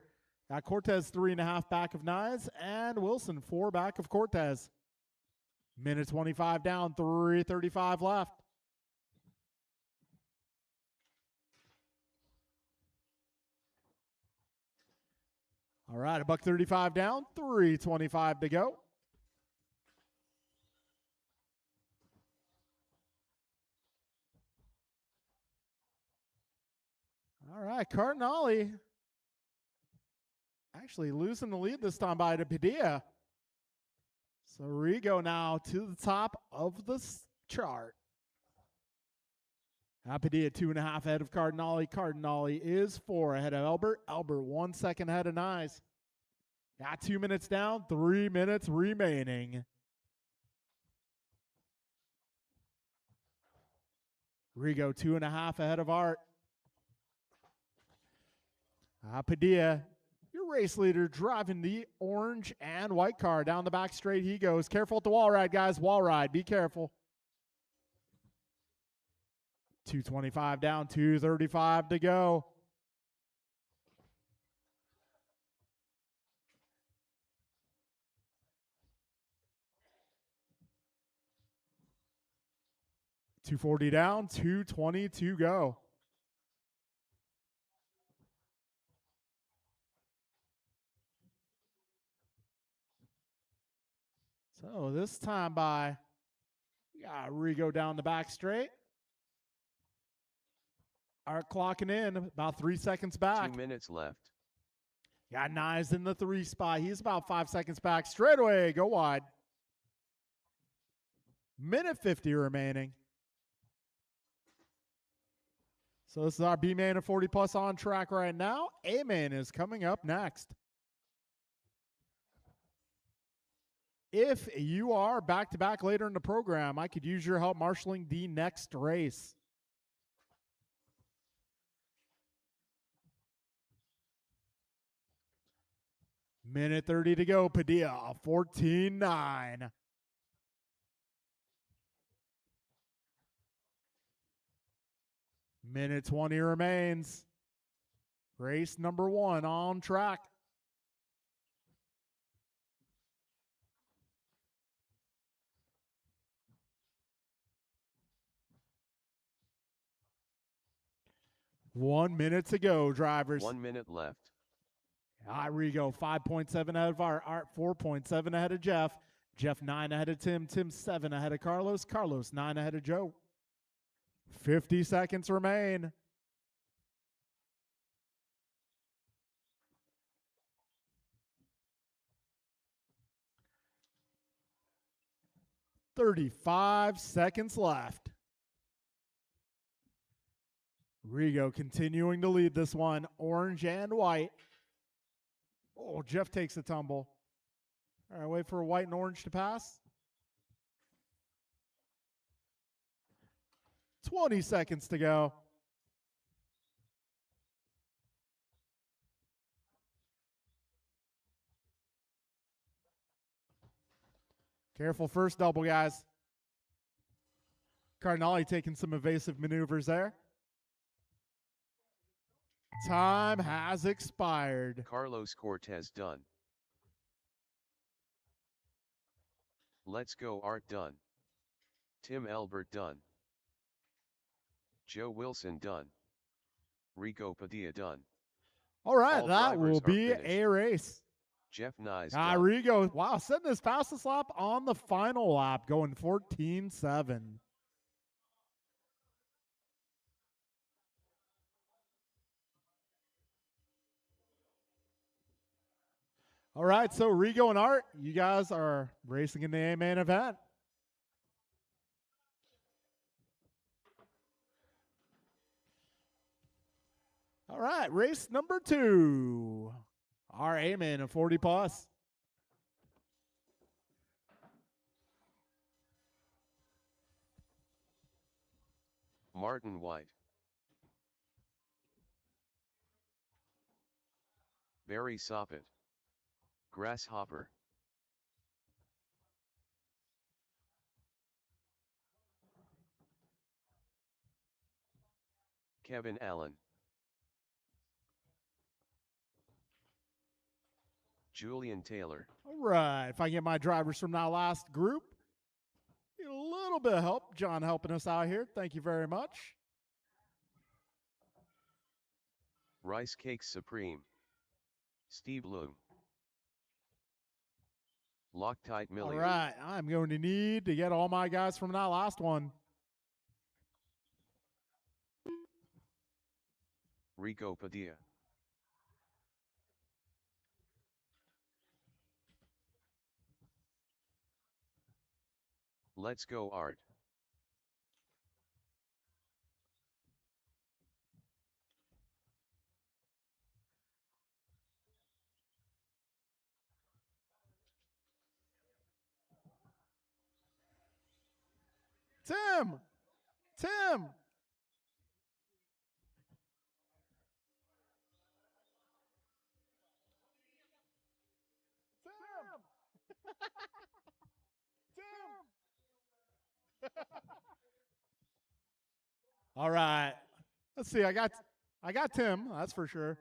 Got Cortez 3.5 back of Nyes, and Wilson 4 back of Cortez. Minute 25 down, 3:35 left. All right, $1.35 down, 3:25 to go. All right, Cardinale actually losing the lead this time by Padilla. So Rigo now to the top of the chart. Padilla 2.5 ahead of Cardinale. Cardinale is 4 ahead of Elbert. Elbert 1 second ahead of Nyes. Got 2 minutes down, 3 minutes remaining. Rigo 2.5 ahead of Art. Padilla, your race leader, driving the orange and white car. Down the back straight he goes. Careful at the wall ride, guys. Wall ride. Be careful. 2:25 down, 2:35 to go. $2.40 down, 2:20 to go. So this time by, we got Rigo down the back straight. Art clocking in, about 3 seconds back. 2 minutes left. Got Nyes in the 3 spot. He's about 5 seconds back. Straight away, go wide. Minute 50 remaining. So this is our B-main of 40 plus on track right now. A-main is coming up next. If you are back-to-back later in the program, I could use your help marshaling the next race. Minute 30 to go. Padilla, 14.9. Minute 20 remains. Race number 1 on track. $1 minute to go, drivers. 1 minute left. Rigo, 5.7 ahead of Art. 4.7 ahead of Jeff. Jeff 9 ahead of Tim. Tim 7 ahead of Carlos. Carlos 9 ahead of Joe. 50 seconds remain. $35 seconds left. Rigo continuing to lead this one. Orange and white. Oh, Jeff takes a tumble. All right, wait for white and orange to pass. 20 seconds to go. Careful first double, guys. Cardinale taking some evasive maneuvers there. Time has expired. Carlos Cortez done. Let's Go Art done. Tim Elbert done. Joe Wilson done. Rico Padilla done. All right, All that drivers will are be finished. a race. Jeff Nyes done. Rigo, wow, setting his fastest lap on the final lap, going 14.7. All right, so Rigo and Art, you guys are racing in the A-main event. All right, race number 2. Our A-main of 40 plus. Martin White. Barry Soppet. Grasshopper. Kevin Allen. Julian Taylor. All right, if I get my drivers from that last group, get a little bit of help. John helping us out here. Thank you very much. Rice Cakes Supreme. Steve Loom. Loctite All Millie. right, I'm going to need to get all my guys from that last one. Rico Padilla. Let's Go Art. Tim! Tim! All right. Let's see. I got Tim, that's for sure.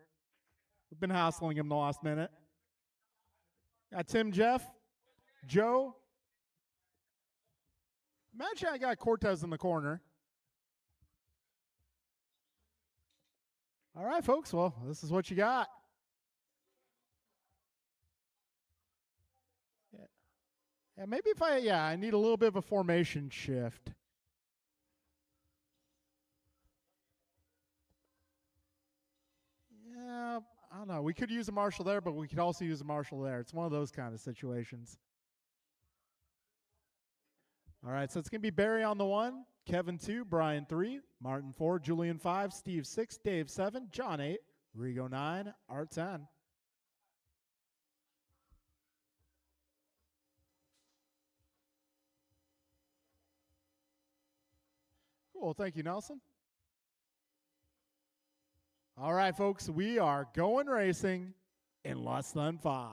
We've been hassling him the last minute. Got Tim, Jeff, Joe. Imagine I got Cortez in the corner. All right, folks. Well, this is what you got. Yeah, maybe if I need a little bit of a formation shift. Yeah, I don't know. We could use a Marshall there, but we could also use a Marshall there. It's one of those kind of situations. All right, so it's going to be Barry on the 1, Kevin 2, Brian 3, Martin 4, Julian 5, Steve 6, Dave 7, John 8, Rigo 9, Art 10. Cool, thank you, Nelson. All right, folks, we are going racing in less than 5.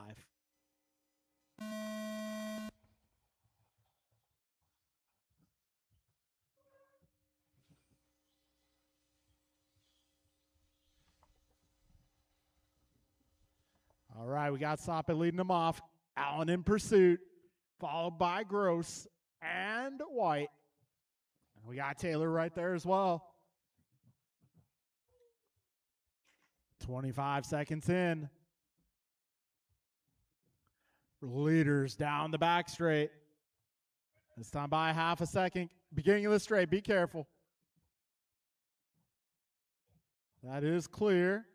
All right, we got Soppet leading them off. Allen in pursuit, followed by Gross and White. And we got Taylor right there as well. 25 seconds in. Leaders down the back straight. This time by half a second. Beginning of the straight, be careful. That is clear.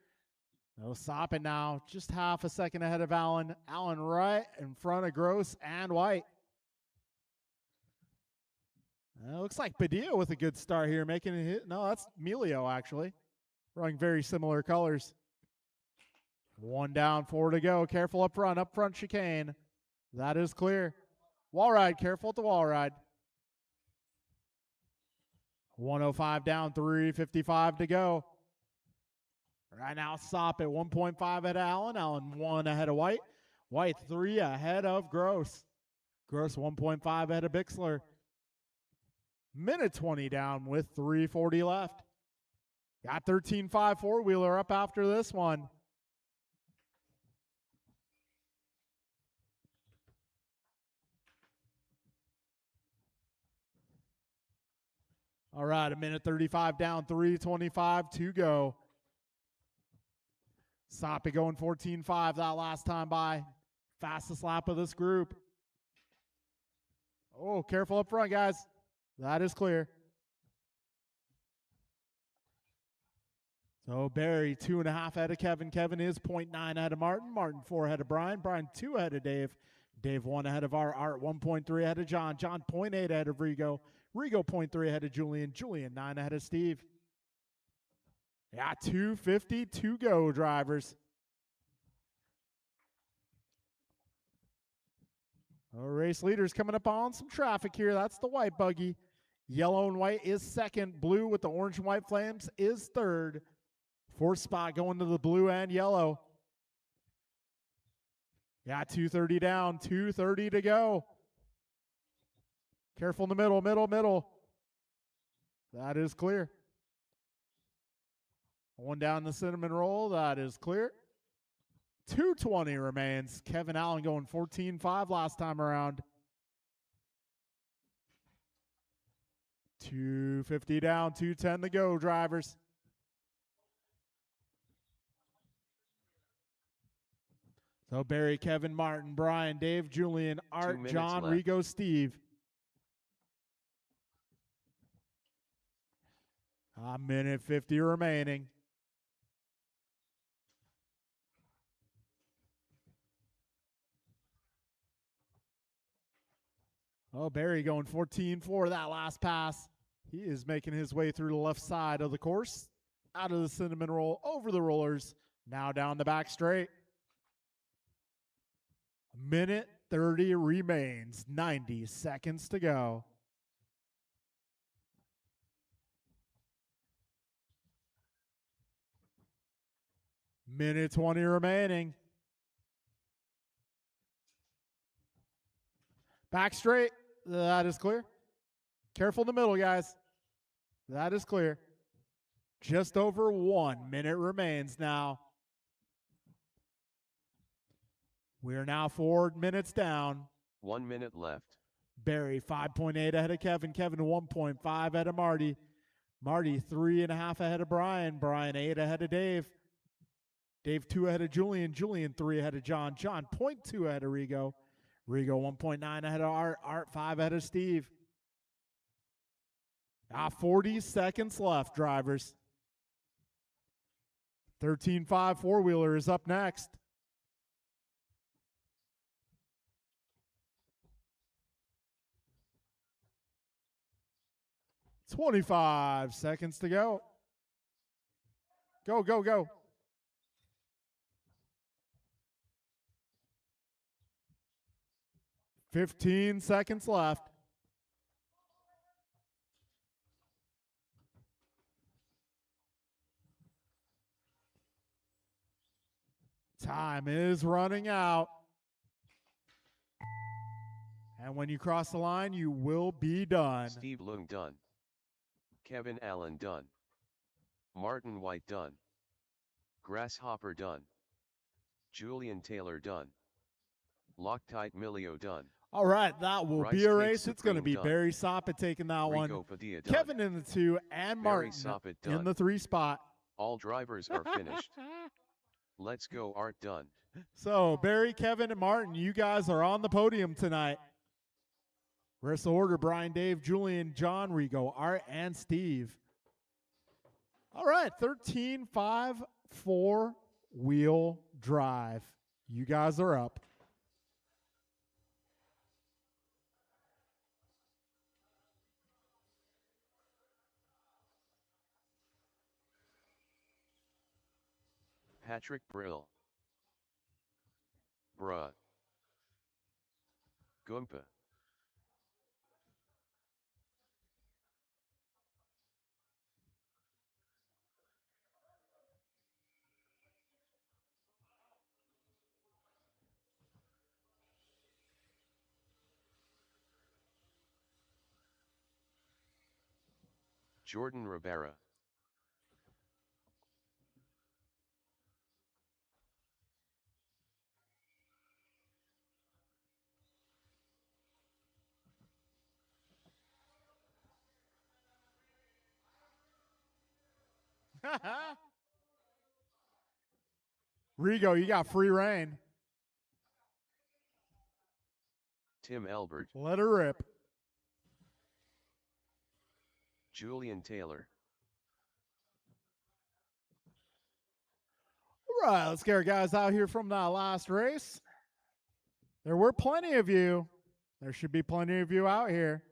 No Soppet now, just half a second ahead of Allen. Allen right in front of Gross and White. Looks like Padilla with a good start here, making a hit. No, that's Melio actually. Running very similar colors. 1 down, 4 to go. Careful up front chicane. That is clear. Wall ride, careful at the wall ride. 105 down, 355 to go. Right now, Soppet 1.5 ahead of Allen. Allen 1 ahead of White. White 3 ahead of Gross. Gross 1.5 ahead of Bixler. Minute 20 down with 3:40 left. Got 13.5 four-wheeler up after this one. All right, a minute 35 down, 3:25 to go. Soppy going 14.5 that last time by. Fastest lap of this group. Oh, careful up front, guys. That is clear. So Barry 2.5 ahead of Kevin. Kevin is 0.9 ahead of Martin. Martin 4 ahead of Brian. Brian 2 ahead of Dave. Dave 1 ahead of Art. 1.3 ahead of John. John 0.8 ahead of Rigo. Rigo 0.3 ahead of Julian. Julian 9 ahead of Steve. Yeah, 2:50 to go, drivers. Our race leaders coming up on some traffic here. That's the white buggy. Yellow and white is second. Blue with the orange and white flames is third. Fourth spot going to the blue and yellow. Yeah, 2:30 down, 2:30 to go. Careful in the middle, middle. That is clear. One down the cinnamon roll. That is clear. 2:20 remains. Kevin Allen going 14.5 last time around. 2:50 down, 2:10 to go, drivers. So Barry, Kevin, Martin, Brian, Dave, Julian, Art, John, left. Rigo, Steve. A minute 50 remaining. Oh, Barry going 14.4 that last pass. He is making his way through the left side of the course, out of the cinnamon roll, over the rollers, now down the back straight. Minute 30 remains, 90 seconds to go. Minute 20 remaining. Back straight. That is clear. Careful in the middle, guys. That is clear. Just over 1 minute remains now. We are now 4 minutes down. 1 minute left. Barry 5.8 ahead of Kevin. Kevin 1.5 ahead of Marty. Marty 3.5 ahead of Brian. Brian 8 ahead of Dave. Dave 2 ahead of Julian. Julian 3 ahead of John. John 0.2 ahead of Rigo. Rigo 1.9 ahead of Art. Art 5 ahead of Steve. 40 seconds left, drivers. 13.5 four-wheeler is up next. $25 seconds to go. Go, go, go. $15 seconds left. Time is running out. And when you cross the line, you will be done. Steve Lung done. Kevin Allen done. Martin White done. Grasshopper done. Julian Taylor done. Loctite Milio done. All right, that will Rice be a Cake race. It's going to be Supreme done. Barry Soppet taking that one. Rico Padilla done. Kevin in the 2 and Barry Martin Soppet in done. the 3 spot. All drivers are finished. Let's go Art done. So Barry, Kevin, and Martin, you guys are on the podium tonight. Rest of the order, Brian, Dave, Julian, John, Rigo, Art, and Steve. All right, 13.5 four-wheel drive. You guys are up. Patrick Brill. Bruh. Goompa. Jordan Rivera. Rigo, you got free reign. Tim Elbert. Let her rip. Julian Taylor. All right, let's get our guys out here from that last race. There were plenty of you. There should be plenty of you out here.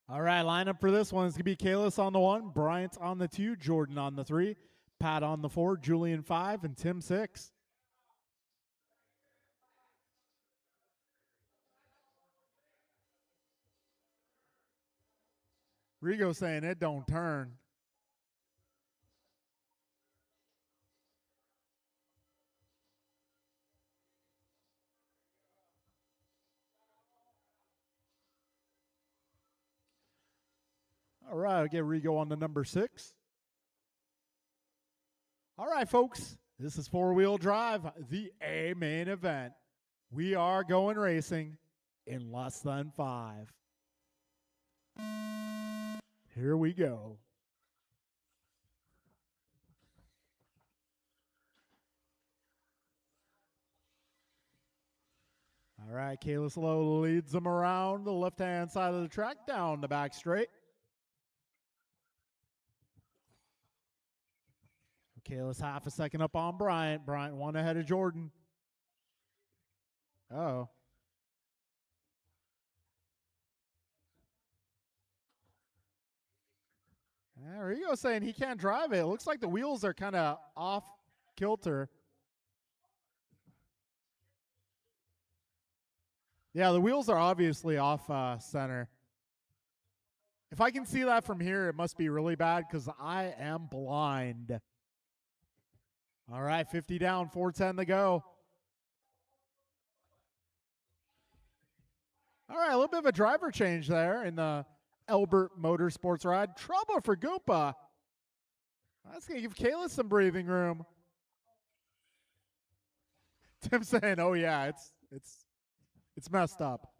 All right, lineup for this one is going to be Kalis on the 1, Bryant on the 2, Jordan on the 3, Pat on the 4, Julian 5, and Tim 6. Rigo saying it don't turn. All right, I'll get Rigo on the number 6. All right, folks, this is four-wheel drive, the A main event. We are going racing in less than 5. Here we go. All right, Kalis Lowe leads them around the left-hand side of the track, down the back straight. Kalis half a second up on Bryant. Bryant 1 ahead of Jordan. Uh-oh. There you go, saying he can't drive it. It looks like the wheels are kind of off kilter. Yeah, the wheels are obviously off center. If I can see that from here, it must be really bad because I am blind. All right, 50 down, 4:10 to go. All right, a little bit of a driver change there in the Elbert Motorsports ride. Trouble for Goompa. That's going to give Kalis some breathing room. Tim saying, oh, yeah, it's messed up.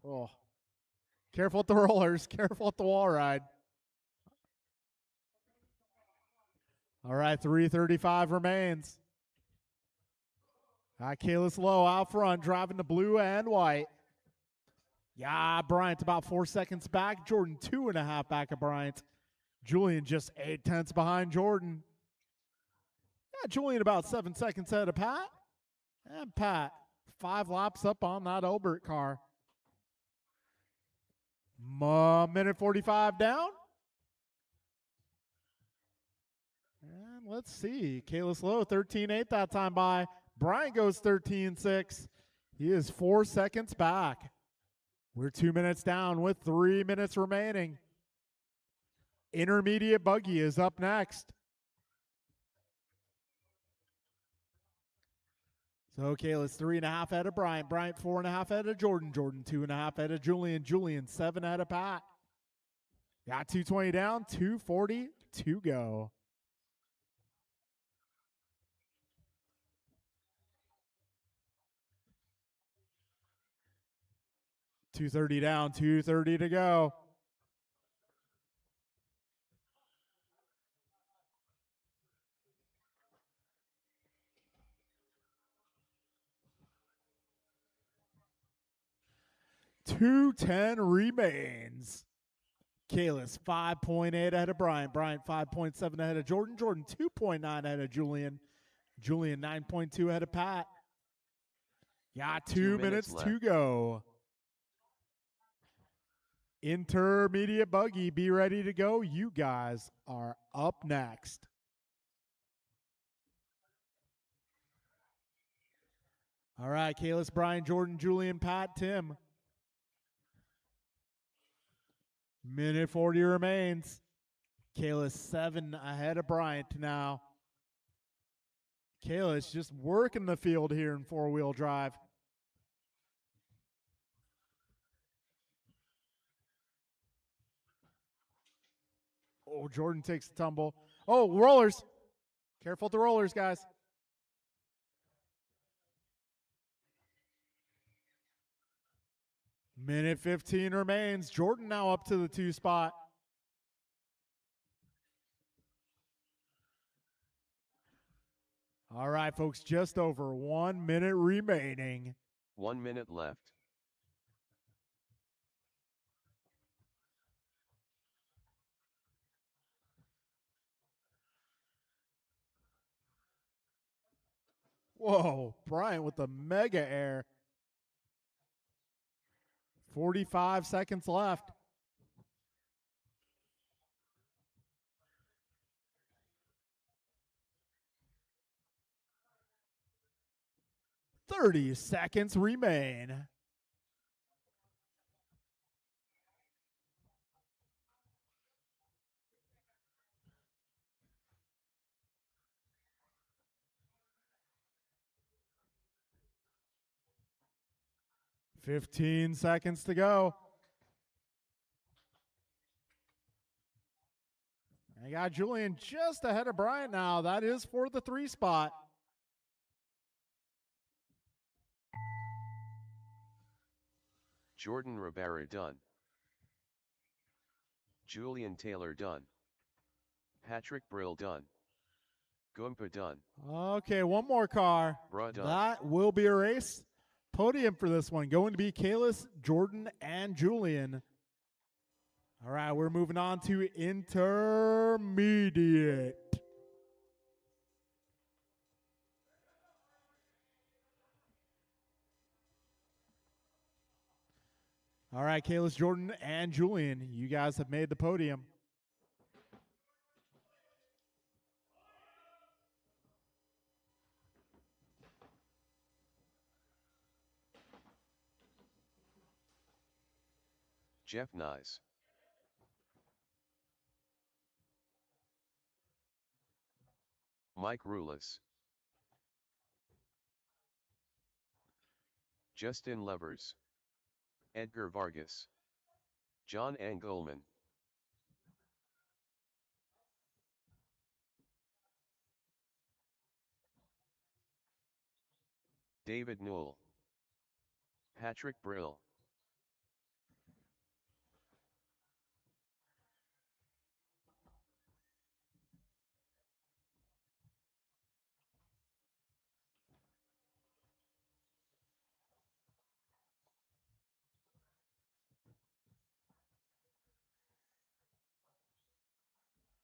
Oh. Careful with the rollers. Careful with the wall ride. All right, 3:35 remains. Kalis Lowe out front, driving the blue and white. Yeah, Bryant about 4 seconds back. Jordan 2.5 back of Bryant. Julian just 0.8 behind Jordan. Yeah, Julian about 7 seconds ahead of Pat. And Pat 5 laps up on that Elbert car. Minute 45 down. And let's see. Kalis Lowe 13.8 that time by. Bryant goes 13.6. He is 4 seconds back. We're 2 minutes down with 3 minutes remaining. Intermediate buggy is up next. So Kalis 3.5 ahead of Bryant. Bryant 4.5 ahead of Jordan. Jordan 2.5 ahead of Julian. Julian 7 ahead of Pat. Got 2:20 down, 2:40 to go. $2:30 down, 2:30 to go. $2:10 remains. Kalis 5.8 ahead of Bryant. Bryant 5.7 ahead of Jordan. Jordan 2.9 ahead of Julian. Julian 9.2 ahead of Pat. Yeah, 2 minutes to go. Intermediate buggy, be ready to go. You guys are up next. All right, Kalis, Brian, Jordan, Julian, Pat, Tim. Minute 40 remains. Kayla's 7 ahead of Bryant now. Kayla's just working the field here in four-wheel drive. Oh, Jordan takes the tumble. Oh, rollers. Careful with the rollers, guys. Minute 15 remains. Jordan now up to the 2 spot. All right, folks, just over 1 minute remaining. 1 minute left. Whoa, Bryant with the mega air. 45 seconds left. "30 seconds remain." "15 seconds to go." I got Julian just ahead of Bryant now. That is for the 3 spot. Jordan Rivera done. Julian Taylor done. Patrick Brill done. Goompa done. Okay, one more car. Bruh done. That will be a race. Podium for this one going to be Kalis, Jordan, and Julian. All right, we're moving on to intermediate. All right, Kalis, Jordan, and Julian, you guys have made the podium. Jeff Nyes. Mike Rulis. Justin Levers. Edgar Vargas. John Engelman. David Newell. Patrick Brill.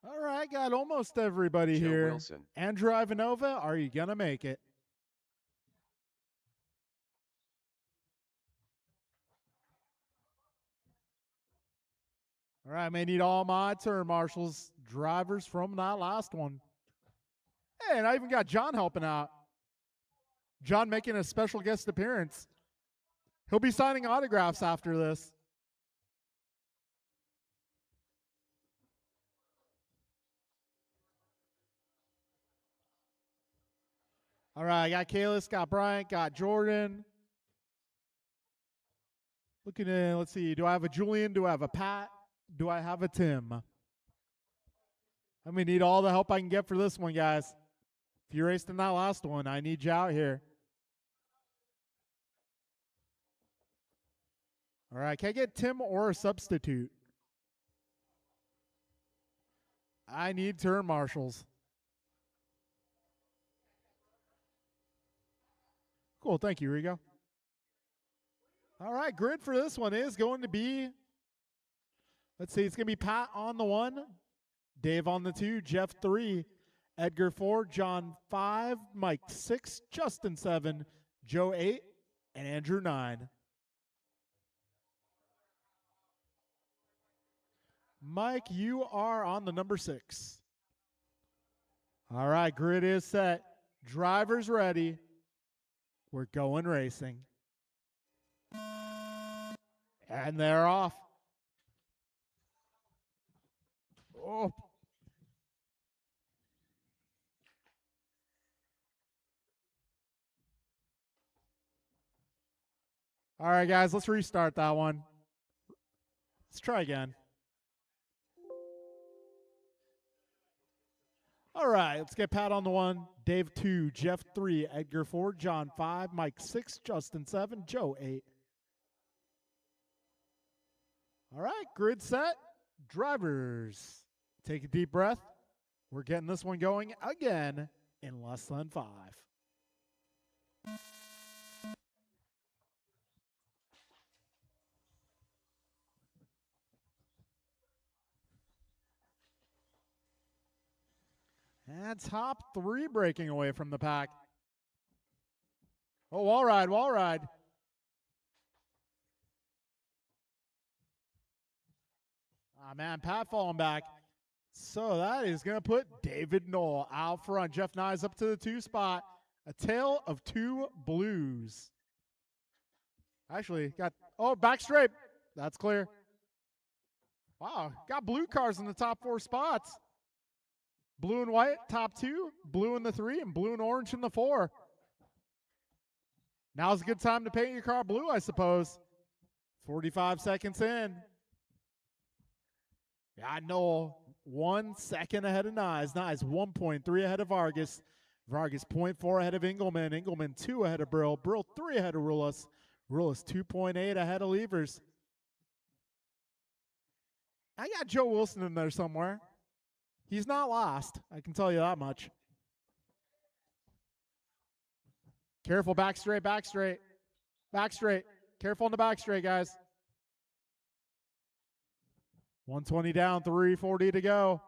All right, got almost everybody Joe here. Wilson. Andrew Ivanova, are you going to make it? All right, may need all my turn marshals, drivers from that last one. Hey, and I even got John helping out. John making a special guest appearance. He'll be signing autographs after this. All right, I got Kalis, got Bryant, got Jordan. Looking in, let's see. Do I have a Julian? Do I have a Pat? Do I have a Tim? I'm going to need all the help I can get for this one, guys. If you raced in that last one, I need you out here. All right, can I get Tim or a substitute? I need turn marshals. Cool, thank you, Rigo. All right, grid for this one is going to be, let's see, it's going to be Pat on the 1, Dave on the 2, Jeff 3, Edgar 4, John 5, Mike 6, Justin 7, Joe 8, and Andrew 9. Mike, you are on the number 6. All right, grid is set. Drivers ready. We're going racing. And they're off. Oh. All right, guys, let's restart that one. Let's try again. All right, let's get Pat on the 1, Dave 2, Jeff 3, Edgar 4, John 5, Mike 6, Justin 7, Joe 8. All right, grid set. Drivers, take a deep breath. We're getting this one going again in less than 5. And top 3 breaking away from the pack. Oh, wall ride, wall ride. Ah, man, Pat falling back. So that is going to put David Knoll out front. Jeff Nyes up to the 2 spot. A tale of 2 blues. Actually, got, oh, back straight. That's clear. Wow, got blue cars in the top 4 spots. Blue and white, top 2. Blue in the 3, and blue and orange in the 4. Now's a good time to paint your car blue, I suppose. 45 seconds in. Yeah, Knoll 1 second ahead of Nyes. Nyes 1.3 ahead of Vargas. Vargas 0.4 ahead of Engelman. Engelman 2 ahead of Brill. Brill 3 ahead of Rulis. Rulis 2.8 ahead of Levers. I got Joe Wilson in there somewhere. He's not lost, I can tell you that much. Careful, back straight, back straight. Back straight. Careful on the back straight, guys. 120 down, 340 to go.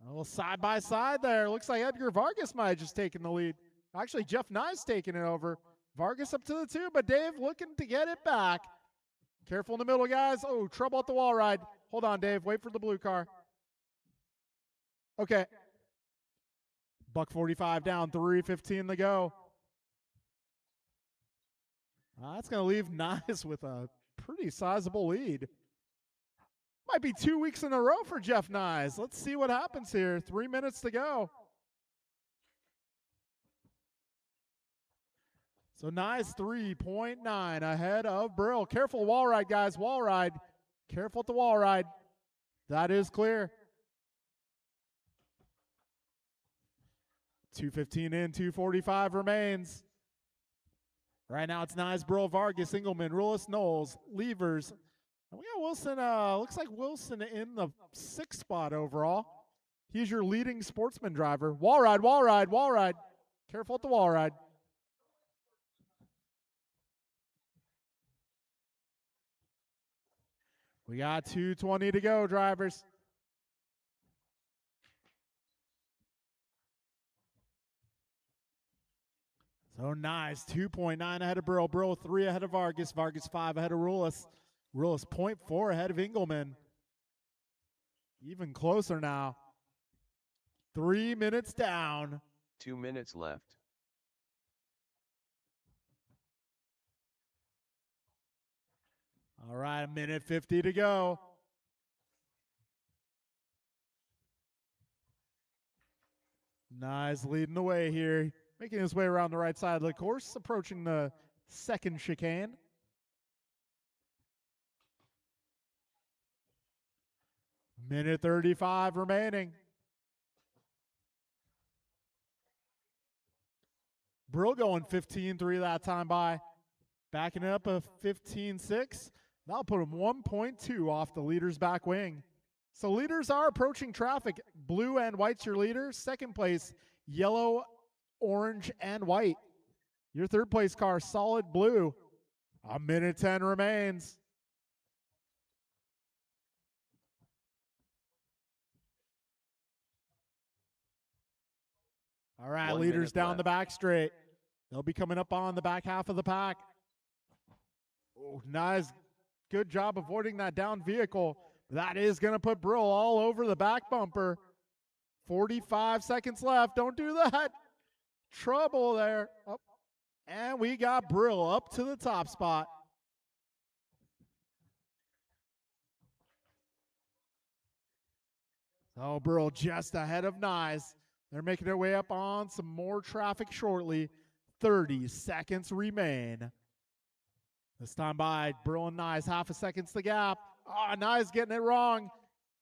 A little side by side there. Looks like Edgar Vargas might have just taken the lead. Actually, Jeff Nyes taking it over. Vargas up to the 2, but Dave looking to get it back. Careful in the middle, guys. Oh, trouble at the wall ride. Hold on, Dave. Wait for the blue car. Okay. Buck 45 down, 3:15 to go. That's going to leave Nyes with a pretty sizable lead. Might be 2 weeks in a row for Jeff Nyes. Let's see what happens here. 3 minutes to go. So Nyes 3.9 ahead of Brill. Careful wall ride, guys. Wall ride. Careful at the wall ride. That is clear. 2:15 in, 2:45 remains. Right now it's Nyes, Brill, Vargas, Engelman, Rulis, Knowles, Levers. And we got Wilson, looks like Wilson in the 6th spot overall. He's your leading sportsman driver. Wall ride, wall ride, wall ride. Careful at the wall ride. We got 2:20 to go, drivers. So Nyes 2.9 ahead of Brill. Brill 3 ahead of Vargas. Vargas 5 ahead of Rulis. Rulis 0.4 ahead of Engelman. Even closer now. 3 minutes down. 2 minutes left. All right, 1:50 to go. Nyes leading the way here. Making his way around the right side of the course, approaching the 2nd chicane. Minute 35 remaining. Brill going 15.3 that time by. Backing up a 15.6. That'll put him 1.2 off the leader's back wing. So leaders are approaching traffic. Blue and white's your leaders. 2nd place, yellow, orange, and white. Your 3rd place car, solid blue. 1:10 remains. All right, 1 leaders minute down left. the back straight. They'll be coming up on the back half of the pack. Oh, nice. Good job avoiding that down vehicle. That is going to put Brill all over the back bumper. 45 seconds left. Don't do that. Trouble there. Oh. And we got Brill up to the top spot. So Burl just ahead of Nyes. They're making their way up on some more traffic shortly. 30 seconds remain. This time by Burl and Nyes, half a second's the gap. Nyes getting it wrong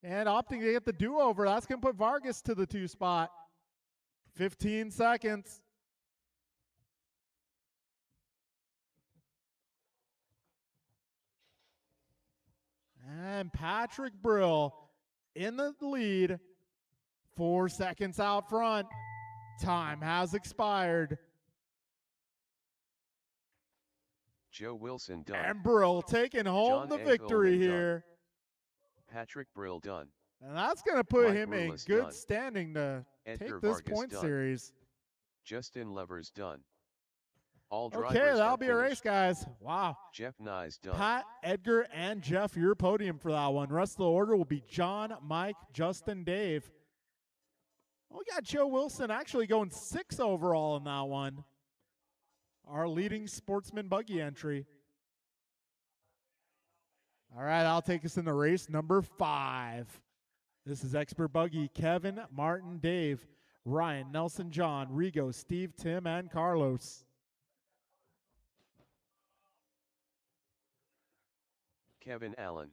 and opting to get the do-over. That's going to put Vargas to the 2 spot. 15 seconds. And Patrick Brill in the lead. 4 seconds out front. Time has expired. Joe Wilson done. And Brill taking home John the N. victory Ullman done. here. Patrick Brill done. And that's going to put Mike him in Rulis good done. standing to Edgar take this Vargas point done. series. Justin Levers done. All drivers Okay, that'll are be a race, finished. guys. Wow. Jeff Nyes done. Pat, Edgar, and Jeff, your podium for that one. Rest of the order will be John, Mike, Justin, Dave. We got Joe Wilson actually going 6 overall in that one. Our leading sportsman buggy entry. All right, I'll take us into race number 5. This is Expert Buggy. Kevin, Martin, Dave, Ryan, Nelson, John, Rigo, Steve, Tim, and Carlos. Kevin Allen.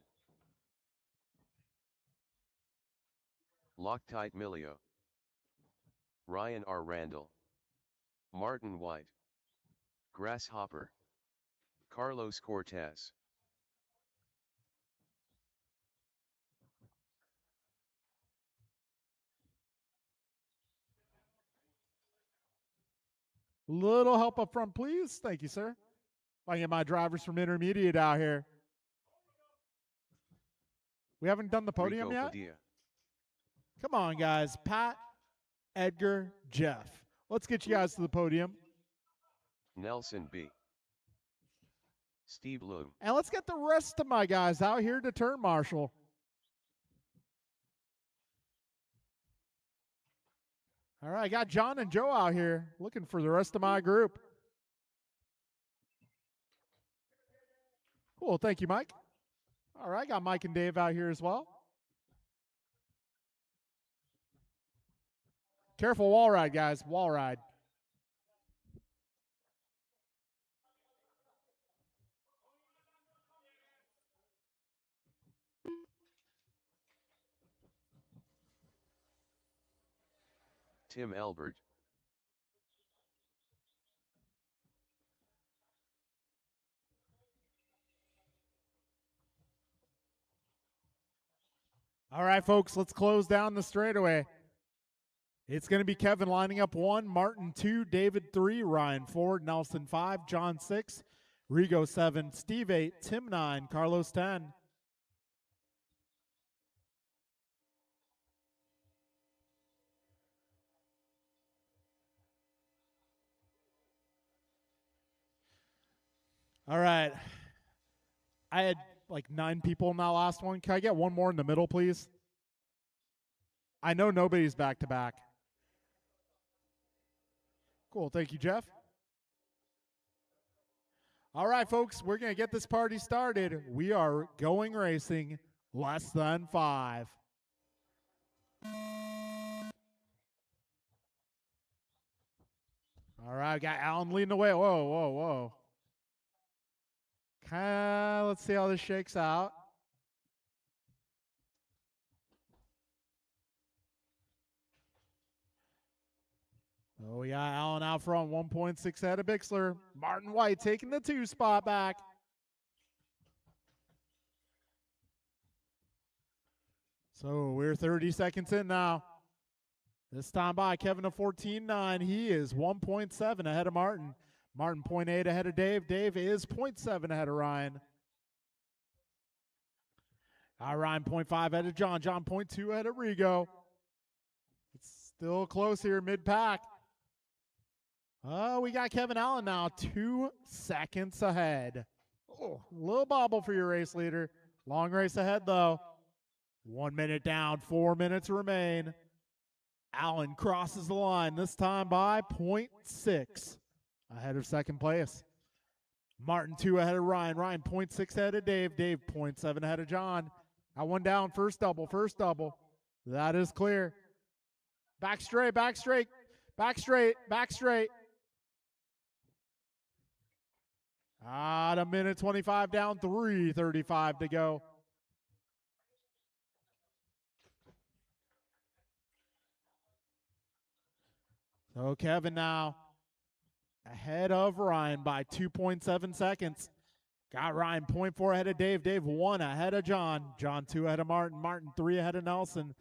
Loctite Milio. Ryan R. Randall. Martin White. Grasshopper. Carlos Cortez. Little help up front, please. Thank you, sir. If I can get my drivers from intermediate out here. We haven't done the podium Rico yet? Padilla. Come on, guys. Pat, Edgar, Jeff. Let's get you guys to the podium. Nelson B. Steve Loom. And let's get the rest of my guys out here to turn marshal. All right, I got John and Joe out here looking for the rest of my group. Cool, thank you, Mike. All right, got Mike and Dave out here as well. Careful wall ride, guys, wall ride. Tim Albert. All right, folks, let's close down the straightaway. It's going to be Kevin lining up 1, Martin 2, David 3, Ryan 4, Nelson 5, John 6, Rigo 7, Steve 8, Tim 9, Carlos 10. All right. I had like 9 people in that last one. Can I get one more in the middle, please? I know nobody's back to back. Cool. Thank you, Jeff. All right, folks, we're going to get this party started. We are going racing less than 5. All right, got Alan leading the way. Whoa, whoa, whoa. Let's see how this shakes out. Oh, we got Allen out front, 1.6 ahead of Bixler. Martin White taking the 2 spot back. So we're 30 seconds in now. This time by Kevin a 14.9. He is 1.7 ahead of Martin. Martin 0.8 ahead of Dave. Dave is 0.7 ahead of Ryan. Ryan 0.5 ahead of John. John 0.2 ahead of Rigo. It's still close here, mid-pack. Oh, we got Kevin Allen now, 2 seconds ahead. Oh, little bobble for your race leader. Long race ahead, though. 1 minute down, 4 minutes remain. Allen crosses the line, this time by 0.6 ahead of second place. Martin 2 ahead of Ryan. Ryan 0.6 ahead of Dave. Dave 0.7 ahead of John. Got one down, first double, first double. That is clear. Back straight, back straight, back straight, back straight. At a minute 25 down, 3:35 to go. So Kevin now ahead of Ryan by 2.7 seconds. Got Ryan 0.4 ahead of Dave. Dave 1 ahead of John. John 2 ahead of Martin. Martin 3 ahead of Nelson.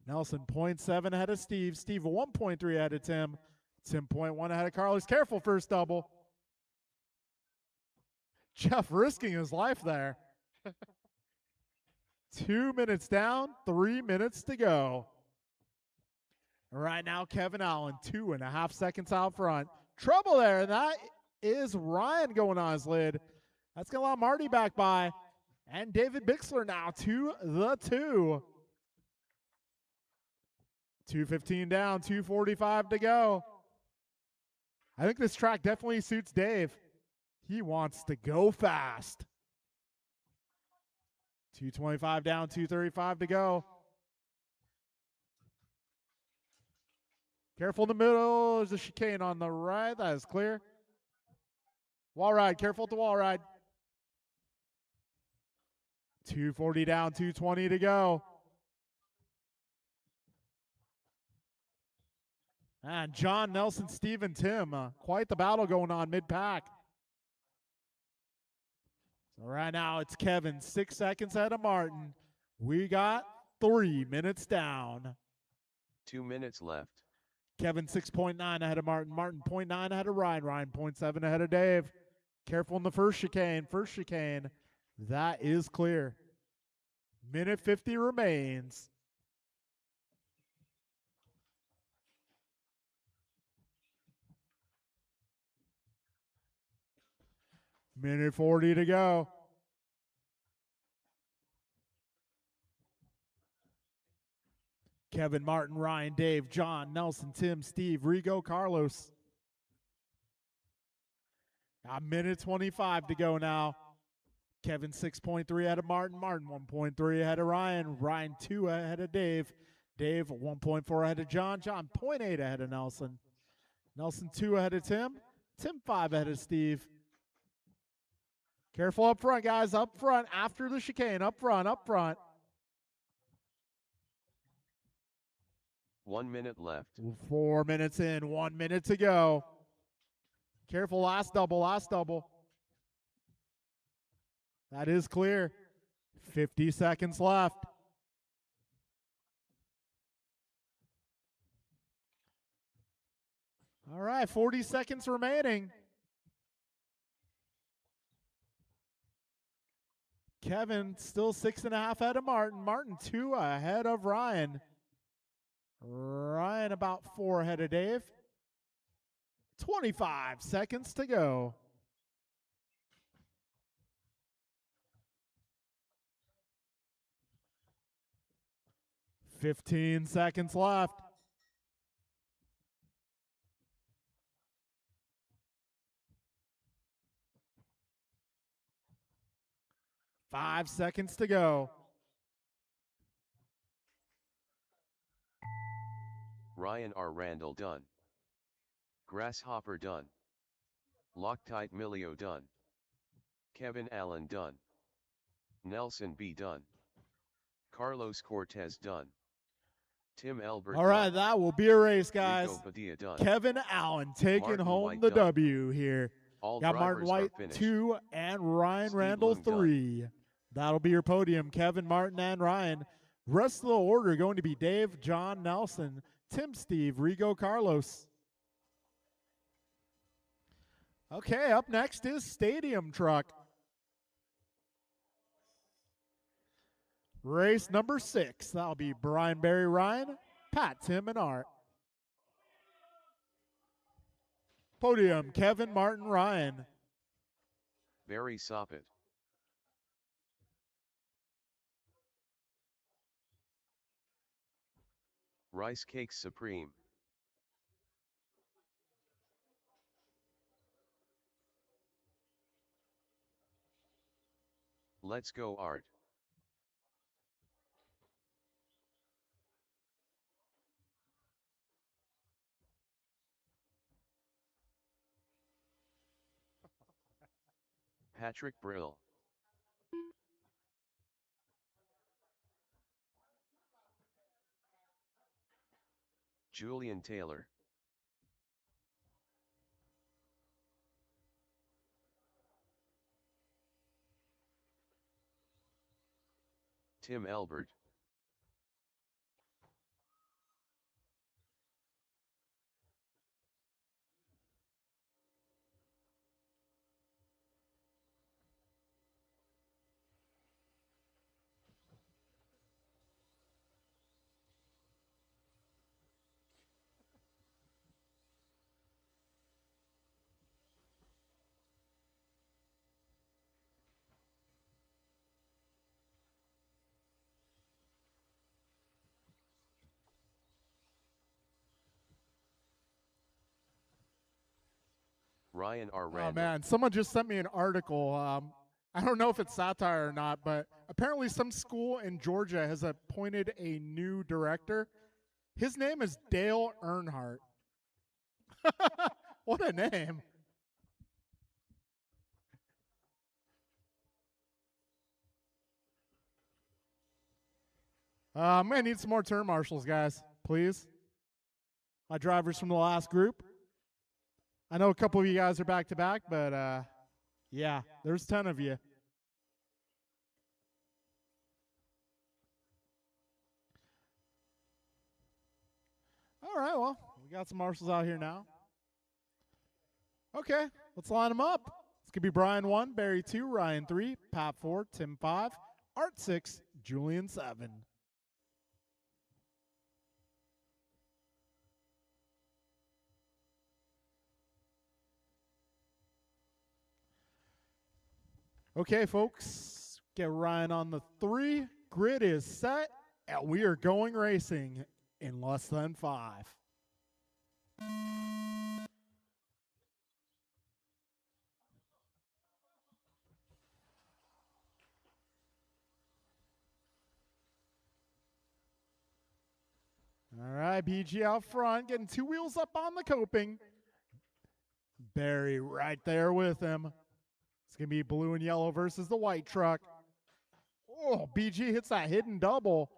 Nelson 0.7 ahead of Steve. Steve 1.3 ahead of Tim. Tim 0.1 ahead of Carlos. Careful first double. Jeff risking his life there. 2 minutes down, 3 minutes to go. Right now, Kevin Allen, 2.5 seconds out front. Trouble there, and that is Ryan going on his lid. That's going to allow Marty back by. And David Bixler now to the 2. 2:15 down, 2:45 to go. I think this track definitely suits Dave. He wants to go fast. 2:25 down, 2:35 to go. Careful in the middle. There's a chicane on the right. That is clear. Wall ride. Careful at the wall ride. 2:40 down, 2:20 to go. And John, Nelson, Steve, and Tim. Quite the battle going on mid-pack. So right now it's Kevin, 6 seconds ahead of Martin. We got 3 minutes down. 2 minutes left. Kevin 6.9 ahead of Martin. Martin 0.9 ahead of Ryan. Ryan 0.7 ahead of Dave. Careful in the first chicane. First chicane. That is clear. Minute 50 remains. Minute 40 to go. Kevin, Martin, Ryan, Dave, John, Nelson, Tim, Steve, Rigo, Carlos. A minute 25 to go now. Kevin 6.3 ahead of Martin. Martin 1.3 ahead of Ryan. Ryan 2 ahead of Dave. Dave 1.4 ahead of John. John 0.8 ahead of Nelson. Nelson 2 ahead of Tim. Tim 5 ahead of Steve. Careful up front, guys. Up front after the chicane. Up front, up front. 1 minute left. 4 minutes in. 1 minute to go. Careful, last double, last double. That is clear. 50 seconds left. All right, 40 seconds remaining. Kevin still 6.5 ahead of Martin. Martin 2 ahead of Ryan. Ryan about 4 ahead of Dave. 25 seconds to go. $15 seconds left. Five seconds to go. Ryan R. Randall done. Grasshopper done. Loctite Milio done. Kevin Allen done. Nelson B. done. Carlos Cortez done. Tim Elbert All right, done. that will be a race, guys. Rico Padilla done. Kevin Allen taking Martin home White the done. W here. All Got Martin drivers White are finished. 2 and Ryan Steve Randall Lung done. 3. That'll be your podium. Kevin, Martin, and Ryan. Rest of the order going to be Dave, John, Nelson, Tim, Steve, Rigo, Carlos. Okay, up next is Stadium Truck. Race number 6. That'll be Brian, Barry, Ryan, Pat, Tim, and Art. Podium, Kevin, Martin, Ryan. Barry Soppet. Rice Cakes Supreme. Let's go Art. Patrick Brill. Julian Taylor. Tim Elbert. Ryan R. Oh Randall. man, someone just sent me an article. I don't know if it's satire or not, but apparently some school in Georgia has appointed a new director. His name is Dale Earnhardt. What a name. I'm going to need some more turn marshals, guys, please. My drivers from the last group. I know a couple of you guys are back-to-back, but yeah, there's 10 of you. All right, well, we got some marshals out here now. Okay, let's line them up. This could be Brian 1, Barry 2, Ryan 3, Pat 4, Tim 5, Art 6, Julian 7. Okay, folks, get Ryan on the 3. Grid is set, and we are going racing in less than 5. All right, BG out front, getting 2 wheels up on the coping. Barry right there with him. It's going to be blue and yellow versus the white truck. Oh, BG hits that hidden double.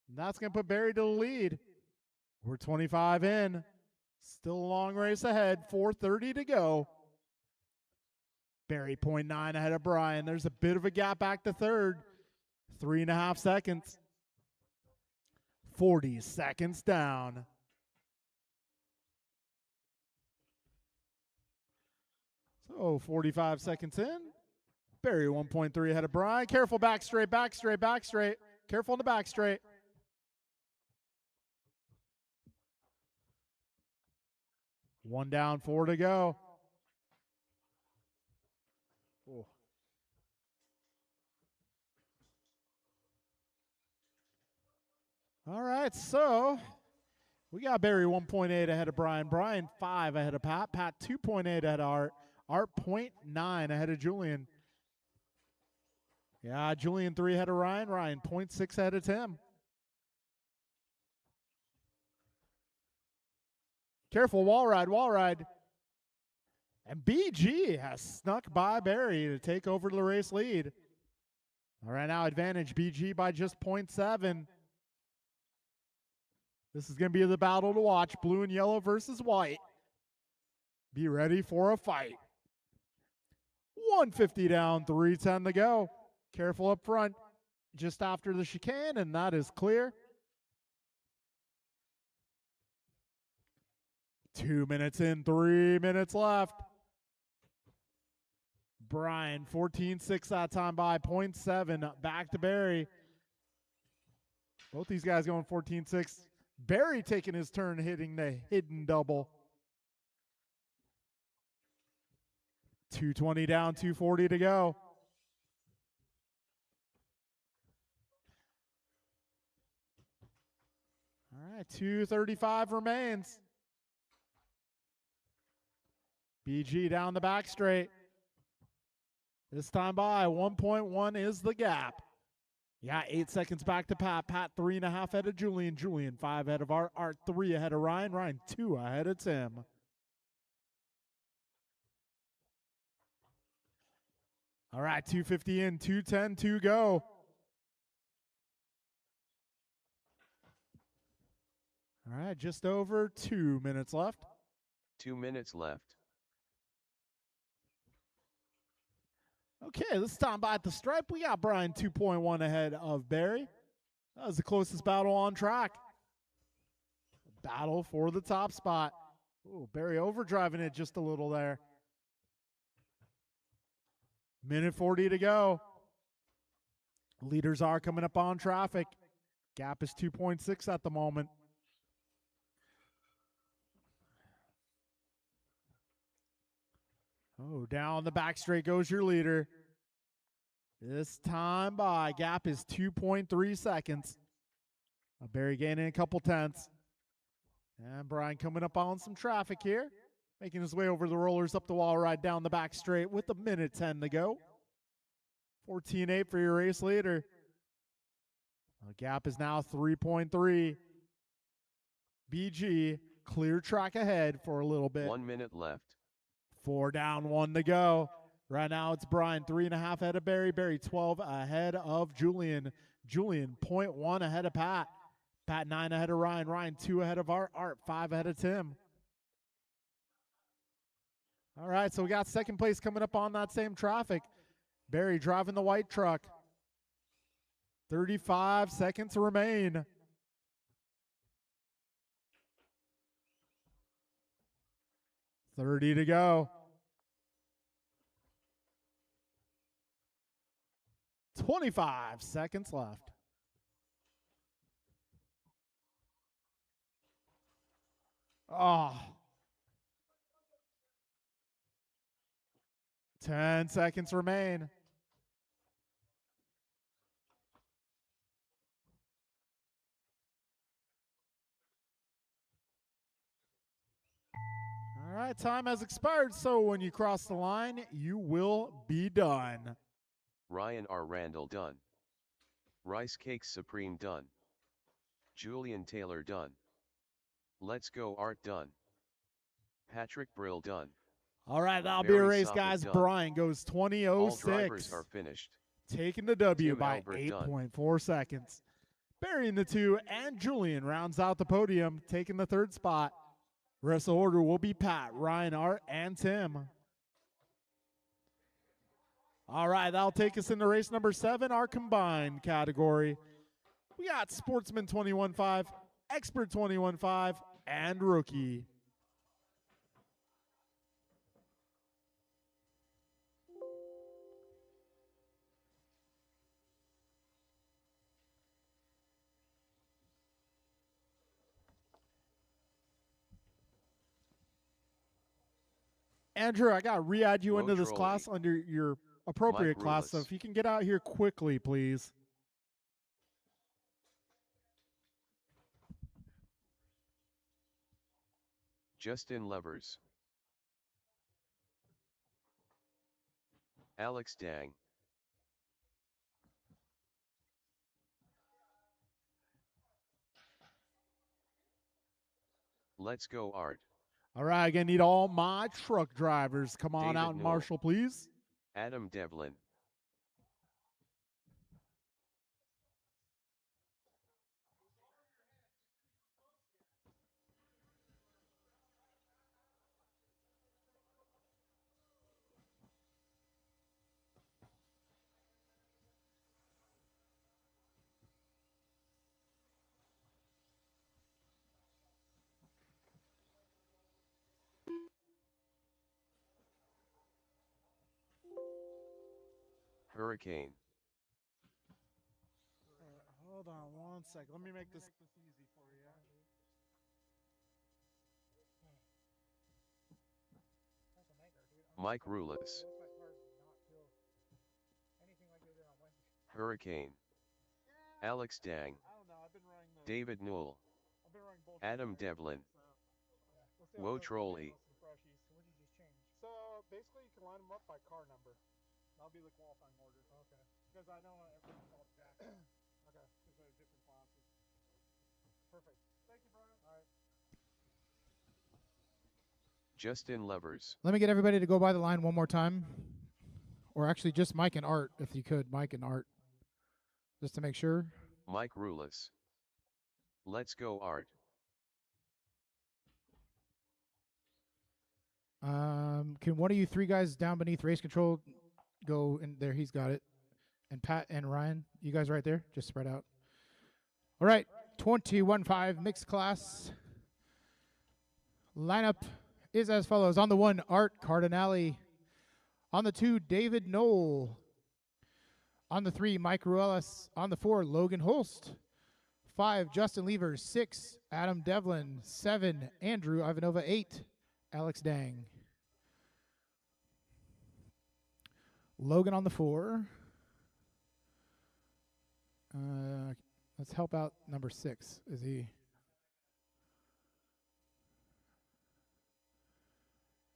And that's going to put Barry to the lead. We're 25 in. Still a long race ahead. 4:30 to go. Barry 0.9 ahead of Brian. There's a bit of a gap back to third. 3.5 seconds. 40 seconds down. So 45 seconds in. Barry 1.3 ahead of Brian. Careful, back straight, back straight, back straight. Careful on the back straight. One down, 4 to go. Oh. All right, so we got Barry 1.8 ahead of Brian. Brian 5 ahead of Pat. Pat 2.8 ahead of Art. Art 0.9 ahead of Julian. Yeah, Julian 3 ahead of Ryan. Ryan 0.6 ahead of Tim. Careful, wall ride, wall ride. And BG has snuck by Barry to take over the race lead. All right, now advantage BG by just 0.7. This is going to be the battle to watch. Blue and yellow versus white. Be ready for a fight. 150 down, 3:10 to go. Careful up front just after the chicane, and that is clear. 2 minutes in, 3 minutes left. Brian, 14.6 that time by 0.7. Back to Barry. Both these guys going 14.6. Barry taking his turn, hitting the hidden double. 220 down, 240 to go. All right, 235 remains. BG down the back straight. This time by 1.1 is the gap. Yeah, 8 seconds back to Pat. Pat 3.5 ahead of Julian. Julian 5 ahead of Art. Art 3 ahead of Ryan. Ryan 2 ahead of Tim. All right, 250 in, 210 to go. All right, just over 2 minutes left. 2 minutes left. Okay, this time by at the stripe, we got Brian 2.1 ahead of Barry. That was the closest battle on track. Battle for the top spot. Ooh, Barry overdriving it just a little there. Minute 40 to go. Leaders are coming up on traffic. Gap is 2.6 at the moment. Oh, down the back straight goes your leader. This time by, gap is 2.3 seconds. Barry gaining a couple tenths. And Brian coming up on some traffic here. Making his way over the rollers up the wall ride down the back straight with a minute 10 to go. 14.8 for your race leader. The gap is now 3.3. BG, clear track ahead for a little bit. 1 minute left. 4 down, 1 to go. Right now it's Brian 3.5 ahead of Barry. Barry 12 ahead of Julian. Julian 0.1 ahead of Pat. Pat 9 ahead of Ryan. Ryan 2 ahead of Art. Art 5 ahead of Tim. All right, so we got second place coming up on that same traffic. Barry driving the white truck. 35 seconds remain. $30 to go. 25 seconds left. Oh. 10 seconds remain. All right, time has expired, so when you cross the line, you will be done. Ryan R. Randall done. Rice Cakes Supreme done. Julian Taylor done. Let's Go Art done. Patrick Brill done. All right, that'll be a Barry race, Soppick guys. done. Brian goes All drivers 20.06. are finished. Taking the W Tim by Albert done. 8.4 seconds. Barry in the 2, and Julian rounds out the podium, taking the 3rd spot. Rest of the order will be Pat, Ryan, Art, and Tim. All right, that'll take us into race number 7, our combined category. We got Sportsman 21.5, Expert 21.5, and Rookie. Andrew, I got to re-add you into this Trolley. class under your appropriate Mike class, so Rulis. if you can get out here quickly, please. Justin Levers. Alex Dang. Let's Go Art. All right, again, need all my truck drivers. Come on David out and Newell. marshal, please. Adam Devlin. Hurricane. Hold on one second. Let me make this easy for you. Mike Rulis. Hurricane. Alex Dang. David Newell. Adam Devlin. Wo Trolley. So basically, you can line them up by car number. That'll be the qualifying order. Okay. Because I know everyone's called Jack. Okay. Because they're different classes. Perfect. Thank you, Brian. All right. Justin Levers. Let me get everybody to go by the line one more time. Or actually just Mike and Art, if you could. Mike and Art. Just to make sure. Mike Rulis. Let's go, Art. Can one of you three guys down beneath race control go in there? He's got it. And Pat and Ryan, you guys right there? Just spread out. All right, 21-5 mixed class. Lineup is as follows. On the 1, Art Cardinale. On the 2, David Knoll. On the 3, Mike Ruelas. On the 4, Logan Holst. 5, Justin Levers. 6, Adam Devlin. 7, Andrew Ivanova. 8, Alex Dang. Logan on the 4. Let's help out number 6. Is he?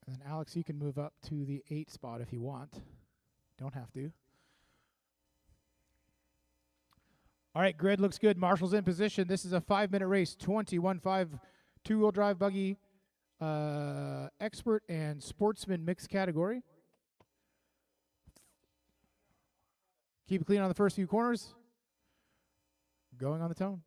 And then Alex, you can move up to the 8 spot if you want. Don't have to. All right, grid looks good. Marshall's in position. This is a 5-minute race. 21-5, 2-wheel drive buggy, expert and sportsman mixed category. Keep it clean on the first few corners. Going on the tone.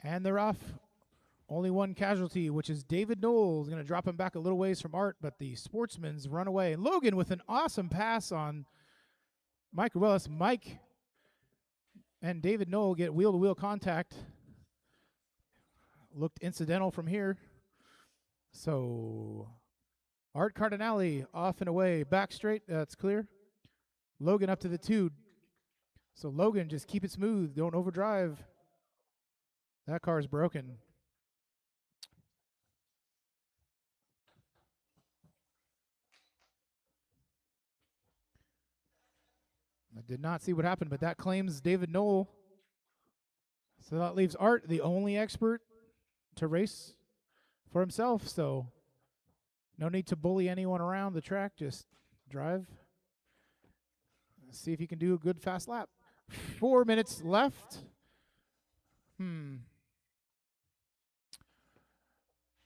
And they're off. Only one casualty, which is David Knoll. Is going to drop him back a little ways from Art, but the sportsman's run away. And Logan with an awesome pass on Mike Ruelas. Mike and David Knoll get wheel-to-wheel contact. Looked incidental from here. So Art Cardinale off and away. Back straight. That's clear. Logan up to the 2. So Logan, just keep it smooth. Don't overdrive. That car is broken. I did not see what happened, but that claims David Knoll. So that leaves Art, the only expert, to race for himself. So no need to bully anyone around the track. Just drive. See if you can do a good fast lap. 4 minutes left.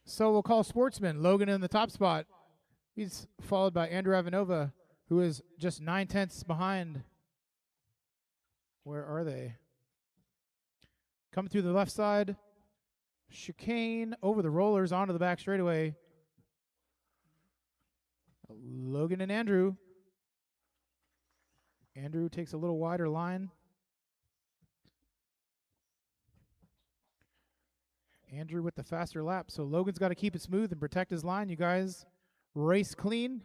So we'll call sportsman. Logan in the top spot. He's followed by Andrew Ivanova, who is just 9/10 behind. Where are they? Coming through the left side. Chicane over the rollers onto the back straightaway. Logan and Andrew. Andrew takes a little wider line. Andrew with the faster lap. So Logan's got to keep it smooth and protect his line. You guys race clean.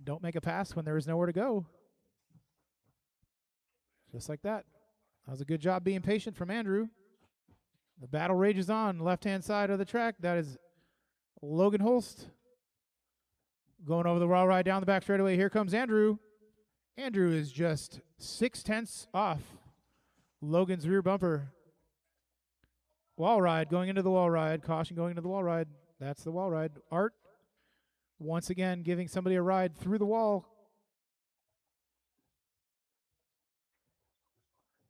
Don't make a pass when there is nowhere to go. Just like that. That was a good job being patient from Andrew. The battle rages on. Left-hand side of the track. That is Logan Holst. Going over the wall ride down the back straightaway. Here comes Andrew. Andrew is just 6/10 off Logan's rear bumper. Wall ride, going into the wall ride. Caution going into the wall ride. That's the wall ride. Art, once again, giving somebody a ride through the wall.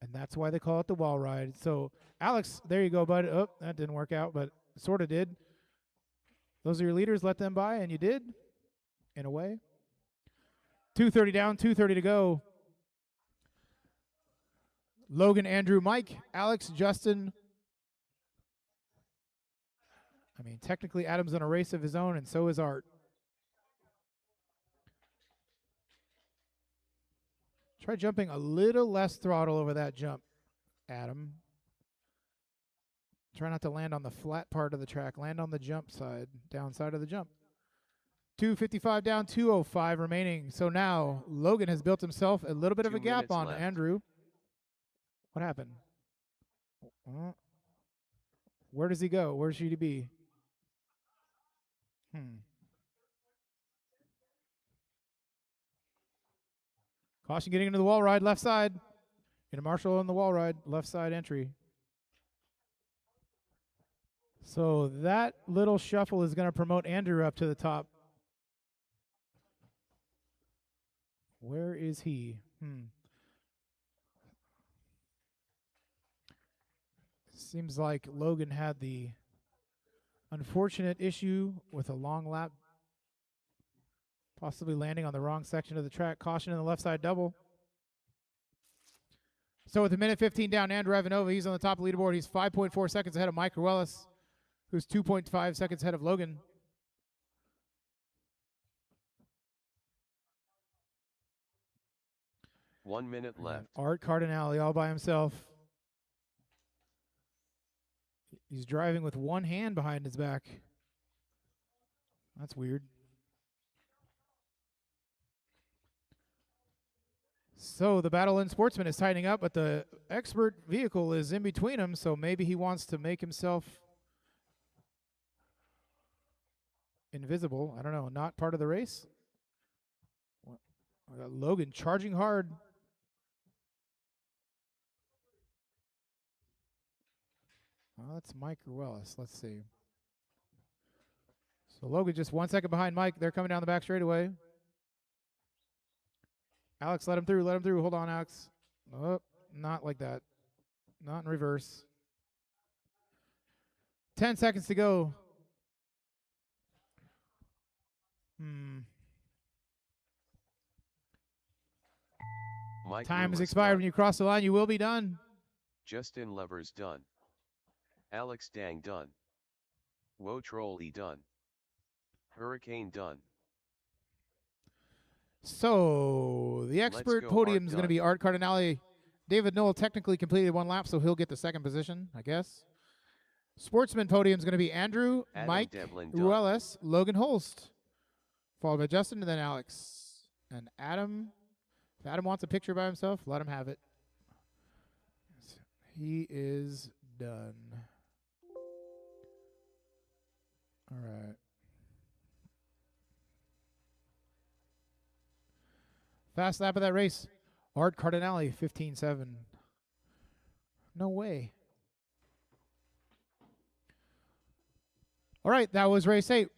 And that's why they call it the wall ride. So, Alex, there you go, bud. Oh, that didn't work out, but sort of did. Those are your leaders. Let them by, and you did, in a way. 2:30 down, 2:30 to go. Logan, Andrew, Mike, Alex, Justin. I mean, technically, Adam's on a race of his own, and so is Art. Try jumping a little less throttle over that jump, Adam. Try not to land on the flat part of the track. Land on the jump side, downside of the jump. 2:55 down, 2:05 remaining. So now Logan has built himself a little bit of a gap on left. Andrew. What happened? Where does he go? Where should he be? Caution getting into the wall ride, left side. Into Marshall on the wall ride, left side entry. So that little shuffle is going to promote Andrew up to the top. Where is he? Seems like Logan had the Unfortunate issue with a long lap. Possibly landing on the wrong section of the track. Caution in the left side double. So with a minute 15 down, Andrew Ivanova, he's on the top of the leaderboard. He's 5.4 seconds ahead of Mike Ruelas, who's 2.5 seconds ahead of Logan. One minute left. Art Cardinale all by himself. He's driving with one hand behind his back. That's weird. So the Battle in Sportsman is tightening up, but the expert vehicle is in between them, so maybe he wants to make himself invisible. I don't know, not part of the race. I got Logan charging hard. Well, that's Mike Ruelas. Let's see. So Logan just 1 second behind Mike. They're coming down the back straightaway. Alex, let him through. Let him through. Hold on, Alex. Oh, not like that. Not in reverse. 10 seconds to go. Mike Time has Ruelas expired. done. When you cross the line, you will be done. Justin Levers done. Alex Dang done. Wo Trolley done. Hurricane done. So the expert go, podium Art is going to Dunn. be Art Cardinale. David Knoll technically completed one lap, so he'll get the second position, I guess. Sportsman podium is going to be Andrew, Adam Mike, Devlin done. Ruelas, Logan Holst, followed by Justin, and then Alex. And Adam, if Adam wants a picture by himself, let him have it. He is done. All right. Fast lap of that race. Art Cardinale, 15.7. No way. All right, that was race 8.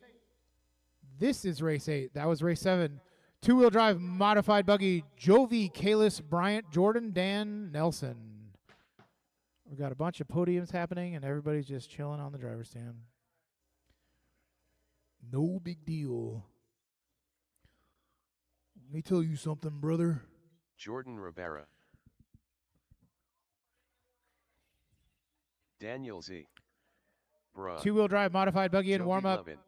This is race 8. That was race 7. Two-wheel drive modified buggy. Jovi, Kalis, Bryant, Jordan, Dan, Nelson. We've got a bunch of podiums happening, and everybody's just chilling on the driver's stand. No big deal. Let me tell you something, brother. Jordan Rivera. Daniel Z. Bruh. Two-wheel drive modified buggy and Jovi warm-up. Lovin.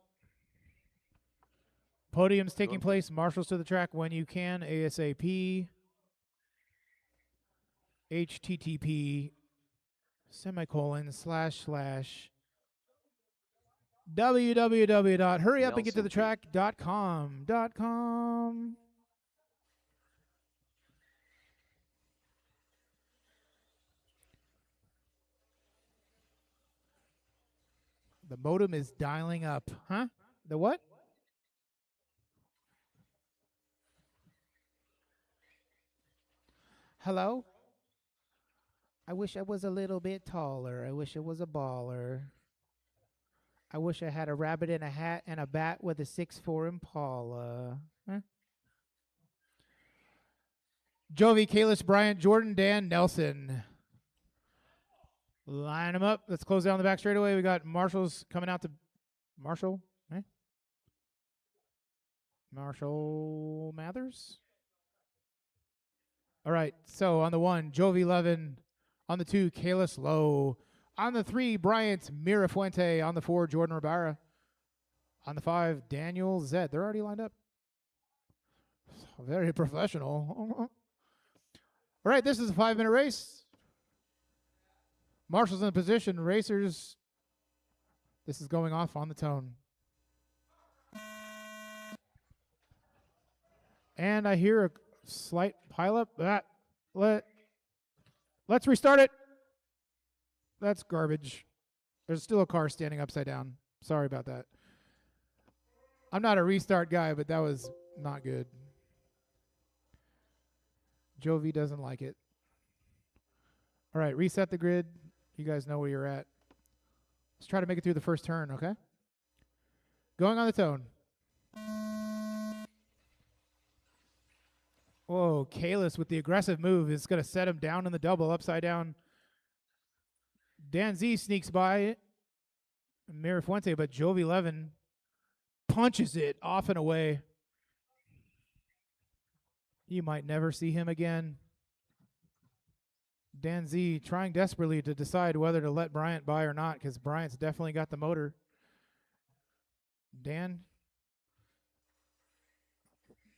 Podiums taking Good. place. Marshals to the track when you can. ASAP. HTTP / www.hurryupandgettothetrack.com. The modem is dialing up. Huh? The what? Hello? I wish I was a little bit taller. I wish I was a baller. I wish I had a rabbit in a hat and a bat with a 6'4" Impala. Huh? Jovi, Kalis, Bryant, Jordan, Dan, Nelson. Line them up. Let's close down the back straightaway. We got Marshall's coming out to Marshall. Eh? Marshall Mathers. All right. So on the 1, Jovi Levin. On the 2, Kalis Lowe. On the 3, Bryant Mirafuente. On the 4, Jordan Rivera. On the 5, Daniel Zed. They're already lined up. Very professional. All right, this is a 5-minute race. Marshall's in position. Racers, this is going off on the tone. And I hear a slight pileup. Let's restart it. That's garbage. There's still a car standing upside down. Sorry about that. I'm not a restart guy, but that was not good. Jovi doesn't like it. All right, reset the grid. You guys know where you're at. Let's try to make it through the first turn, okay? Going on the tone. Whoa, Kalis with the aggressive move is going to set him down in the double, upside down. Dan Z sneaks by Mirafuente, but Jovi Levin punches it off and away. You might never see him again. Dan Z trying desperately to decide whether to let Bryant by or not, because Bryant's definitely got the motor. Dan,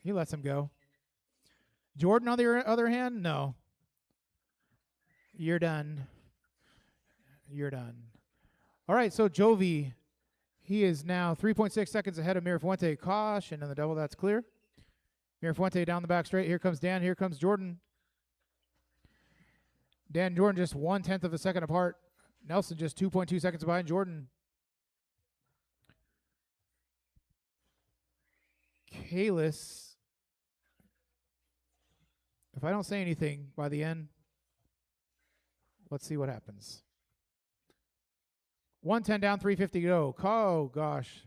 he lets him go. Jordan, on the other hand, no. You're done. You're done. All right, so Jovi, he is now 3.6 seconds ahead of Mirafuente. Caution on the double, that's clear. Mirafuente down the back straight. Here comes Dan. Here comes Jordan. Dan and Jordan just 1/10 of a second apart. Nelson just 2.2 seconds behind Jordan. Kalis, if I don't say anything by the end, let's see what happens. 1:10 down, 3:50 to go. Oh, gosh.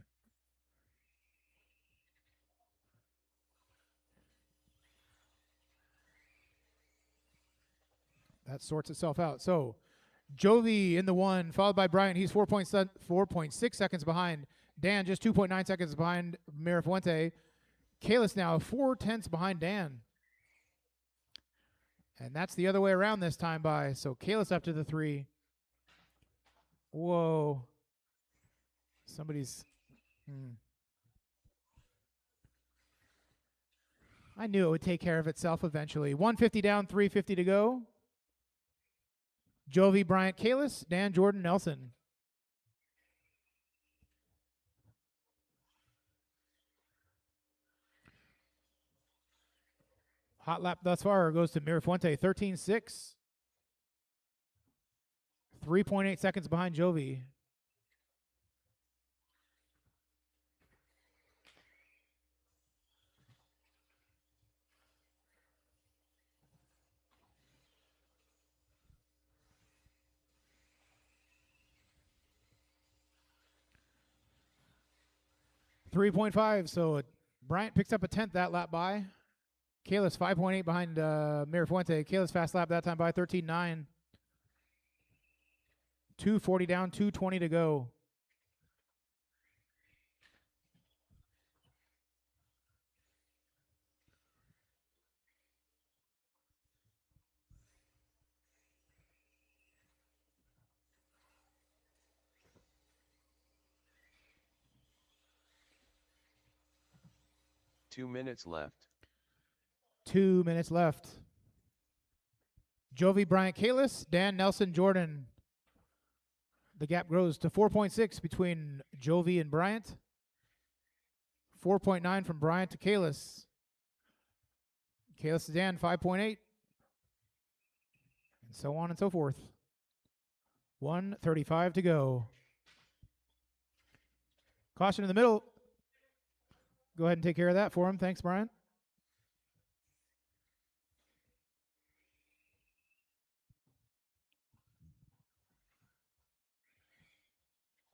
That sorts itself out. So, Jovi in the 1, followed by Bryant. He's 4.6 seconds behind. Dan just 2.9 seconds behind Mirafuente. Kalis now 4/10 behind Dan. And that's the other way around this time by. So, Kalis up to the 3. Whoa. Somebody's. I knew it would take care of itself eventually. 150 down, 350 to go. Jovi, Bryant, Kalis, Dan, Jordan, Nelson. Hot lap thus far goes to Mirafuente, 13.6. 3.8 seconds behind Jovi. .5, so Bryant picks up a 10th that lap by. Kalis 5.8 behind Mirafuente. Kalis fast lap that time by 13.9. 240 down, 220 to go. Two minutes left. 2 minutes left. Jovi, Bryant, Kalis, Dan, Nelson, Jordan. The gap grows to 4.6 between Jovi and Bryant. 4.9 from Bryant to Kalis. Kalis to Dan, 5.8. And so on and so forth. 1:35 to go. Caution in the middle. Go ahead and take care of that for him. Thanks, Brian.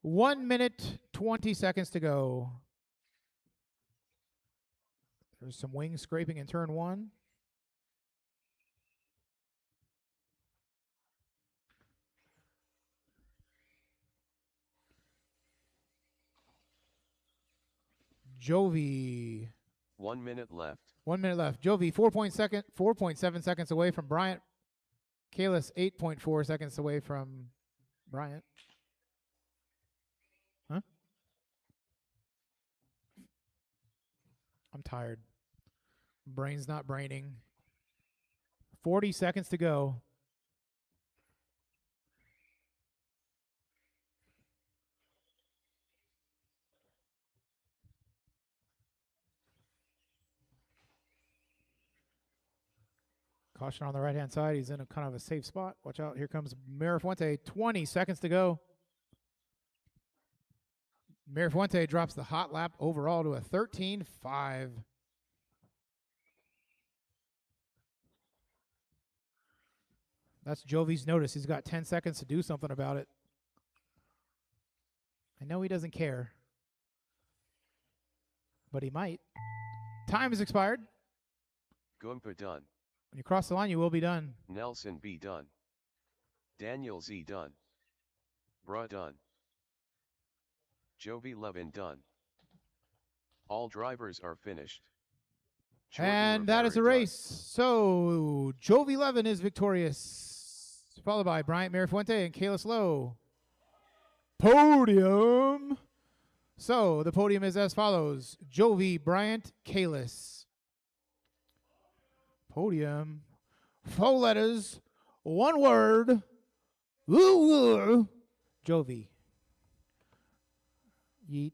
One minute, 20 seconds to go. There's some wing scraping in turn 1. Jovi. 1 minute left. 1 minute left. Jovi, 4.7 seconds away from Bryant. Kalis, 8.4 seconds away from Bryant. Huh? I'm tired. Brain's not braining. 40 seconds to go. Caution on the right-hand side. He's in a kind of a safe spot. Watch out. Here comes Mirafuente. 20 seconds to go. Mirafuente drops the hot lap overall to a 13.5. That's Jovi's notice. He's got 10 seconds to do something about it. I know he doesn't care, but he might. Time has expired. Gumpa done. When you cross the line, you will be done. Nelson B done. Daniel Z done. Bruh done. Jovi Levin done. All drivers are finished. Jordan And that is a Rivera done. race. So Jovi Levin is victorious, followed by Bryant Mirafuente and Kalis Lowe. Podium. So the podium is as follows: Jovi, Bryant, Kalis. Podium. 4 letters, 1 word. Ooh, Jovi. Yeet.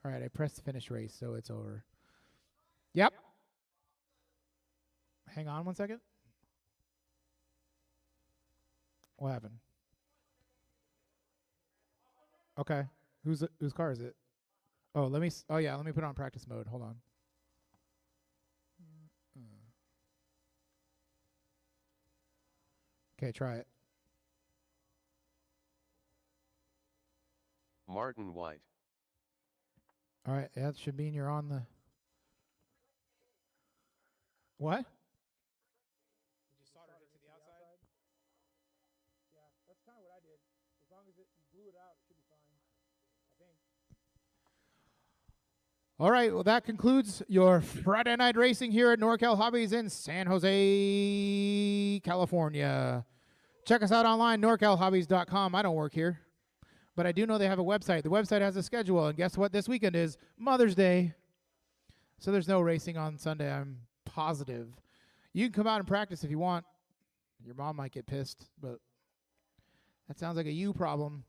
All right, I pressed finish race, so it's over. Yep. Hang on 1 second. What happened? Okay. Whose car is it? Oh, let me put it on practice mode. Hold on. Okay, try it. Martin White. All right, that should mean you're on the. What? You just soldered it to the outside? Yeah, that's kind of what I did. As long as you blew it out, it should be fine. I think. All right, well, that concludes your Friday night racing here at NorCal Hobbies in San Jose, California. Check us out online, norcalhobbies.com. I don't work here, but I do know they have a website. The website has a schedule, and guess what? This weekend is Mother's Day. So there's no racing on Sunday, I'm positive. You can come out and practice if you want. Your mom might get pissed, but that sounds like a you problem.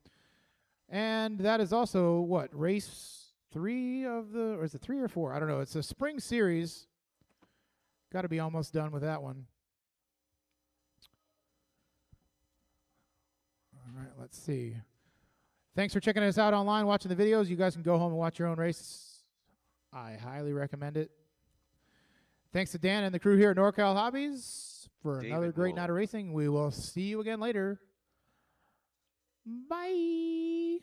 And that is also, what, race 3 of the, or is it 3 or 4? I don't know. It's a spring series. Got to be almost done with that one. All right, let's see. Thanks for checking us out online, watching the videos. You guys can go home and watch your own race. I highly recommend it. Thanks to Dan and the crew here at NorCal Hobbies for David another great Knoll. night of racing. We will see you again later. Bye.